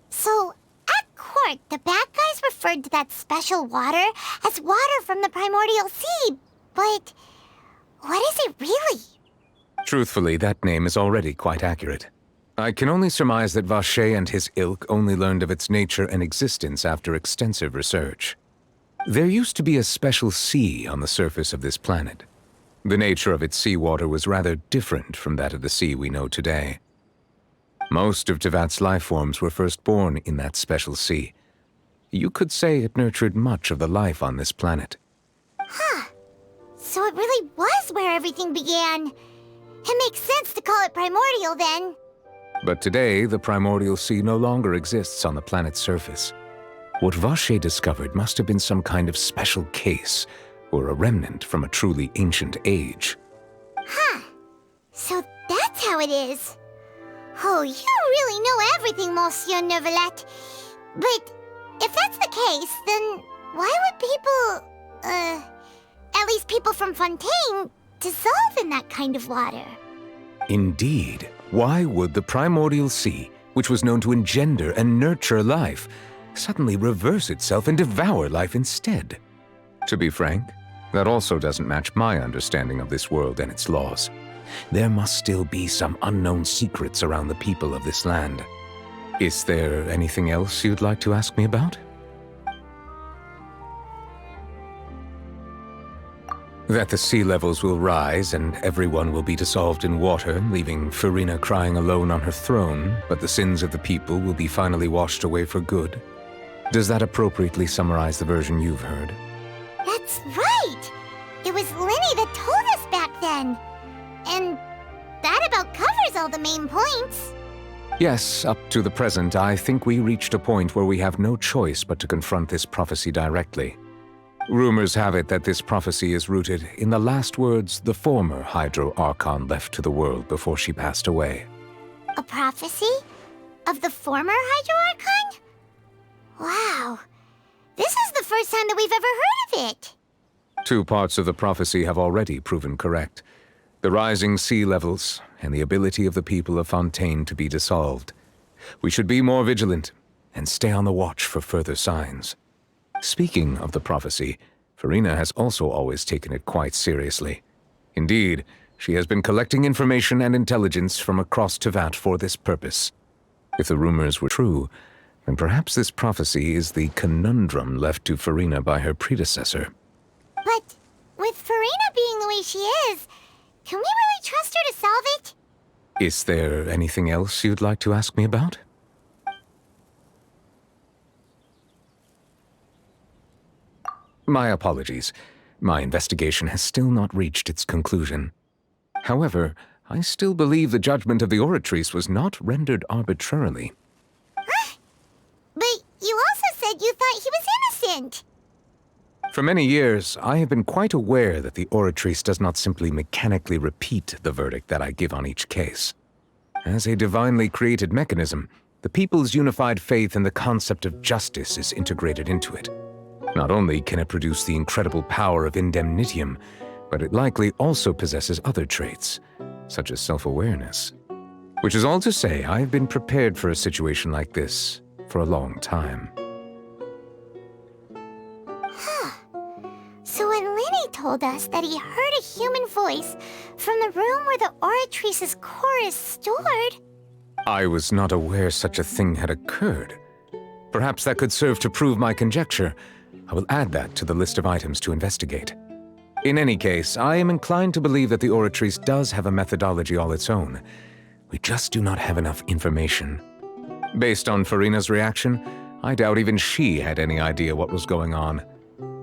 So, at court, the bad guys referred to that special water as water from the primordial sea, but what is it really? Truthfully, that name is already quite accurate. I can only surmise that Vacher and his ilk only learned of its nature and existence after extensive research. There used to be a special sea on the surface of this planet. The nature of its seawater was rather different from that of the sea we know today. Most of Tevat's life forms were first born in that special sea. You could say it nurtured much of the life on this planet. Huh. So it really was where everything began. It makes sense to call it primordial then. But today, the primordial sea no longer exists on the planet's surface. What Vacher discovered must have been some kind of special case, or a remnant from a truly ancient age. Huh. So that's how it is. Oh, you really know everything, Monsieur Neuvillette. But if that's the case, then why would people, at least people from Fontaine, dissolve in that kind of water? Indeed. Why would the primordial sea, which was known to engender and nurture life, suddenly reverse itself and devour life instead? To be frank, that also doesn't match my understanding of this world and its laws. There must still be some unknown secrets around the people of this land. Is there anything else you'd like to ask me about? That the sea levels will rise and everyone will be dissolved in water, leaving Farina crying alone on her throne, but the sins of the people will be finally washed away for good. Does that appropriately summarize the version you've heard? That's right! It was Linny that told us back then. And that about covers all the main points. Yes, up to the present, I think we reached a point where we have no choice but to confront this prophecy directly. Rumors have it that this prophecy is rooted in the last words the former Hydro Archon left to the world before she passed away. A prophecy? Of the former Hydro Archon? Wow. This is the first time that we've ever heard of it. 2 parts of the prophecy have already proven correct. The rising sea levels and the ability of the people of Fontaine to be dissolved. We should be more vigilant and stay on the watch for further signs. Speaking of the prophecy, Farina has also always taken it quite seriously. Indeed, she has been collecting information and intelligence from across Tevat for this purpose. If the rumors were true, then perhaps this prophecy is the conundrum left to Farina by her predecessor. But with Farina being the way she is, can we really trust her to solve it? Is there anything else you'd like to ask me about? My apologies. My investigation has still not reached its conclusion. However, I still believe the judgment of the Oratrice was not rendered arbitrarily. Huh? But you also said you thought he was innocent. For many years, I have been quite aware that the Oratrice does not simply mechanically repeat the verdict that I give on each case. As a divinely created mechanism, the people's unified faith in the concept of justice is integrated into it. Not only can it produce the incredible power of indemnitium, but it likely also possesses other traits, such as self-awareness. Which is all to say, I have been prepared for a situation like this for a long time. Huh. So when Linny told us that he heard a human voice from the room where the Oratrice's core is stored... I was not aware such a thing had occurred. Perhaps that could serve to prove my conjecture. I will add that to the list of items to investigate. In any case, I am inclined to believe that the Oratrice does have a methodology all its own. We just do not have enough information. Based on Farina's reaction, I doubt even she had any idea what was going on.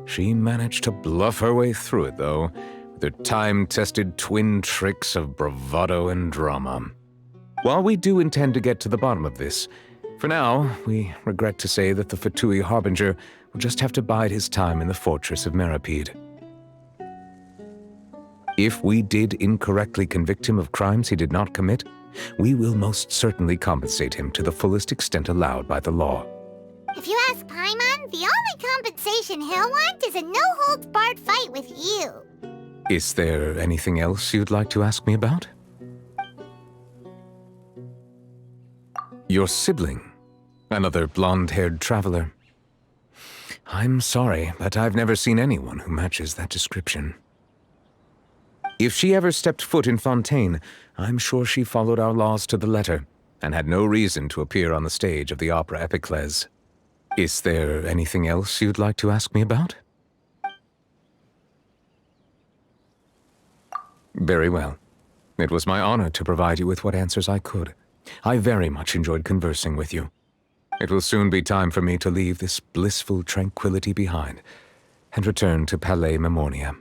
She managed to bluff her way through it, though, with her time-tested twin tricks of bravado and drama. While we do intend to get to the bottom of this, for now, we regret to say that the Fatui Harbinger will just have to bide his time in the fortress of Meripede. If we did incorrectly convict him of crimes he did not commit, we will most certainly compensate him to the fullest extent allowed by the law. If you ask Paimon, the only compensation he'll want is a no-holds-barred fight with you. Is there anything else you'd like to ask me about? Your sibling, another blonde-haired traveler. I'm sorry, but I've never seen anyone who matches that description. If she ever stepped foot in Fontейн, I'm sure she followed our laws to the letter, and had no reason to appear on the stage of the opera Epiclese. Is there anything else you'd like to ask me about? Very well. It was my honor to provide you with what answers I could. I very much enjoyed conversing with you. It will soon be time for me to leave this blissful tranquility behind and return to Palais Memornia.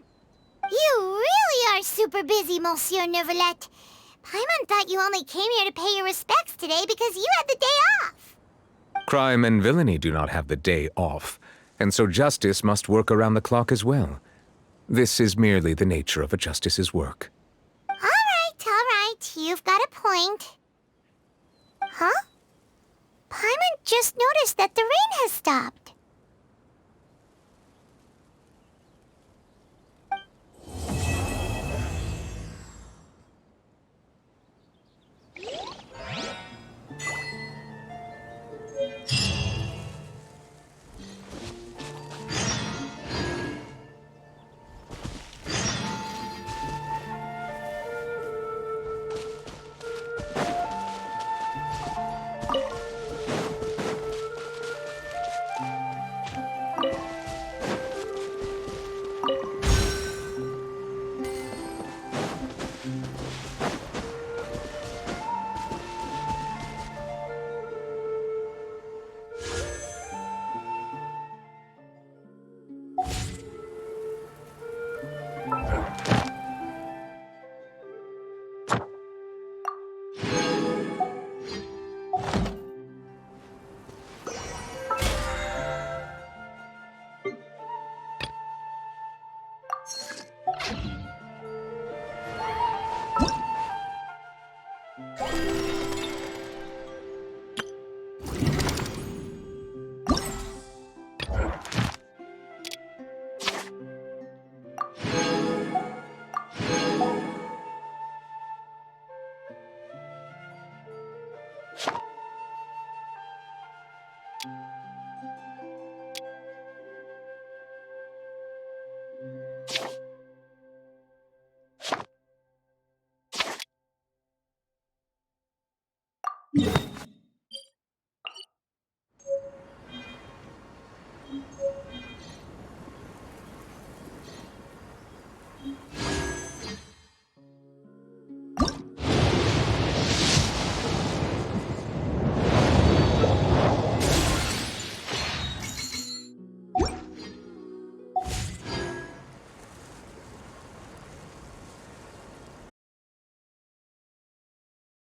You really are super busy, Monsieur Neuvillette. Paimon thought you only came here to pay your respects today because you had the day off. Crime and villainy do not have the day off, and so justice must work around the clock as well. This is merely the nature of a justice's work. All right. You've got a point. Huh? Paimon just noticed that the rain has stopped.